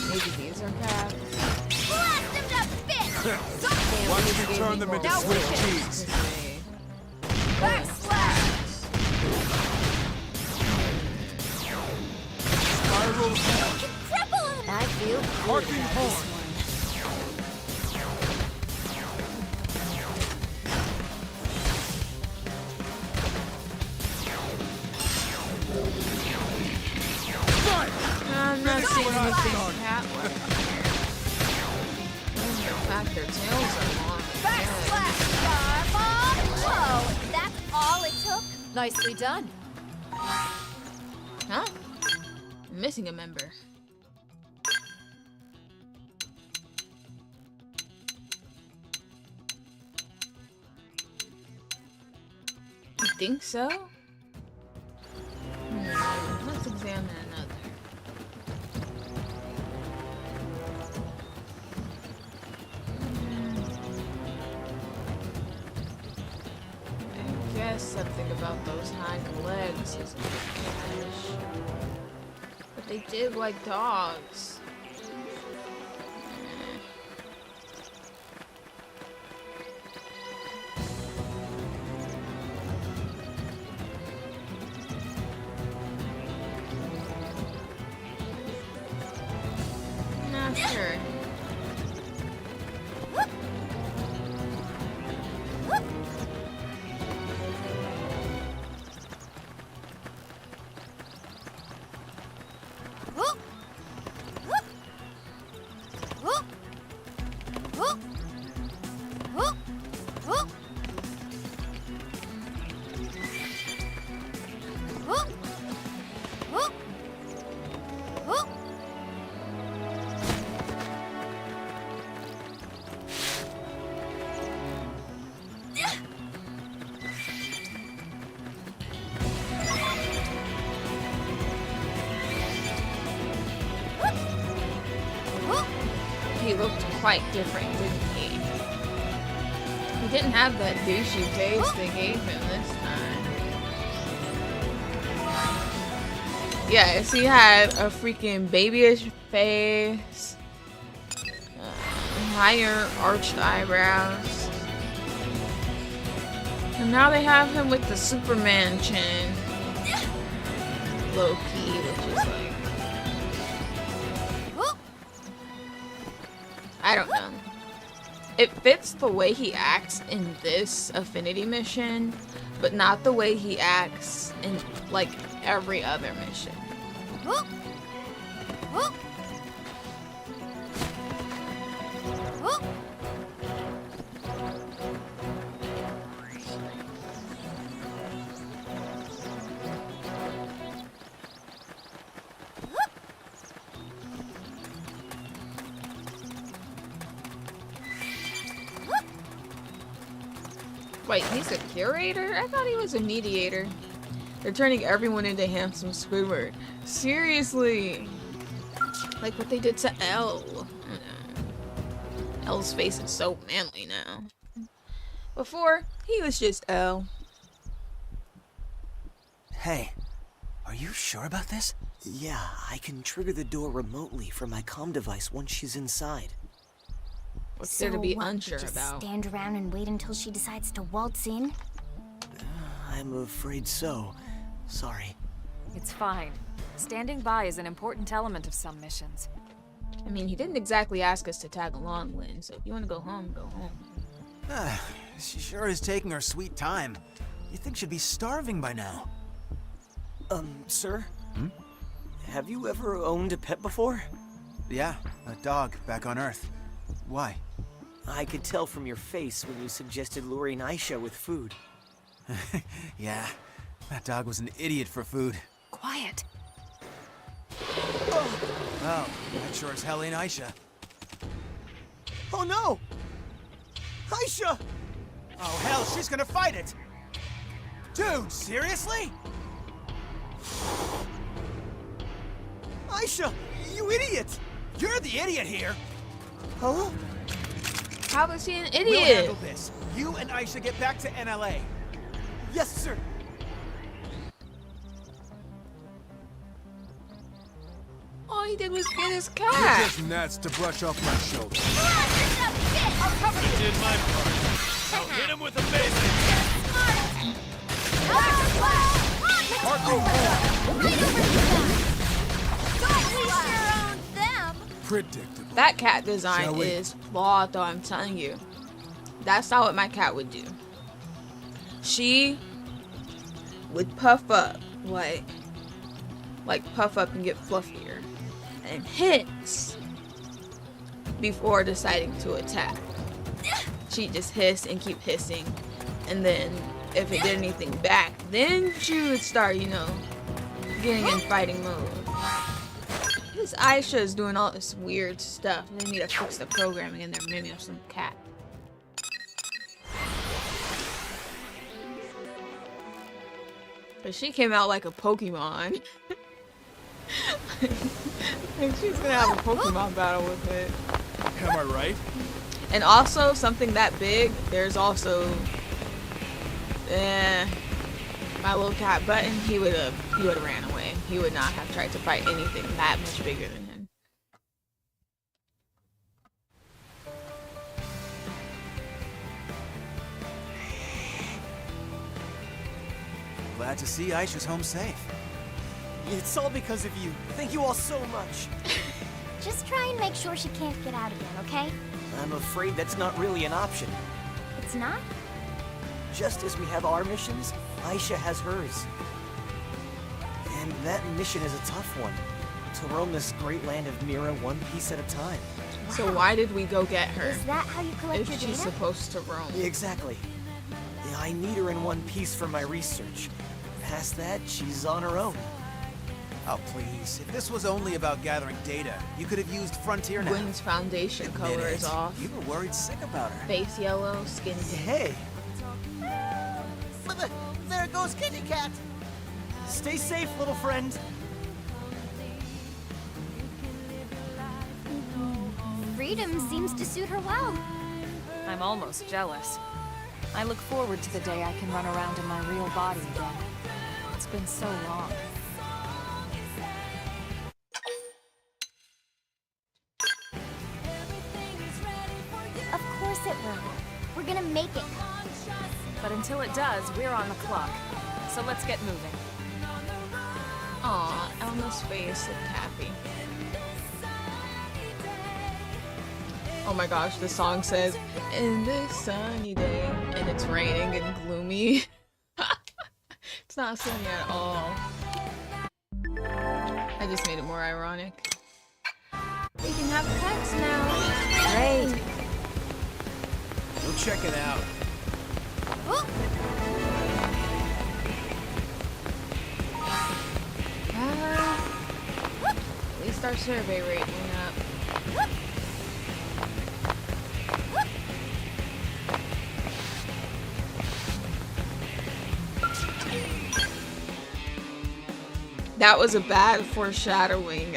Maybe these are cats. Blast him to bits! Why don't you turn them into Swiss cheese? Backslash! Spiral horn. Cripple him! I feel good Arcing about horn. this one. I'm not seeing anything cat-like here. In fact, their tails are long. Backslash, Starbomb! Whoa, that's all it took? Nicely done. Huh? I'm missing a member. think so. Let's examine another. I guess something about those hind legs is trash. But they dig like dogs. Sure. He looked quite different, didn't he? He didn't have that douchey face they gave him this time. Yes, he had a freaking babyish face, higher arched eyebrows, and now they have him with the Superman chin, low key, which is like, I don't know. It fits the way he acts in this Affinity mission, but not the way he acts in like every other mission. Wait, he's a curator? I thought he was a mediator. They're turning everyone into handsome Squidward. Seriously. Like what they did to Elle. Elle's face is so manly now. Before, he was just Elle. Hey, are you sure about this? Yeah, I can trigger the door remotely from my comm device once she's inside. What's there to be what, unsure just about? Stand around and wait until she decides to waltz in? I'm afraid so. Sorry. It's fine. Standing by is an important element of some missions. I mean, he didn't exactly ask us to tag along, Lynn, so if you want to go home, go home. She sure is taking her sweet time. You'd think she'd be starving by now. Sir? Have you ever owned a pet before? Yeah, a dog back on Earth. Why? I could tell from your face when you suggested luring Aisha with food. Yeah, that dog was an idiot for food. Quiet. Oh, well, that sure as hell ain't Aisha. Oh no! Aisha! Oh hell, she's gonna fight it! Dude, seriously? Aisha, you idiot! You're the idiot here! Huh? How was he an idiot? We'll handle this. You and Aisha get back to NLA. Yes, sir. All he did was get his You're cat. just nuts to brush off my shoulder. Did my part. Now hit him with a basic. Predictable. That cat design Shall we? is flawed, though, I'm telling you. That's not what my cat would do. She would puff up, like puff up and get fluffier, and hiss before deciding to attack. She'd just hiss and keep hissing, and then if it did anything back, then she would start, you know, getting in fighting mode. This Aisha is doing all this weird stuff. They need to fix the programming in there. Maybe of some cat. But she came out like a Pokemon. Like she's gonna have a Pokemon battle with it. Am I right? And also, something that big, there's also... my little cat Button, he would have ran away. He would not have tried to fight anything that much bigger than him. Glad to see Aisha's home safe. It's all because of you. Thank you all so much. Just try and make sure she can't get out again, okay? I'm afraid that's not really an option. It's not? Just as we have our missions, Aisha has hers. And that mission is a tough one. To roam this great land of Mira one piece at a time. So why did we go get her? Is that how you collect If your she's data? supposed to roam. Exactly. I need her in one piece for my research. Past that, she's on her own. Oh, please. If this was only about gathering data, you could have used Frontier now. Gwen's foundation Admit color it. is off. You were worried sick about her. Face yellow, skin pink. Hey, There goes Kitty Cat. stay safe, little friend. Freedom seems to suit her well. I'm almost jealous. I look forward to the day I can run around in my real body again. It's been so long. Of course it will. We're gonna make it. But until it does, we're on the clock. So let's get moving. Aw, Elma's face looked happy. Oh my gosh, the song says, "In this sunny day," and it's raining and gloomy. It's not sunny at all. I just made it more ironic. We can have pets now. Great. Go check it out. At least our survey rate went up. That was a bad foreshadowing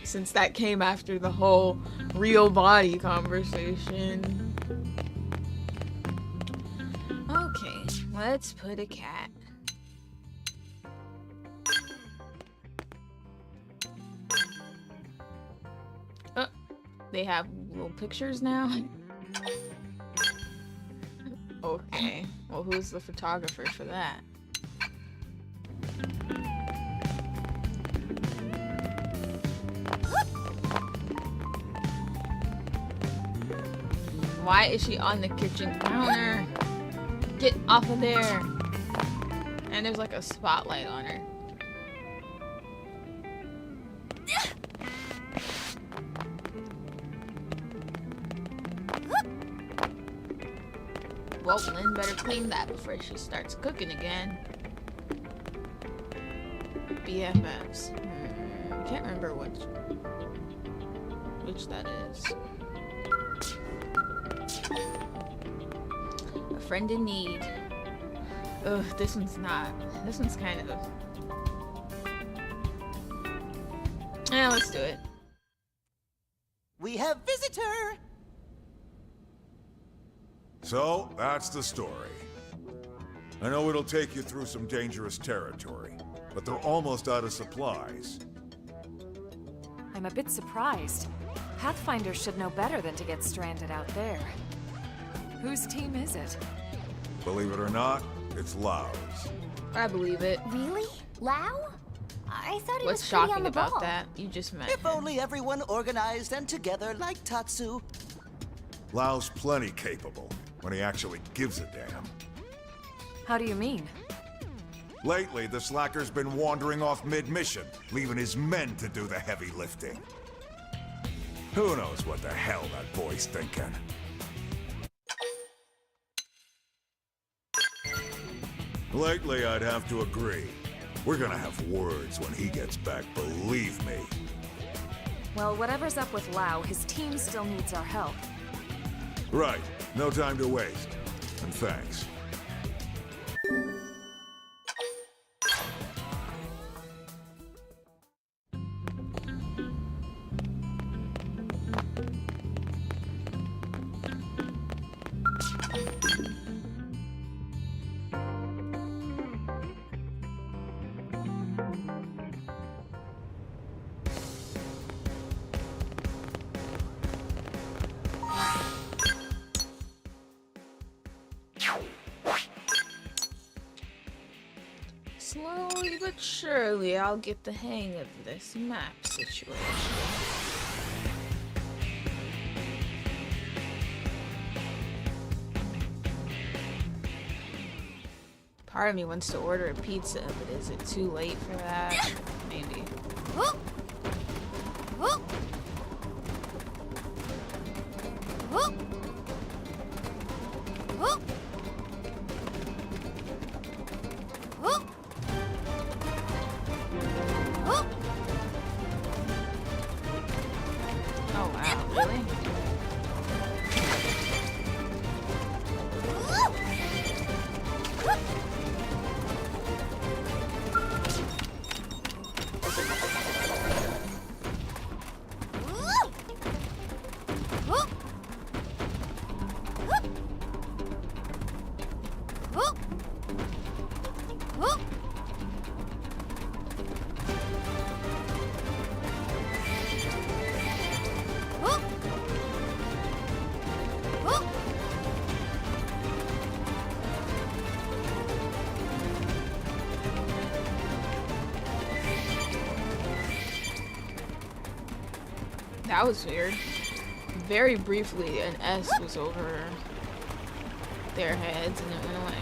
since that came after the whole real body conversation. Okay, let's put a cat. Oh, they have little pictures now? Okay, well who's the photographer for that? Why is she on the kitchen counter? Get off of there! And there's like a spotlight on her. Well, Lynn better clean that before she starts cooking again. BFFs. Can't remember which that is. A friend in need. Ugh, this one's not. This one's kind of... Yeah, let's do it. We have visitor. So, that's the story. I know it'll take you through some dangerous territory, but they're almost out of supplies. I'm a bit surprised. Pathfinders should know better than to get stranded out there. Whose team is it? Believe it or not, it's Lau's. I believe it. Really? Lao? I thought he What's was pretty on shocking the about ball. that? You just met If him. only everyone organized and together like Tatsu. Lau's plenty capable, when he actually gives a damn. How do you mean? Lately, the slacker's been wandering off mid-mission, leaving his men to do the heavy lifting. Who knows what the hell that boy's thinking? Lately, I'd have to agree. We're gonna have words when he gets back, believe me. Well, whatever's up with Lao, his team still needs our help. Right. No time to waste. And thanks. Slowly but surely, I'll get the hang of this map situation. Part of me wants to order a pizza, but is it too late for that? Maybe. Whoop. Whoop. Whoop. Whoop. Whoop. Whoop. Oh wow, really? That was weird. Very briefly, an S was over their heads and it went away.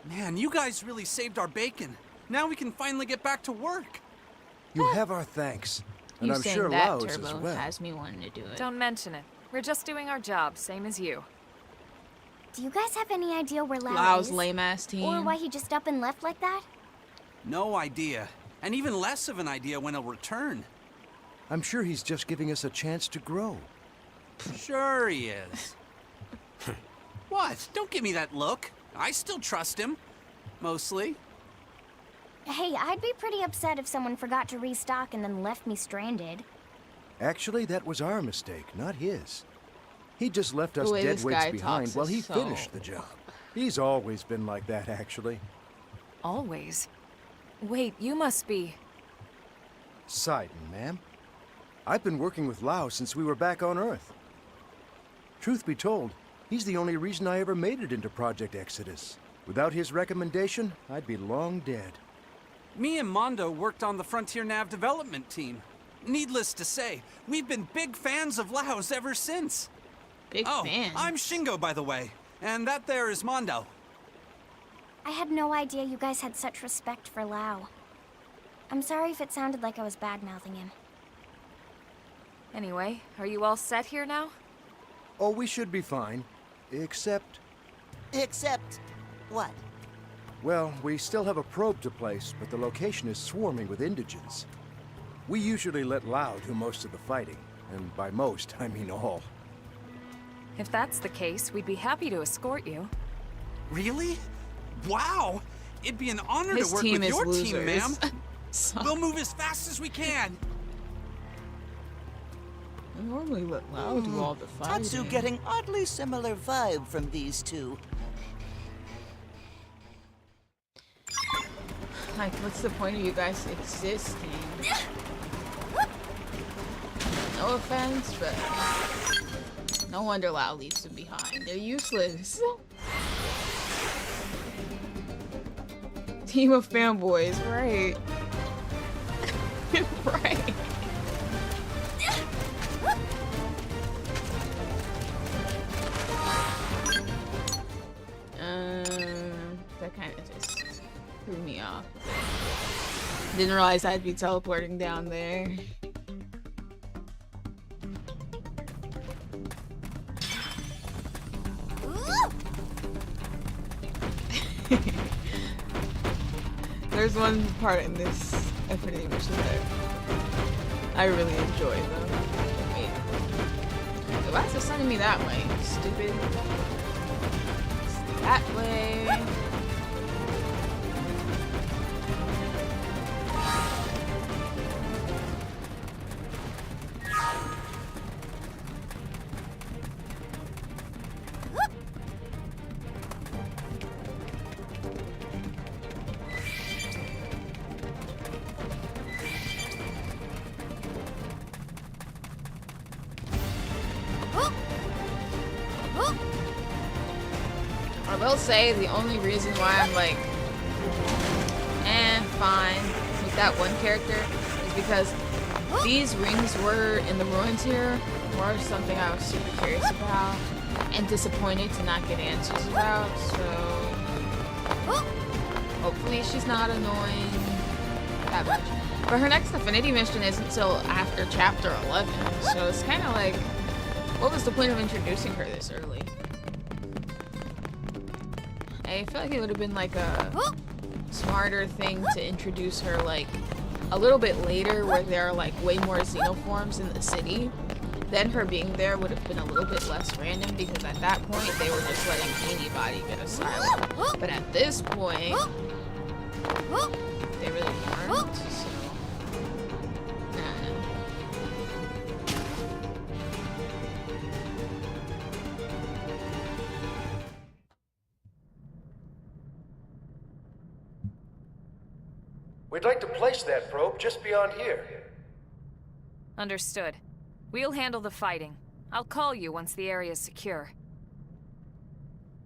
Man, you guys really saved our bacon. Now we can finally get back to work. You have our thanks. And You I'm saying sure that, Lao's as Turbo, well. has me wanting to do it. Don't mention it. We're just doing our job, same as you. Do you guys have any idea where Lao Lao's is? lame-ass team. Or why he just up and left like that? No idea. And even less of an idea when he'll return. I'm sure he's just giving us a chance to grow. Sure he is. What? Don't give me that look. I still trust him. Mostly. Hey, I'd be pretty upset if someone forgot to restock and then left me stranded. Actually, that was our mistake, not his. He just left us The way dead this weights guy behind talks while is he so- finished the job. He's always been like that, actually. Always. Wait, you must be... Sidon, ma'am. I've been working with Lao since we were back on Earth. Truth be told, he's the only reason I ever made it into Project Exodus. Without his recommendation, I'd be long dead. Me and Mondo worked on the Frontier Nav development team. Needless to say, we've been big fans of Lao's ever since. Big fans? I'm Shingo, by the way. And that there is Mondo. I had no idea you guys had such respect for Lao. I'm sorry if it sounded like I was bad-mouthing him. Anyway, are you all set here now? Oh, we should be fine. Except... Except... what? Well, we still have a probe to place, but the location is swarming with indigents. We usually let Lao do most of the fighting. And by most, I mean all. If that's the case, we'd be happy to escort you. Really? Wow! It'd be an honor His to work team with is your losers. team, ma'am. We'll move as fast as we can. I normally let Lao do all the fighting. Tatsu getting oddly similar vibe from these two. Like, what's the point of you guys existing? No offense, but no wonder Lao leaves them behind. They're useless. Team of fanboys, right? Right. That kind of just threw me off. Didn't realize I'd be teleporting down there. There's one part in this Affinity Mission that I really enjoy though. Wait. Why is it sending me that way? Stupid. It's that way. will say the only reason why I'm like, fine with that one character is because these rings were in the ruins here, were something I was super curious about and disappointed to not get answers about, so hopefully she's not annoying that much. But her next Affinity mission isn't until after chapter 11, so it's kind of like, what was the point of introducing her this early? I feel like it would have been like a smarter thing to introduce her like a little bit later where there are like way more xenoforms in the city. Then her being there would have been a little bit less random because at that point they were just letting anybody get asylum. But at this point, they really weren't. So, We'd like to place that probe just beyond here. Understood. We'll handle the fighting. I'll call you once the area's secure.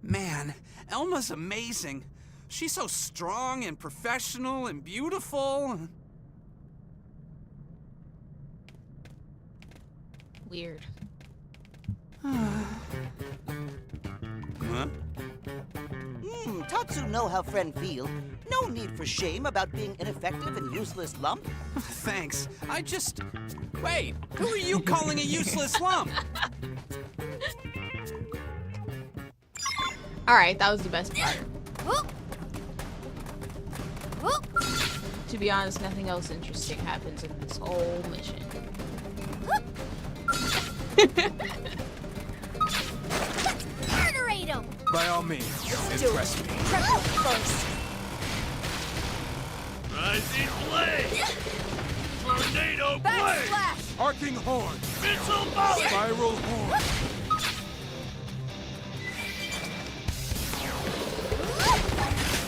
Man, Elma's amazing. She's so strong and professional and beautiful. Weird. Huh? Tatsu know how friend feel. No need for shame about being ineffective and useless lump. Thanks. I just... Wait, who are you calling a useless lump? Alright, that was the best part. To be honest, nothing else interesting happens in this whole mission. Murderate him! By all means, impress me. Triple first. Rising blade! Tornado blade! Backsplash! Arcing horn! Missile volley! Spiral horn!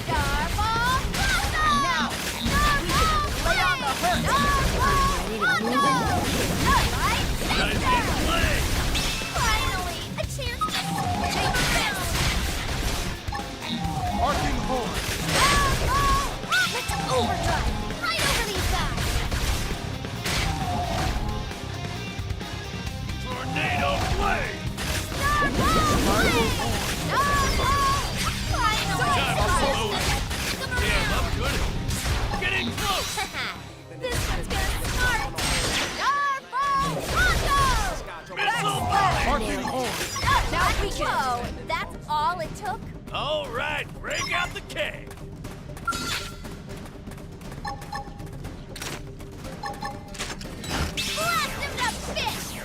Starball blossom! Now! Starball lay on the hurt! Rising blade! Finally! A chance to take this! Arcing horn! Let's overdrive! Right over these guys! Tornado blade! Spiral horn! Damn, I'm good. Getting close! This one's gonna smart! Starball Pronto! Missile volley! Arcing horn! Now we go! That's all it took? All right, break out the keg. Blast him to fish!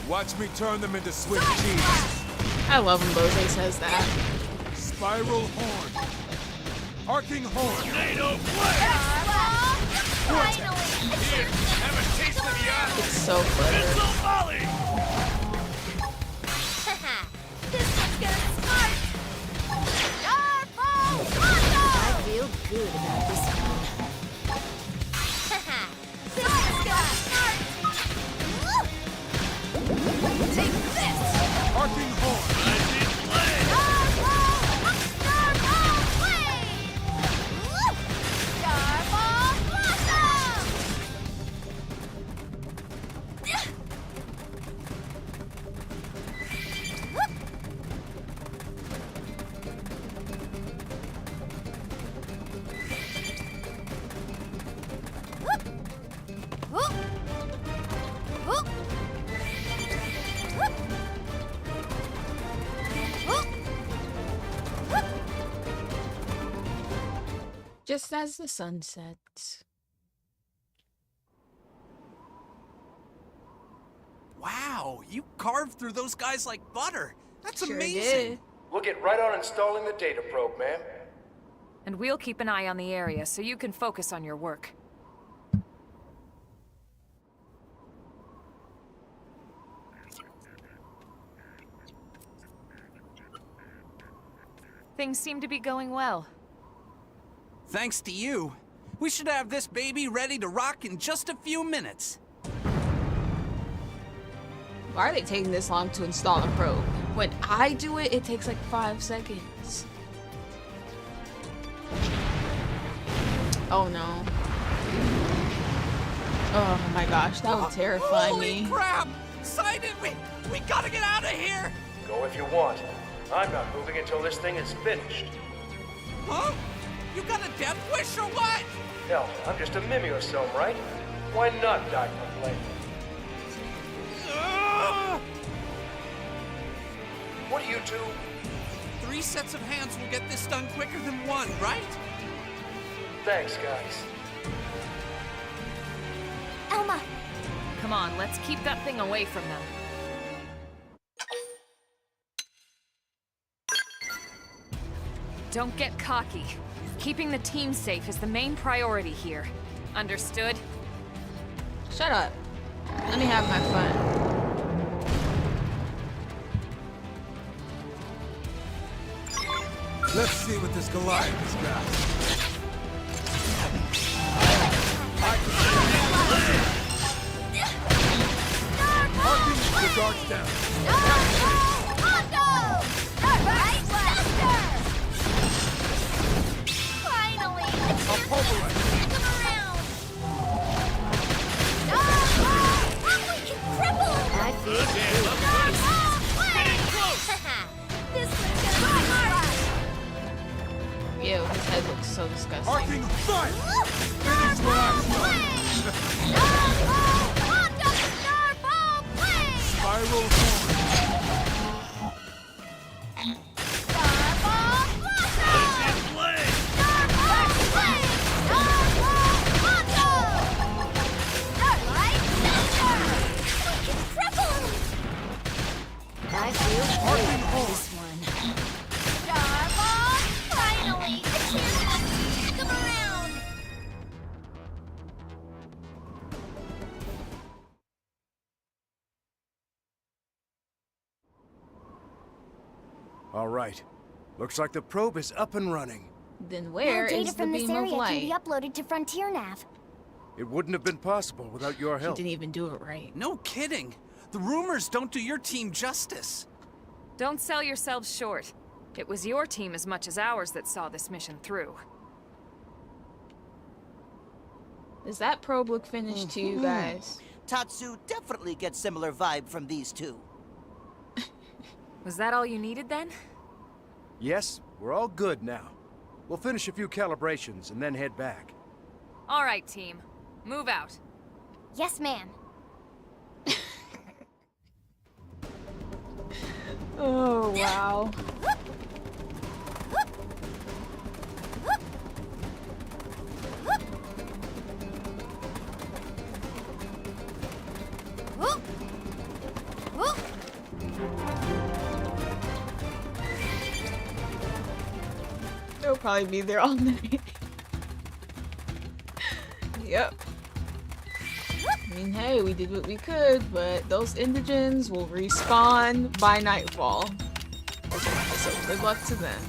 Watch me turn them into Swiss cheese. I love when Bose says that. Spiral horn! Arcing horn! Tornado blade! Finally! Here, have a taste of the eye. It's so clever. Missile volley! This one's gonna smart! Starball Pronto! I feel good about this one. This one's gonna smart! Take this! Arcing horn! Rising blade! Starball blade! Starball blossom! Just as the sun sets. Wow, you carved through those guys like butter. That's Sure amazing. did. We'll get right on installing the data probe, ma'am. And we'll keep an eye on the area so you can focus on your work. Things seem to be going well. Thanks to you. We should have this baby ready to rock in just a few minutes. Why are they taking this long to install a probe? When I do it, it takes like 5 seconds. Oh no. Oh my gosh, that would terrify me. Holy crap! Sidon, we gotta get out of here! Go if you want. I'm not moving until this thing is finished. Huh? You got a death wish or what? Hell, I'm just a mimeosome, right? Why not die for play? What do you two? 3 sets of hands will get this done quicker than 1, right? Thanks, guys. Elma! Come on, let's keep that thing away from them. Don't get cocky. Keeping the team safe is the main priority here. Understood? Shut up. Let me have my fun. Let's see what this Goliath has got. Marking the guards down. Finally! I'll pulverize. Stick 'em around! We can cripple! I feel Getting close! This one's gonna be hard! Ew, his head looks so disgusting. Marking fire! Finish what I started. Spiral forward. I feel great for this one. Finally! Come around! All right. Looks like the probe is up and running. Then where Now data is the from this beam of area can light? be uploaded to Frontier Nav. It wouldn't have been possible without your He help. didn't even do it right. No kidding. The rumors don't do your team justice. Don't sell yourselves short. It was your team as much as ours that saw this mission through. Does that probe look finished to you guys? Tatsu definitely gets similar vibe from these two. Was that all you needed then? Yes, we're all good now. We'll finish a few calibrations and then head back. All right, team. Move out. Yes, ma'am. Oh, wow. They'll probably be there all night. Yep. I mean, hey, we did what we could, but those indigens will respawn by nightfall. So good luck to them.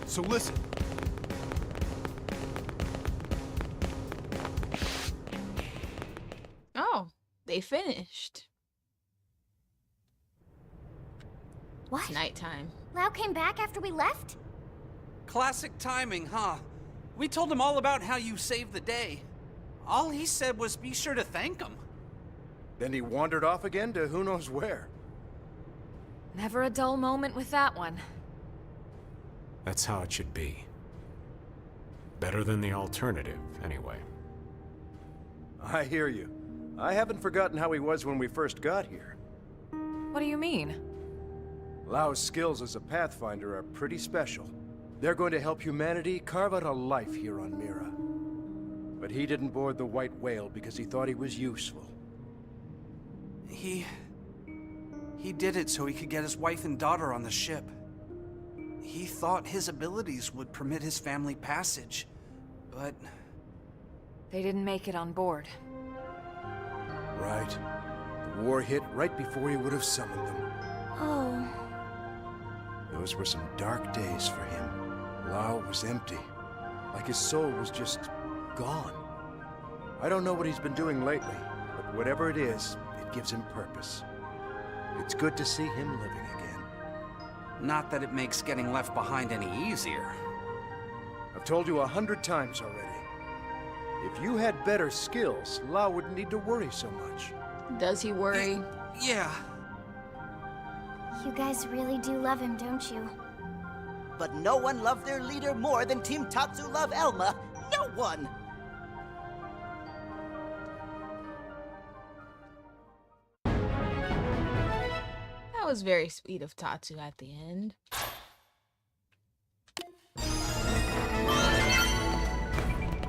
So listen. Oh, they finished. What? It's nighttime. Lau came back after we left? Classic timing, huh? We told him all about how you saved the day. All he said was be sure to thank him. Then he wandered off again to who knows where. Never a dull moment with that one. That's how it should be. Better than the alternative, anyway. I hear you. I haven't forgotten how he was when we first got here. What do you mean? Lau's skills as a Pathfinder are pretty special. They're going to help humanity carve out a life here on Mira. But he didn't board the White Whale because he thought he was useful. He did it so he could get his wife and daughter on the ship. He thought his abilities would permit his family passage, but They didn't make it on board. Right. The war hit right before he would have summoned them. Oh. Those were some dark days for him. Lao was empty. Like his soul was just gone. I don't know what he's been doing lately, but whatever it is, it gives him purpose. It's good to see him living again. Not that it makes getting left behind any easier. I've told you 100 times already. If you had better skills, Lao wouldn't need to worry so much. Does he worry? Yeah. You guys really do love him, don't you? But no one loved their leader more than Team Tatsu love Elma. No one! That was very sweet of Tatsu at the end.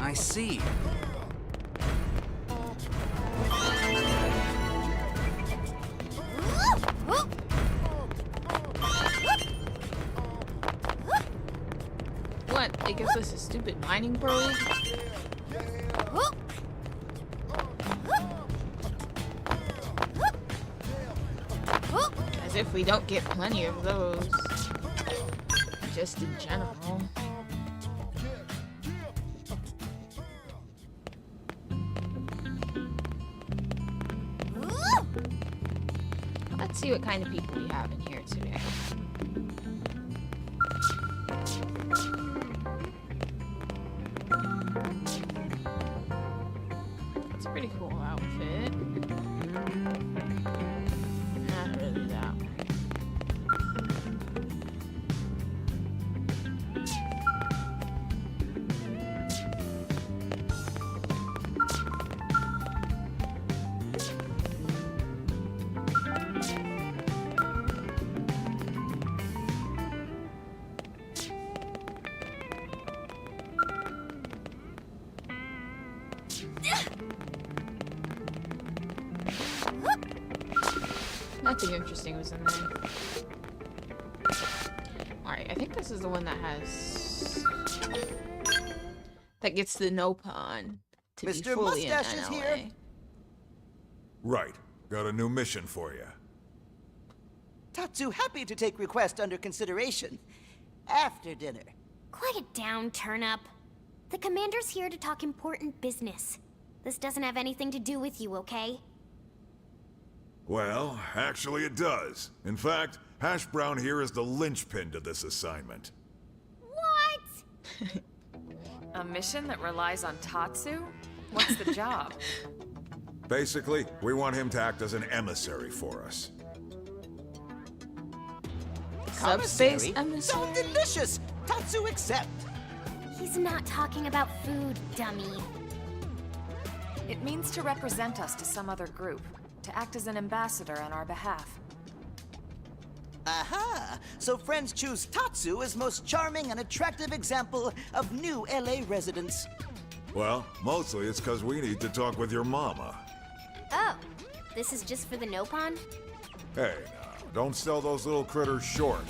I see. What? It gives us a stupid mining probe? As if we don't get plenty of those. Just in general. Let's see what kind of people we have in here today. It's a pretty cool outfit. Not really that one. Nothing interesting was in there. Alright, I think this is the one that has... that gets the Nopon to be Mr. fully Mustache in is NLA. here. Right. Got a new mission for you. Tatsu happy to take request under consideration. After dinner. Quiet down, Turnip. The commander's here to talk important business. This doesn't have anything to do with you, okay? Well, actually it does. In fact, Hash Brown here is the linchpin to this assignment. What? A mission that relies on Tatsu? What's the job? Basically, we want him to act as an emissary for us. Subspace Commissary? So delicious! Tatsu accept! He's not talking about food, dummy. It means to represent us to some other group, to act as an ambassador on our behalf. Aha! So friends choose Tatsu as most charming and attractive example of new LA residents. Well, mostly it's because we need to talk with your mama. Oh, this is just for the Nopon? Hey, now, don't sell those little critters short.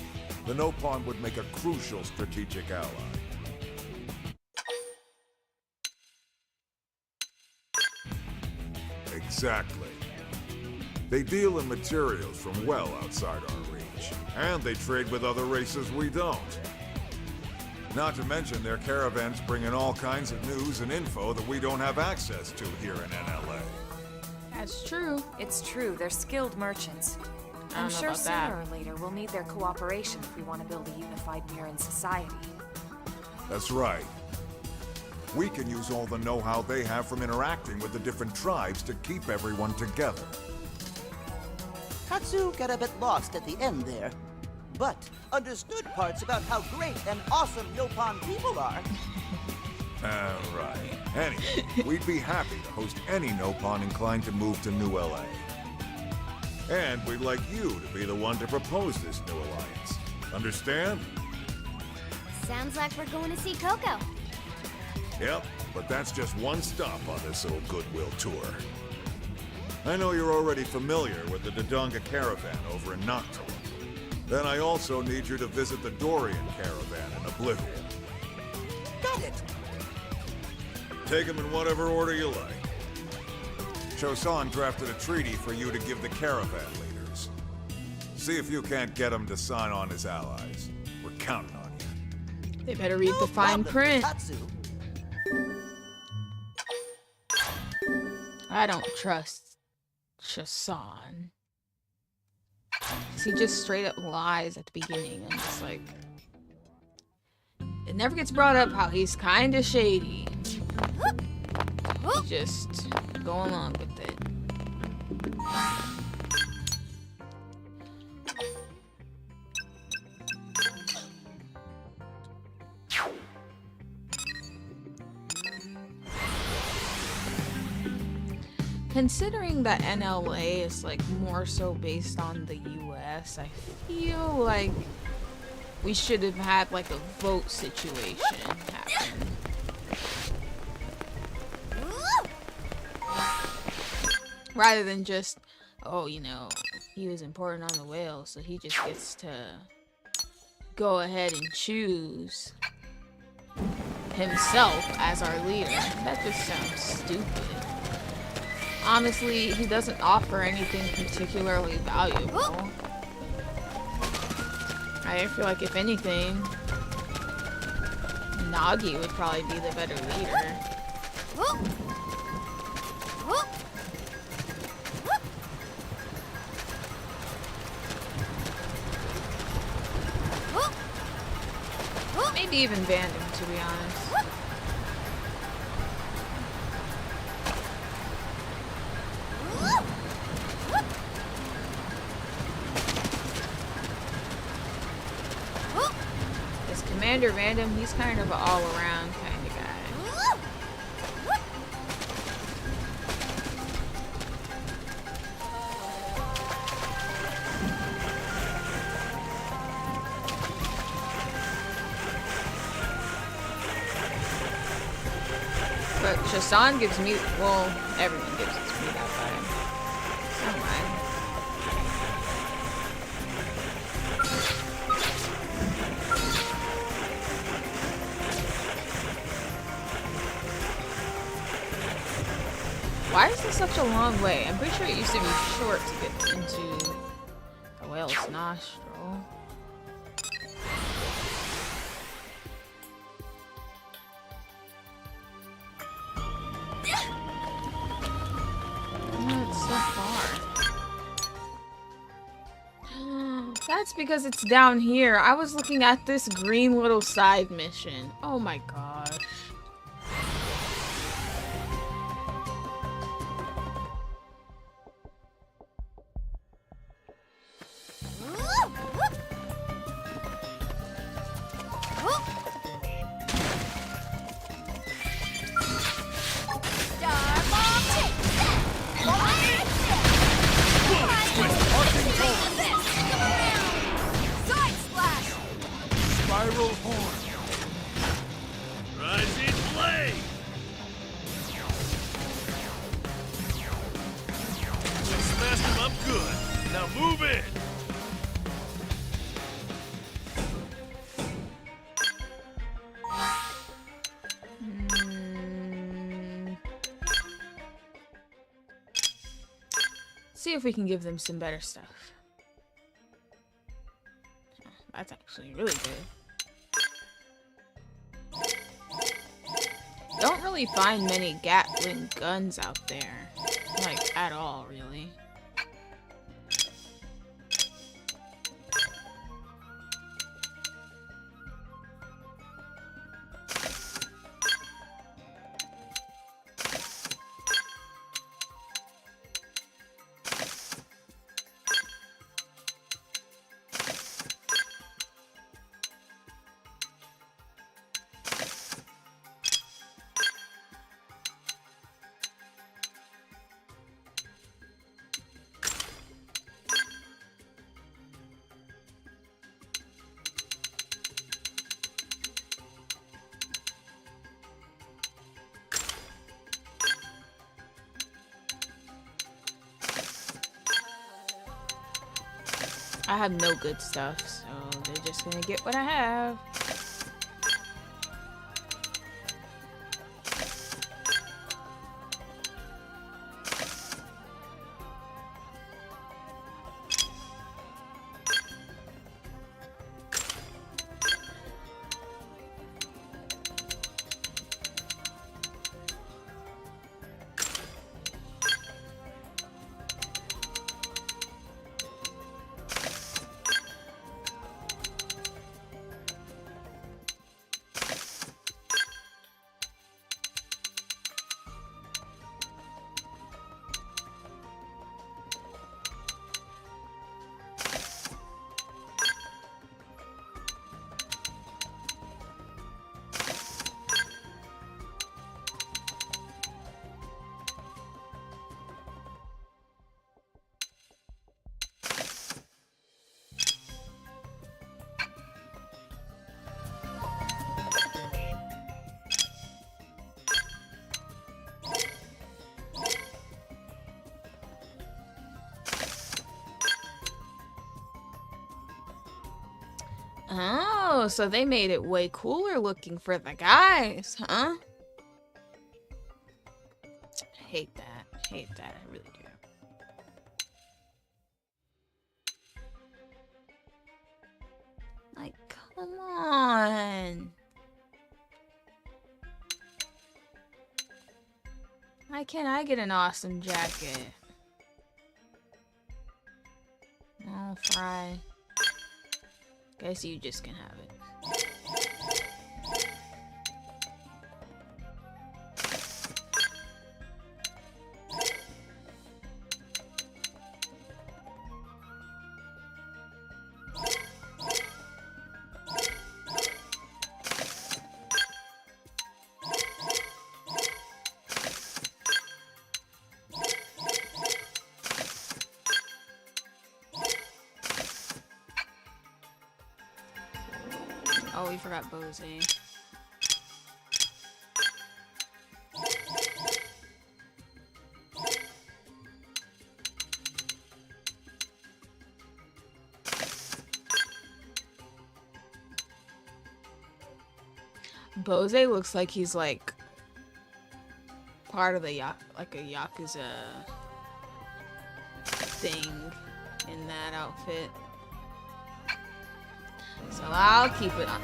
The Nopon would make a crucial strategic ally. Exactly. They deal in materials from well outside our reach, and they trade with other races we don't. Not to mention their caravans bring in all kinds of news and info that we don't have access to here in NLA. That's true. It's true, they're skilled merchants. I I'm don't know sure about sooner that. or later we'll need their cooperation if we want to build a unified Miran society. That's right. We can use all the know-how they have from interacting with the different tribes to keep everyone together. Tatsu got a bit lost at the end there, but understood parts about how great and awesome Nopon people are. Right. Anyway, we'd be happy to host any Nopon inclined to move to New LA. And we'd like you to be the one to propose this new alliance. Understand? Sounds like we're going to see Coco. Yep, but that's just one stop on this little goodwill tour. I know you're already familiar with the Dodonga caravan over in Noctua. Then I also need you to visit the Dorian caravan in Oblivion. Got it! Take them in whatever order you like. Chosan drafted a treaty for you to give the caravan leaders. See if you can't get them to sign on as allies. We're counting on you. They better read the fine print. I don't trust Chosan. He just straight up lies at the beginning. I'm just like... It never gets brought up how he's kind of shady. He's just going along with it. Considering that NLA is like more so based on the US, I feel like we should have had like a vote situation happen. Rather than just, oh, you know, he was important on the whale, so he just gets to go ahead and choose himself as our leader. That just sounds stupid. Honestly, he doesn't offer anything particularly valuable. I feel like if anything, Nagi would probably be the better leader. Maybe even Vandam, to be honest. Because Commander Vandam, he's kind of an all-around kind of guy. But Chosan gives me, well, everyone gives us meat out by him. Never mind. Why is this such a long way? I'm pretty sure it used to be short to get into the whale's nostril. That's because it's down here. I was looking at this green little side mission. Oh my gosh. See if we can give them some better stuff. That's actually really good. Don't really find many Gatling guns out there. Like, at all, really. I have no good stuff, so they're just gonna get what I have. Oh, so they made it way cooler looking for the guys, huh? Hate that. Hate that. I really do. Like, come on. Why can't I get an awesome jacket? Oh, Fry. Guess you just can have it. Oh, we forgot Bose. Bose looks like he's like part of the like a Yakuza thing in that outfit. So I'll keep it on.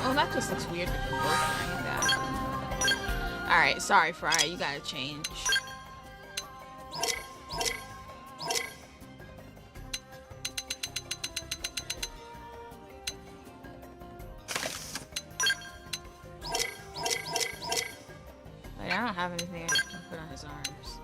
Oh, that just looks weird with them both wearing that. Alright, sorry, Fry, you gotta change. Wait, I don't have anything I can put on his arms.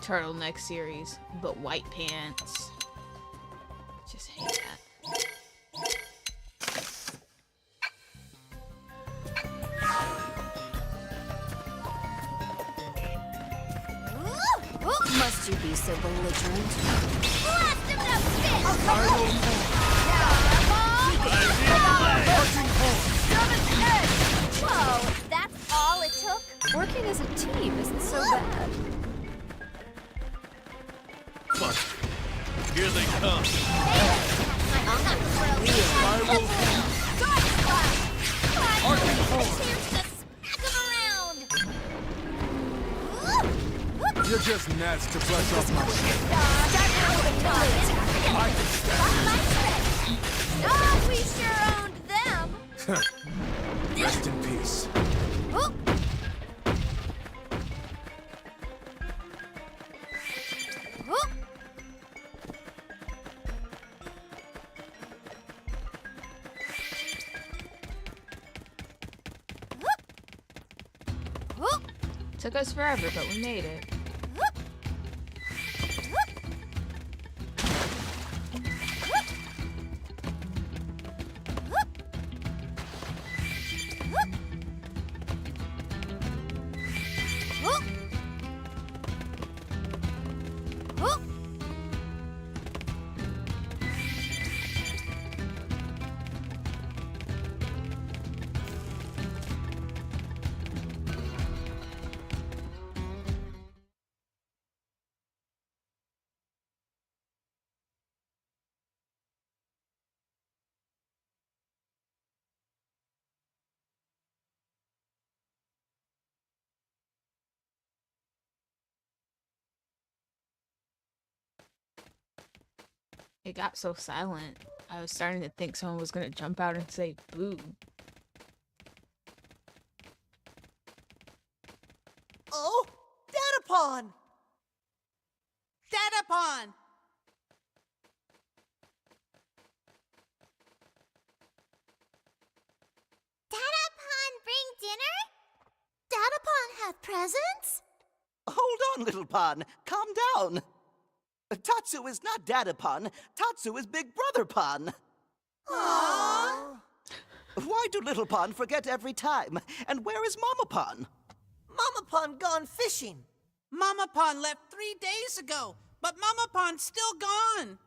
Turtleneck series, but white pants. Just hate that. Must you be so belligerent? Blast him to bits! Whoa, that's all it took? Working as a team isn't so bad. Here they come. You're just gnats to brush off my Oh, we sure owned them. Rest in peace. Took us forever, but we made it. It got so silent. I was starting to think someone was gonna jump out and say boo. Oh, Datapon! Datapon! Datapon bring dinner? Datapon have presents? Hold on, little Pon. Calm down. Tatsu is not Datapon. Tatsu is Big Brother Pon. Aww. Why do Little Pon forget every time? And where is Mama Pon? Mama Pond gone fishing. Mama Pond left 3 days ago, but Mama Pond's still gone.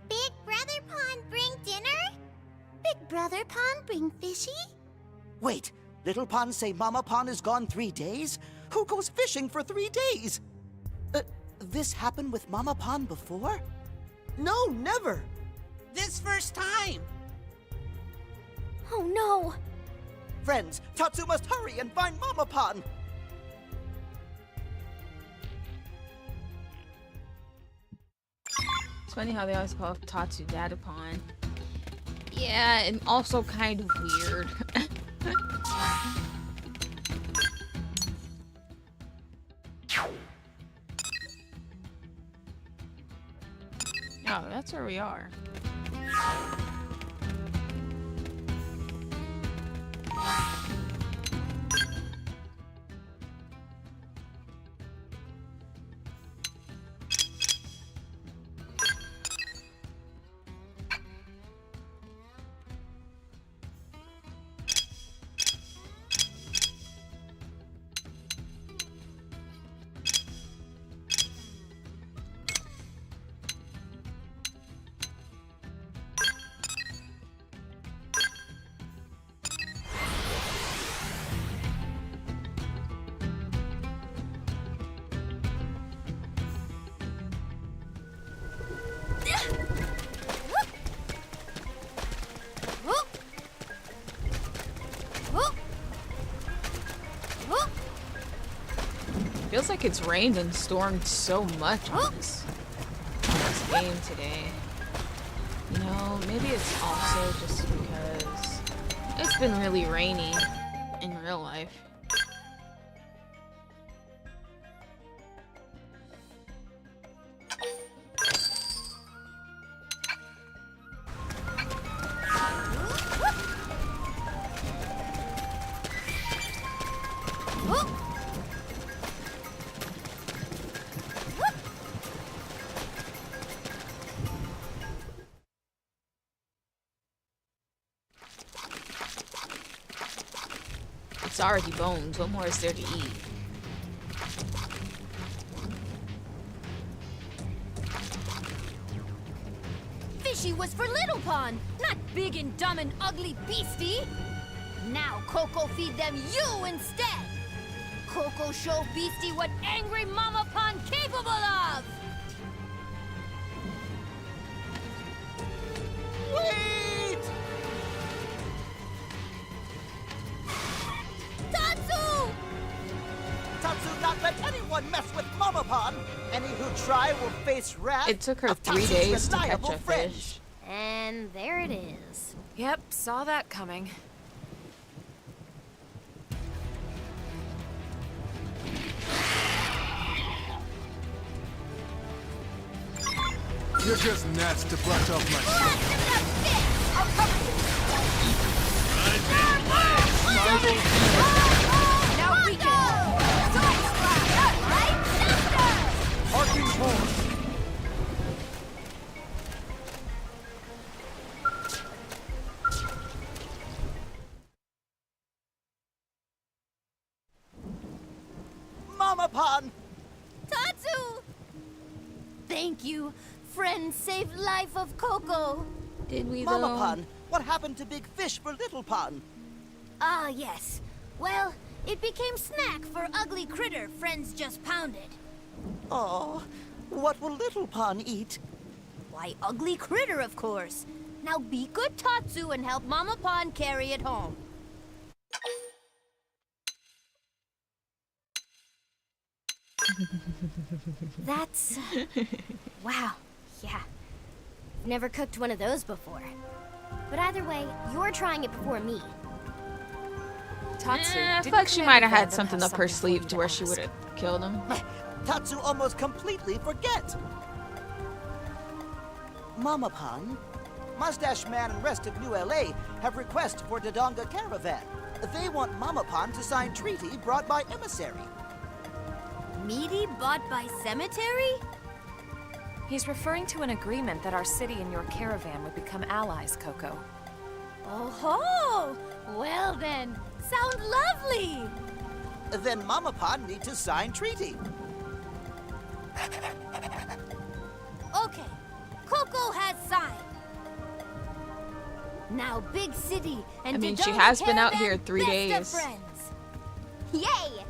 Big Brother Pond bring dinner? Big Brother Pond bring fishy? Wait, Little Pond say Mama Pond is gone 3 days? Who goes fishing for 3 days? This happened with Mama Pond before? No, never. This first time. Oh no! Friends, Tatsu must hurry and find Mama Pond. It's funny how they always call Tatsu Data Pond. Yeah, and also kind of weird. Oh, that's where we are. Feels like it's rained and stormed so much on this game today. You know, maybe it's also just because it's been really rainy in real life. It's already bones. What more is there to eat? Fishy was for Little Pond, not big and dumb and ugly beastie. Now Coco feed them you instead. Coco show Beastie what angry Mama Pond capable of. Wait! Tatsu! Tatsu not let anyone mess with Mama Pond. Any who try will face wrath. It took her of 3 Tatsu's days to catch reliable a friend. fish. And there it is. Yep, saw that coming. You're just gnats to brush off my skin. Now we can. Arcing horn. Mama Pond! Tatsu! Thank you. Friend saved life of Coco. Did we Mama though? Pond, what happened to Big Fish for Little Pond? Ah, yes. Well, it became snack for ugly critter friends just pounded. Oh, what will Little Pond eat? Why, ugly critter, of course. Now be good Tatsu and help Mama Pond carry it home. That's... wow, yeah. Never cooked one of those before. But either way, you're trying it before me. Tatsu, I feel didn't like she Commander might have had Random something up her for sleeve you to where she would have killed him. Tatsu almost completely forget. Mama Pond, Mustache Man and rest of New LA have requests for Dodonga Caravan. They want Mama Pond to sign treaty brought by emissary. Meaty bought by cemetery? He's referring to an agreement that our city and your caravan would become allies, Coco. Oh-ho! Well then, sound lovely! Then Mama Pod need to sign treaty. Okay, Coco has signed. Now Big City and I mean, she Dodonga has been out Caravan, here 3 best days. of friends. Yay!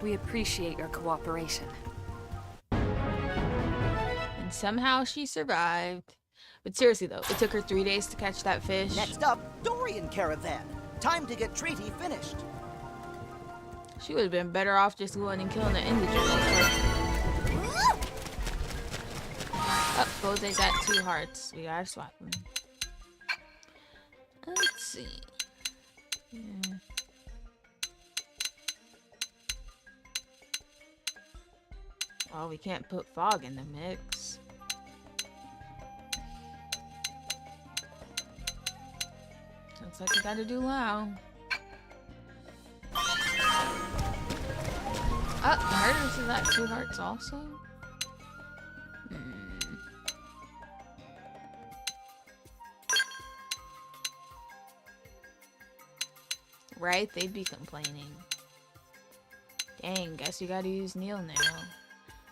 We appreciate your cooperation. And somehow she survived. But seriously though, it took her 3 days to catch that fish. Next up, Dorian Caravan. Time to get treaty finished. She would have been better off just going and killing the indigent. Oh, Bose got 2 hearts. We gotta swap them. Let's see. Yeah. Well, we can't put Fog in the mix. Looks like we gotta do Lao. Murders is at 2 hearts also? Right? They'd be complaining. Dang, guess you gotta use Neil now.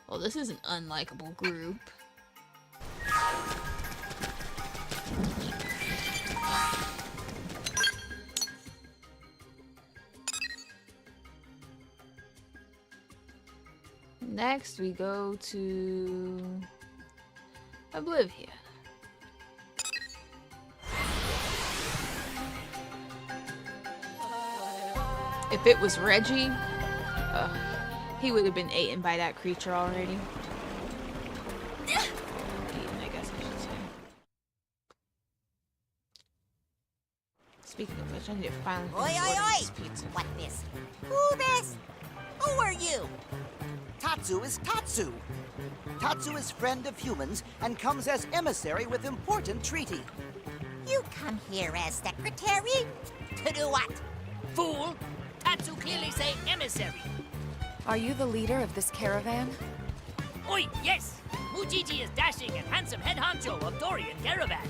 Well, this is an unlikable group. Next, we go to Oblivia. If it was Reggie, he would have been eaten by that creature already. Eaten, I guess I should say. Speaking of which, I need to finally Oi, finish oi, ordering oi! this pizza. What this? Who this? Who are you? Tatsu is Tatsu. Tatsu is friend of humans and comes as emissary with important treaty. You come here as secretary? To do what? Fool! Tatsu clearly say emissary. Are you the leader of this caravan? Oi, yes! Mujiji is dashing and handsome head honcho of Dorian Caravan.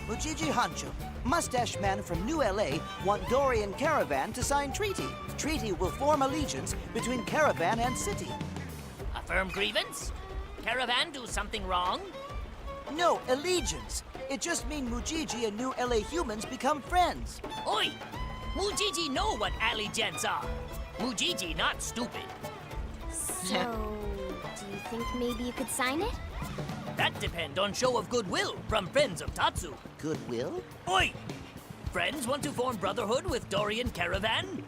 Mujiji Hancho, mustache man from New LA, want Dorian Caravan to sign treaty. Treaty will form allegiance between Caravan and city. A firm grievance? Caravan do something wrong? No, allegiance. It just means Mujiji and New LA humans become friends. Oi! Mujiji know what allegiance are. Mujiji not stupid. So, do you think maybe you could sign it? That depend on show of goodwill from friends of Tatsu. Goodwill? Oi! Friends want to form brotherhood with Dorian Caravan?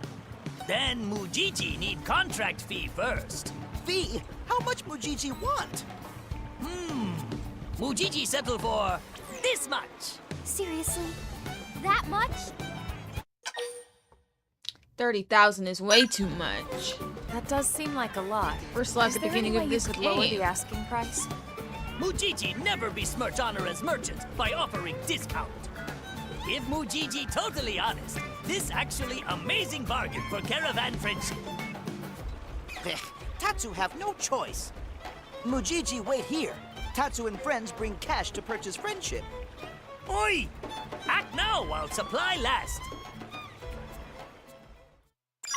Then Mujiji need contract fee first. Fee? How much Mujiji want? Mujiji settle for this much. Seriously? That much? 30,000 is way too much. That does seem like a lot. First luck Is at the there any beginning way of you this could lower the game. asking price? Mujiji never besmirch honor as merchants by offering discount. If Mujiji totally honest, this actually amazing bargain for caravan friendship. Tatsu have no choice. Mujiji wait here. Tatsu and friends bring cash to purchase friendship. Oi! Act now while supply lasts.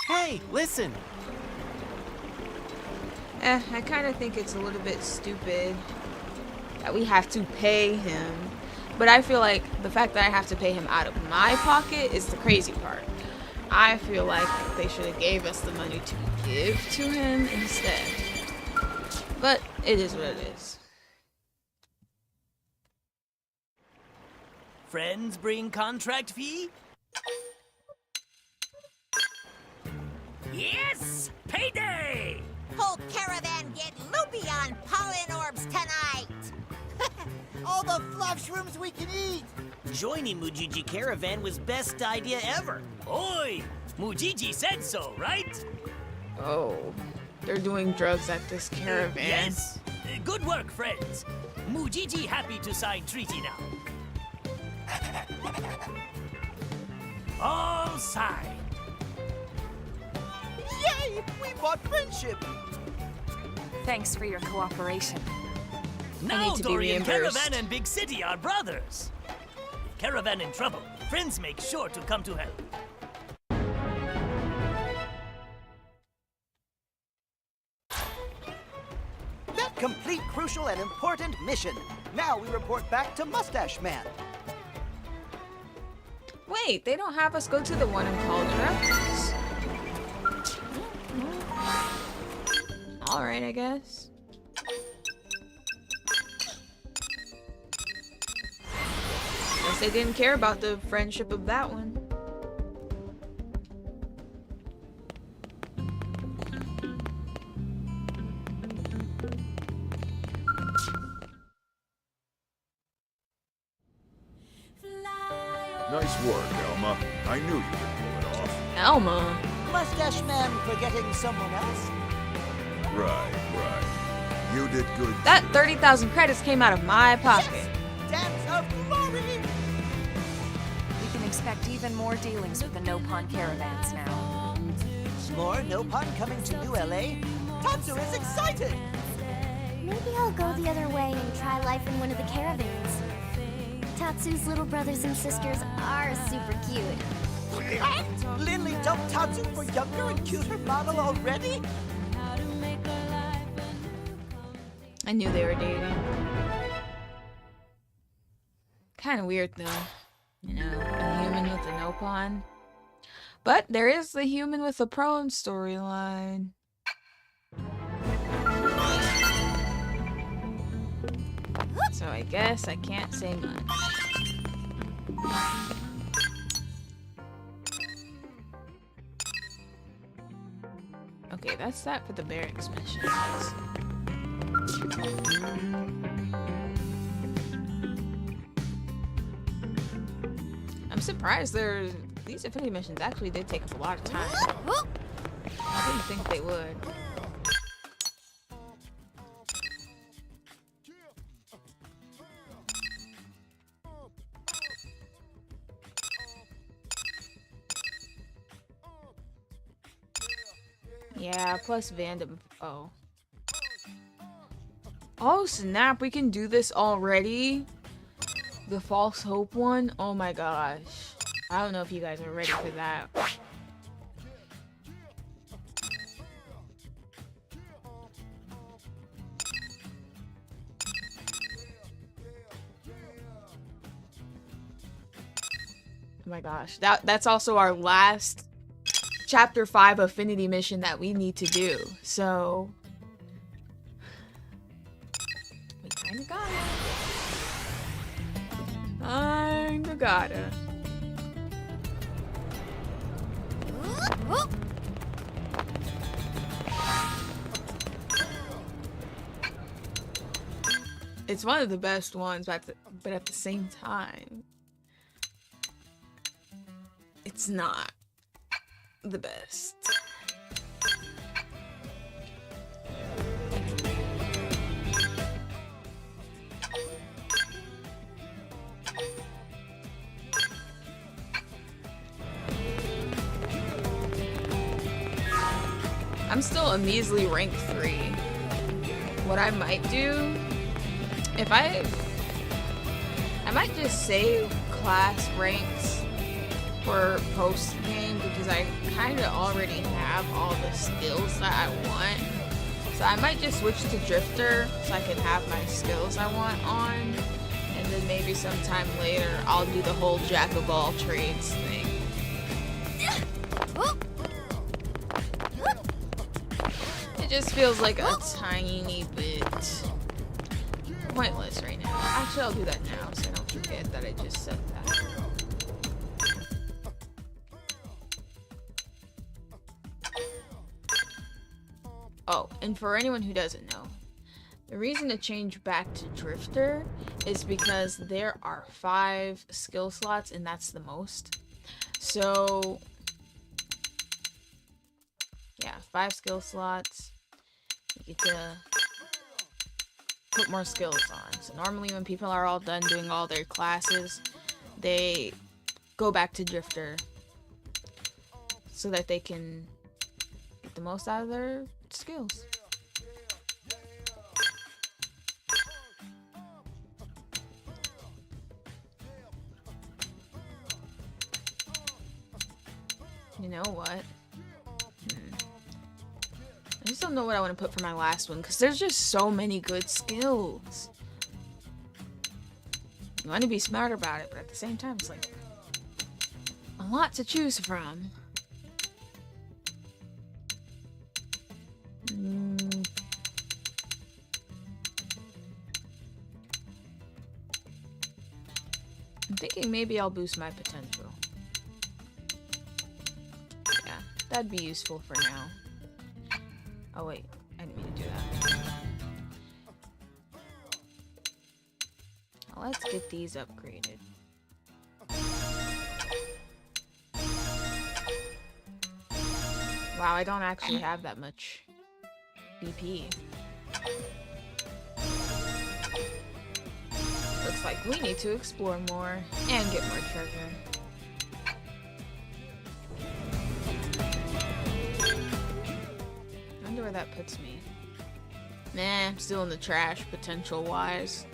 Hey, listen! I kind of think it's a little bit stupid that we have to pay him. But I feel like the fact that I have to pay him out of my pocket is the crazy part. I feel like they should have gave us the money to give to him instead. But it is what it is. Friends bring contract fee? Yes! Payday! Whole caravan get loopy on pollen orbs tonight! All the fluff shrooms we can eat! Joining Mujiji Caravan was best idea ever. Oi! Mujiji said so, right? Oh, they're doing drugs at this caravan. Yes! Good work, friends. Mujiji happy to sign treaty now. All signed. Yay! We bought friendship! Thanks for your cooperation. Now need to be Dorian reimbursed. Caravan and Big City are brothers. Caravan in trouble. Friends make sure to come to help. That complete crucial and important mission. Now we report back to Mustache Man. Wait, they don't have us go to the one in Cauldron. Alright, I guess. Guess they didn't care about the friendship of that one. Nice work, Elma. I knew you could pull it off. Elma? Mustache Man forgetting someone else? Right. You did good. That 30,000 credits came out of my pocket. Yes! Dance of glory! We can expect even more dealings with the No-Pon caravans now. More No-Pon coming to New LA? Tatsu is excited! Maybe I'll go the other way and try life in one of the caravans. Tatsu's little brothers and sisters are super cute. Lindley dumped Tatsu for younger and cuter model already? I knew they were dating. Kind of weird though. You know, a human with a no-pon. But there is the human with a prone storyline. So I guess I can't say much. Okay, that's that for the barracks missions. I'm surprised these Affinity missions actually did take up a lot of time. I didn't think they would. Yeah, plus Vandom. Oh. Oh snap, we can do this already? The false hope one? Oh my gosh. I don't know if you guys are ready for that. Oh my gosh. That's also our last Chapter 5 Affinity mission that we need to do. So we kinda got it. Kinda got it. It's one of the best ones, but at the same time, it's not the best. I'm still a measly rank 3. What I might do, if I might just save class ranks for post game because I kind of already have all the skills that I want. So I might just switch to Drifter so I can have my skills I want on, and then maybe sometime later I'll do the whole jack of all trades thing. It just feels like a tiny bit pointless right now. Actually, I'll do that now so I don't forget that I just said that. Oh, and for anyone who doesn't know, the reason to change back to Drifter is because there are 5 skill slots and that's the most. So, yeah, 5 skill slots. You get to put more skills on. So normally when people are all done doing all their classes, they go back to Drifter so that they can get the most out of their skills. You know what? I just don't know what I want to put for my last one, because there's just so many good skills. You want to be smart about it, but at the same time, it's like a lot to choose from. I'm thinking maybe I'll boost my potential. Yeah, that'd be useful for now. Oh wait, I didn't mean to do that. Well, let's get these upgraded. Wow, I don't actually have that much BP. Looks like we need to explore more and get more treasure. I wonder where that puts me. Nah, I'm still in the trash, potential-wise.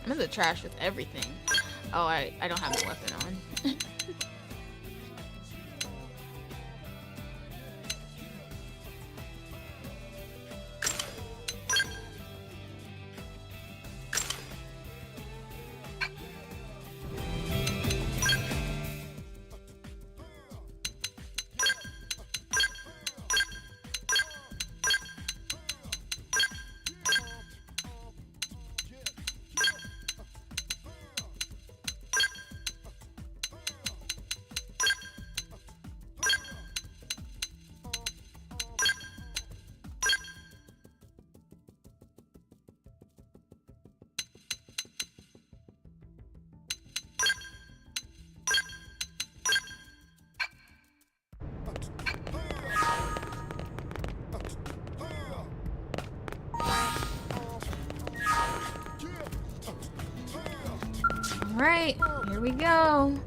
I'm in the trash with everything. Oh, I don't have a weapon on. Alright, here we go.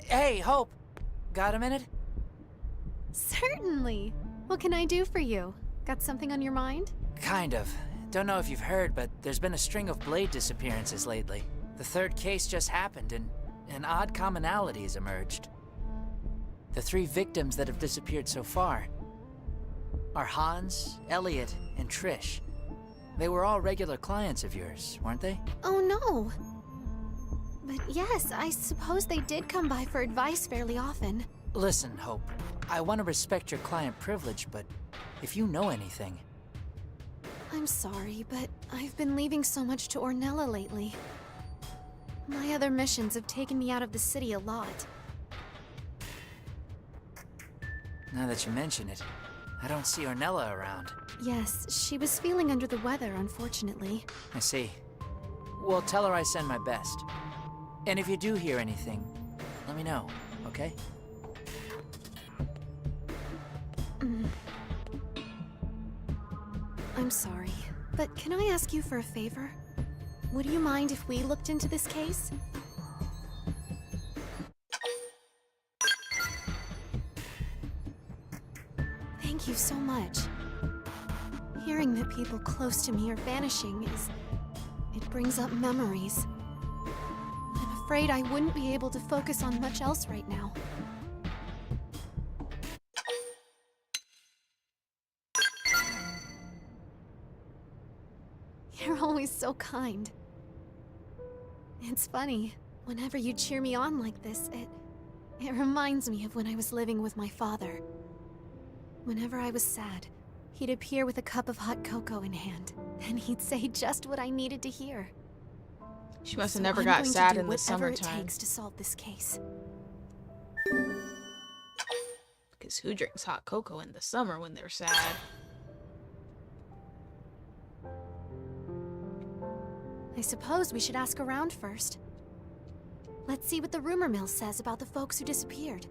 Hey, Hope. Got a minute? Certainly. What can I do for you? Got something on your mind? Kind of. Don't know if you've heard, but there's been a string of blade disappearances lately. The third case just happened, and an odd commonality has emerged. The 3 victims that have disappeared so far are Hans, Elliot, and Trish. They were all regular clients of yours, weren't they? Oh no. But yes, I suppose they did come by for advice fairly often. Listen, Hope. I want to respect your client privilege, but if you know anything... I'm sorry, but I've been leaving so much to Ornella lately. My other missions have taken me out of the city a lot. Now that you mention it, I don't see Ornella around. Yes, she was feeling under the weather, unfortunately. I see. Well, tell her I send my best. And if you do hear anything, let me know, okay? I'm sorry, but can I ask you for a favor? Would you mind if we looked into this case? Thank you so much. Hearing that people close to me are vanishing it brings up memories. I'm afraid I wouldn't be able to focus on much else right now. You're always so kind. It's funny, whenever you cheer me on like this, it reminds me of when I was living with my father. Whenever I was sad, he'd appear with a cup of hot cocoa in hand, and he'd say just what I needed to hear. She must have never got sad in the whatever it summertime. takes to solve this case. Because who drinks hot cocoa in the summer when they're sad? I suppose we should ask around first. Let's see what the rumor mill says about the folks who disappeared.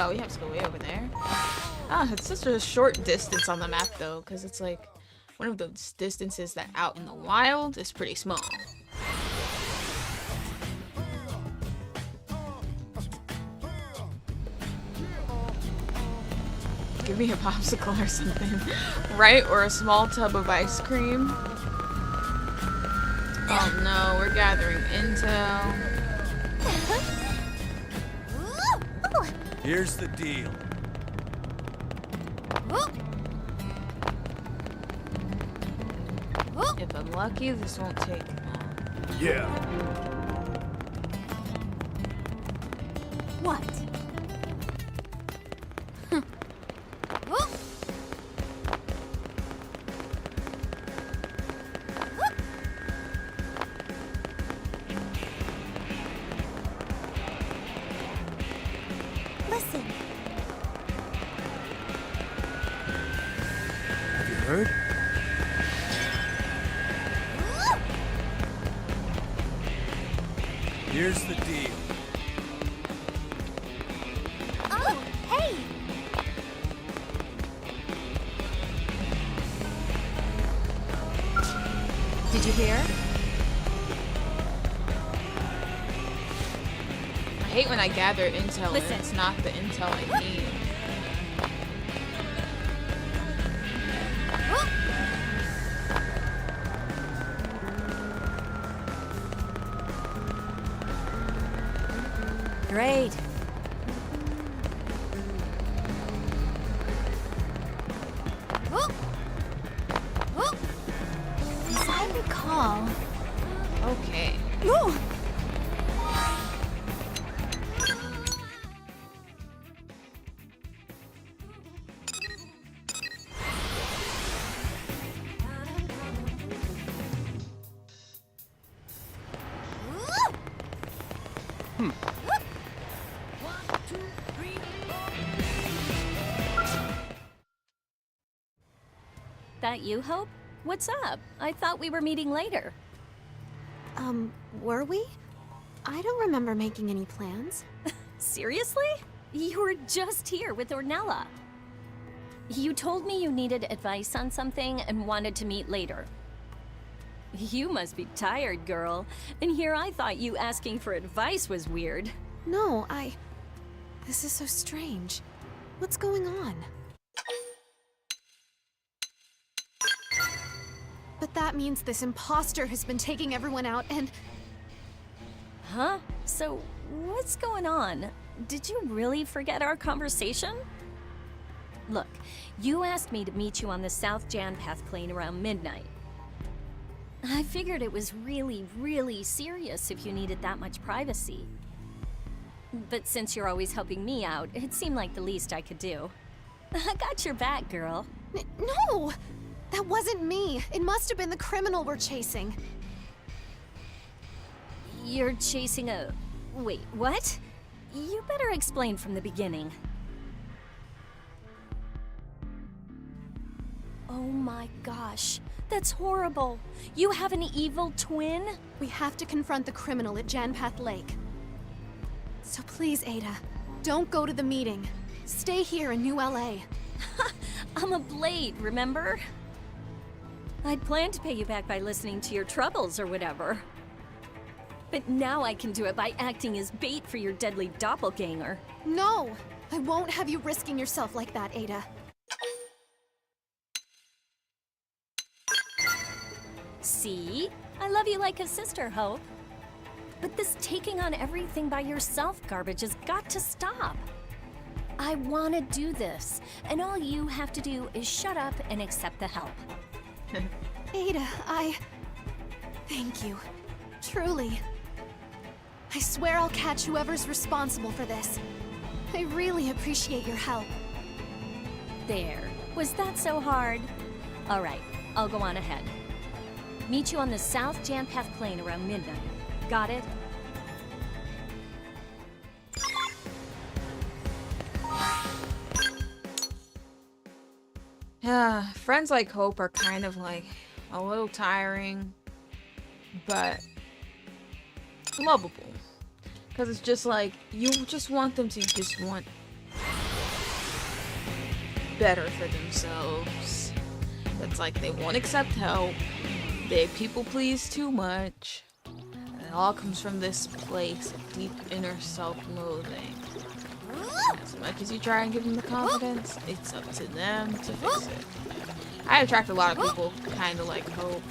Oh, we have to go way over there. Ah, it's just a short distance on the map though, because it's like one of those distances that out in the wild is pretty small. Give me a popsicle or something. Right? Or a small tub of ice cream. Oh no, we're gathering intel. Here's the deal. If I'm lucky, this won't take long. Yeah. What? Listen. Have you heard? Here's the deal. Oh, hey! Did you hear? I hate when I gather intel and Listen. it's not the intel I need. Great. As I recall... Okay. No! That you, Hope? What's up? I thought we were meeting later. Were we? I don't remember making any plans. Seriously? You were just here with Ornella. You told me you needed advice on something and wanted to meet later. You must be tired, girl. And here I thought you asking for advice was weird. No, This is so strange. What's going on? But that means this imposter has been taking everyone out and... Huh? So, what's going on? Did you really forget our conversation? Look, you asked me to meet you on the South Janpath plane around midnight. I figured it was really, really serious if you needed that much privacy. But since you're always helping me out, it seemed like the least I could do. I got your back, girl. No! That wasn't me. It must have been the criminal we're chasing. You're chasing a... Wait, what? You better explain from the beginning. Oh my gosh, that's horrible. You have an evil twin? We have to confront the criminal at Janpath Lake. So please, Ada, don't go to the meeting. Stay here in New LA. I'm a blade, remember? I'd planned to pay you back by listening to your troubles or whatever. But now I can do it by acting as bait for your deadly doppelganger. No! I won't have you risking yourself like that, Ada. See? I love you like a sister, Hope. But this taking on everything by yourself garbage has got to stop. I want to do this, and all you have to do is shut up and accept the help. Ada, thank you. Truly. I swear I'll catch whoever's responsible for this. I really appreciate your help. There. Was that so hard? All right, I'll go on ahead. Meet you on the South Janpath plane around midnight. Got it? Yeah, friends like Hope are kind of like a little tiring, but lovable. Because it's just like, you just want them to just want better for themselves. It's like they won't accept help. They people please too much. And it all comes from this place of deep inner self-loathing. As much as you try and give them the confidence, it's up to them to fix it. I attract a lot of people kind of like Hope.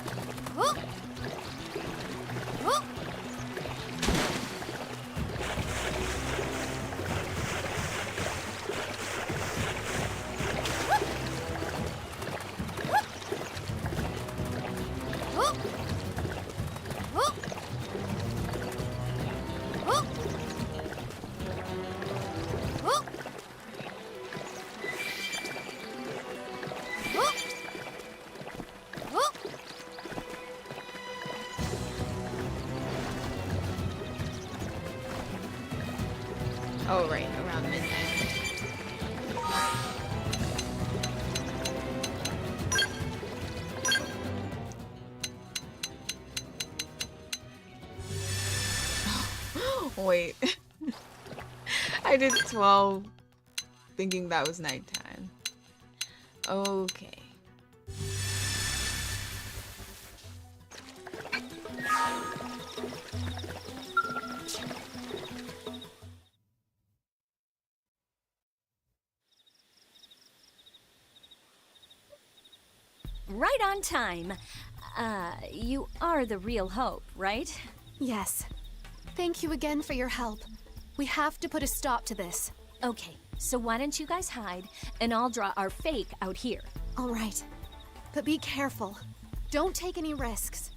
Oh, right, around midnight. Wait. I did 12 thinking that was nighttime. Okay. Right on time. You are the real Hope, right? Yes. Thank you again for your help. We have to put a stop to this. Okay, so why don't you guys hide, and I'll draw our fake out here. All right. But be careful. Don't take any risks.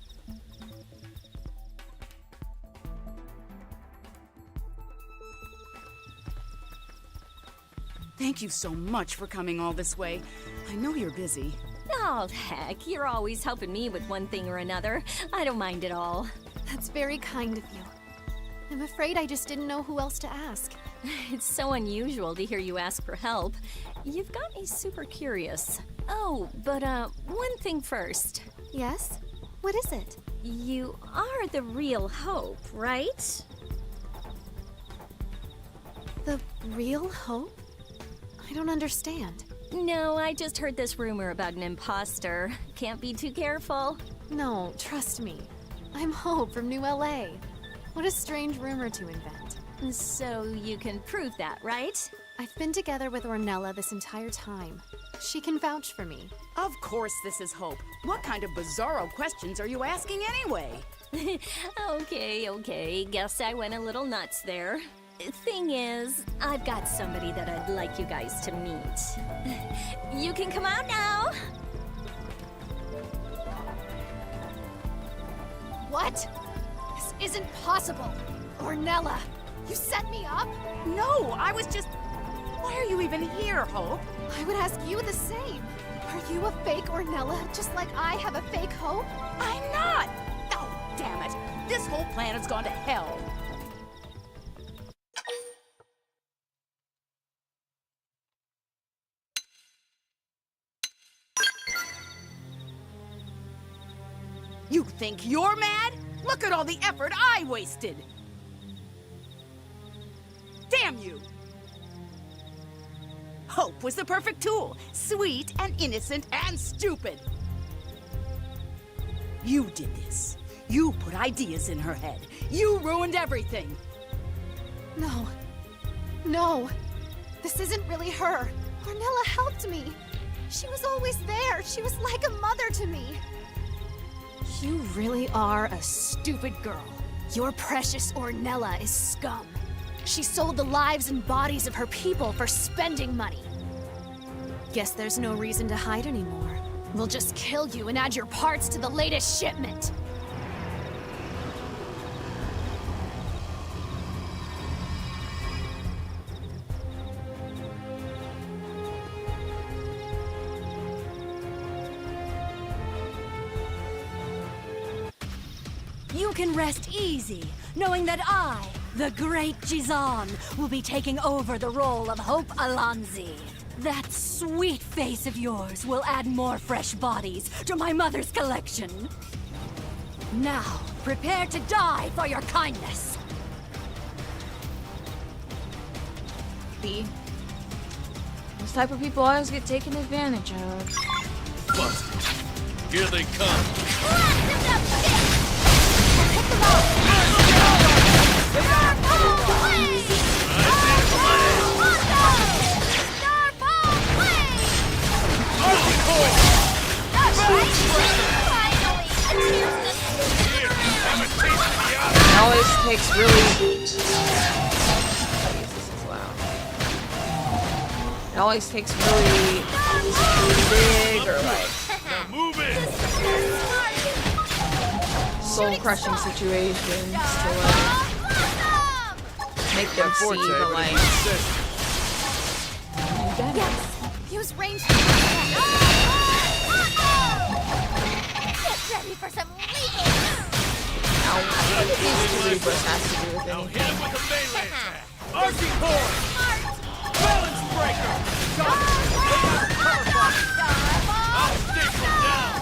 Thank you so much for coming all this way. I know you're busy. Oh, heck, you're always helping me with one thing or another. I don't mind at all. That's very kind of you. I'm afraid I just didn't know who else to ask. It's so unusual to hear you ask for help. You've got me super curious. Oh, but one thing first. Yes? What is it? You are the real Hope, right? The real Hope? I don't understand. No, I just heard this rumor about an imposter. Can't be too careful. No, trust me. I'm Hope from New LA. What a strange rumor to invent. So you can prove that, right? I've been together with Ornella this entire time. She can vouch for me. Of course this is Hope. What kind of bizarro questions are you asking anyway? Okay. Guess I went a little nuts there. Thing is, I've got somebody that I'd like you guys to meet. You can come out now! What? This isn't possible! Ornella, you set me up? No, I was just... Why are you even here, Hope? I would ask you the same. Are you a fake Ornella, just like I have a fake Hope? I'm not! Oh, damn it! This whole plan has gone to hell! You think you're mad? Look at all the effort I wasted! Damn you! Hope was the perfect tool. Sweet and innocent and stupid. You did this. You put ideas in her head. You ruined everything. No. This isn't really her. Ornella helped me. She was always there. She was like a mother to me. You really are a stupid girl. Your precious Ornella is scum. She sold the lives and bodies of her people for spending money. Guess there's no reason to hide anymore. We'll just kill you and add your parts to the latest shipment. You can rest easy, knowing that I, the great Jizan, will be taking over the role of Hope Alonzi. That sweet face of yours will add more fresh bodies to my mother's collection. Now, prepare to die for your kindness. B. This type of people always get taken advantage of. Busted. Here they come. It always takes really... This is loud. It always takes really big or like soul-crushing situations to like make them see the like... Yes! Use ranged. Get ready for some lethal. Now, what do these two Rebus has to do with anything? Hit him with a melee attack. Arcing core. Balance breaker. I'll stick him down.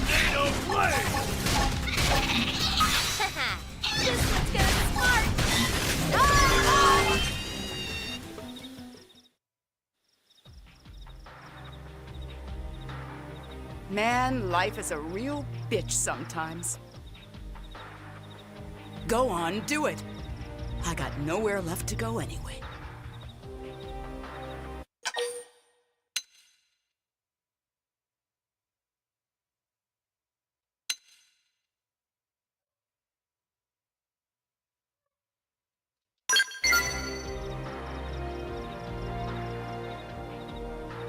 Tornado blade. This one's gonna smart. Man, life is a real bitch sometimes. Go on, do it. I got nowhere left to go anyway.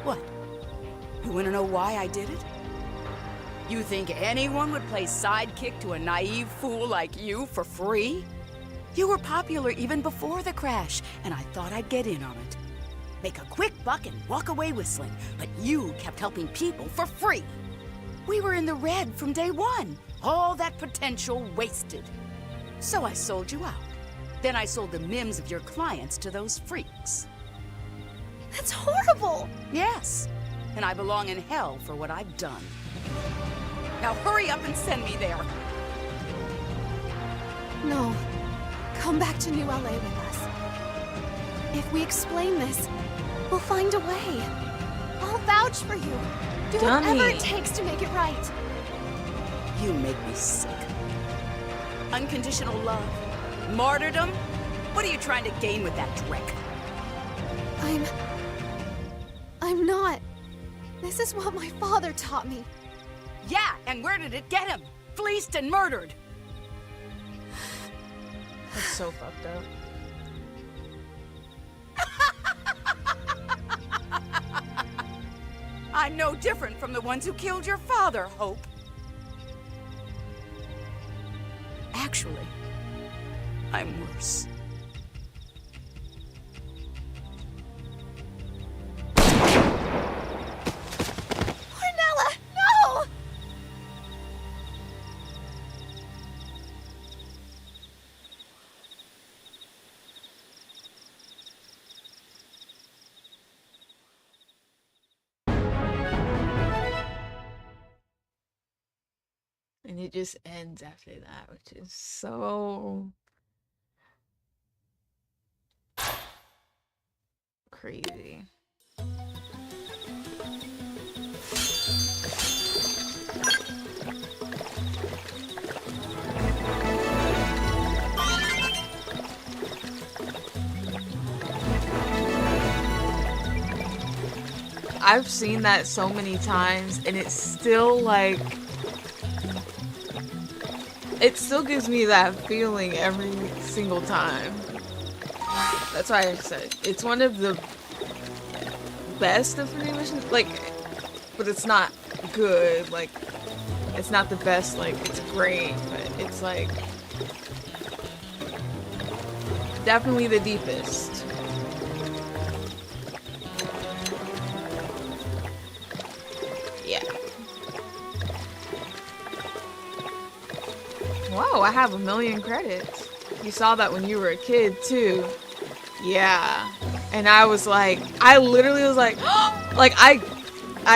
What? You want to know why I did it? You think anyone would play sidekick to a naive fool like you for free? You were popular even before the crash, and I thought I'd get in on it. Make a quick buck and walk away whistling, but you kept helping people for free. We were in the red from day one. All that potential wasted. So I sold you out. Then I sold the MIMs of your clients to those freaks. That's horrible! Yes, and I belong in hell for what I've done. Now hurry up and send me there. No. Come back to New LA with us. If we explain this, we'll find a way. I'll vouch for you. Do whatever it takes to make it right. You make me sick. Unconditional love. Martyrdom? What are you trying to gain with that trick? I'm not. This is what my father taught me. Yeah, and where did it get him? Fleeced and murdered. That's so fucked up. I'm no different from the ones who killed your father, Hope. Actually, I'm worse. Ornella, no! And it just ends after that, which is so crazy. I've seen that so many times, and it's still like, it still gives me that feeling every single time. That's why I said it's one of the best Affinity Missions, like, but it's not good, like, it's not the best, like, it's great, but it's like definitely the deepest. Yeah. Whoa, I have 1 million credits. You saw that when you were a kid, too. Yeah. And I was like, I literally was like, like, I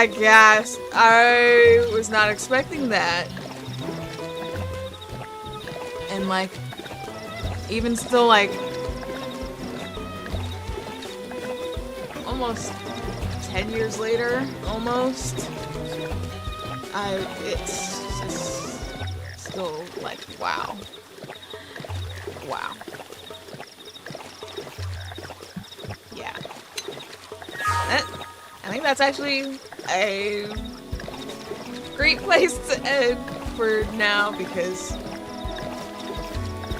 gasped. I was not expecting that. And, like, even still, like, almost 10 years later, almost, it's just still like, wow. Wow. Yeah. I think that's actually a great place to end for now, because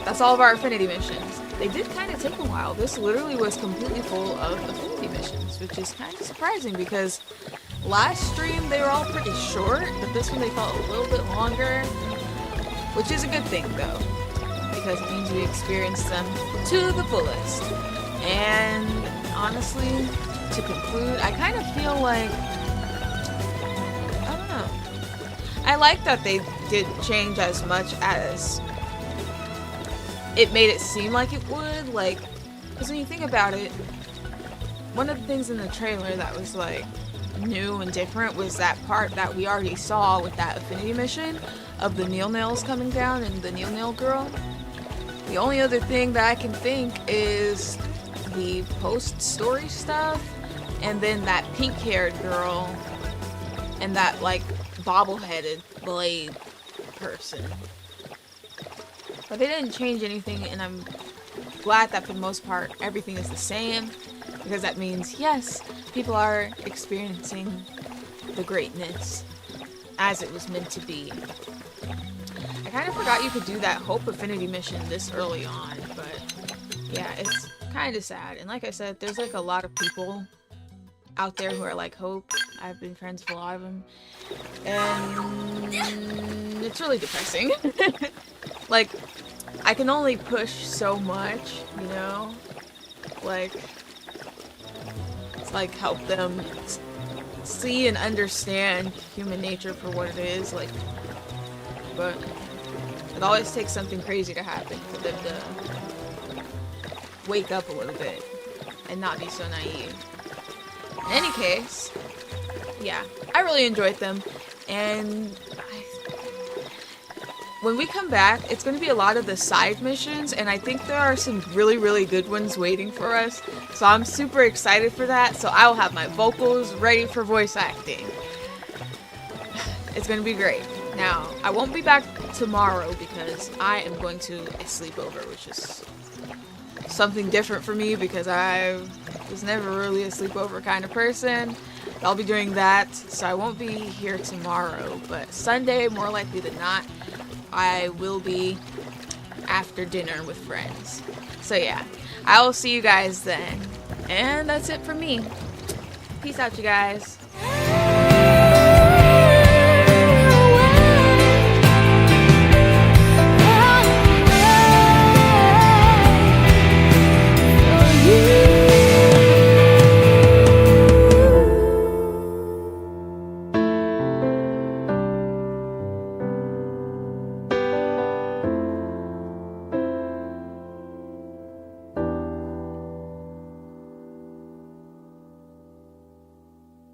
that's all of our Affinity missions. They did kind of take a while. This literally was completely full of Affinity missions, which is kind of surprising because last stream they were all pretty short, but this one they felt a little bit longer, which is a good thing though, because it means we experienced them to the fullest. And honestly, to conclude, I kind of feel like, I don't know, I like that they did change as much as it made it seem like it would, like, because when you think about it, one of the things in the trailer that was like new and different was that part that we already saw with that Affinity mission of the Neel Nails coming down and the Neel Nail girl. The only other thing that I can think is the post-story stuff, and then that pink-haired girl and that like bobble-headed blade person. But they didn't change anything, and I'm glad that for the most part everything is the same, because that means, yes, people are experiencing the greatness as it was meant to be. I kind of forgot you could do that Hope Affinity mission this early on, but yeah, it's kind of sad. And like I said, there's like a lot of people out there who are like Hope. I've been friends with a lot of them, and it's really depressing. Like, I can only push so much, you know? Like, it's like help them see and understand human nature for what it is, like, but it always takes something crazy to happen for them to wake up a little bit and not be so naive. In any case, yeah, I really enjoyed them, and when we come back, it's going to be a lot of the side missions, and I think there are some really, really good ones waiting for us. So I'm super excited for that. So I will have my vocals ready for voice acting. It's going to be great. Now, I won't be back tomorrow because I am going to a sleepover, which is something different for me because I was never really a sleepover kind of person. I'll be doing that, so I won't be here tomorrow, but Sunday, more likely than not, I will be after dinner with friends. So yeah, I will see you guys then. And that's it for me. Peace out, you guys.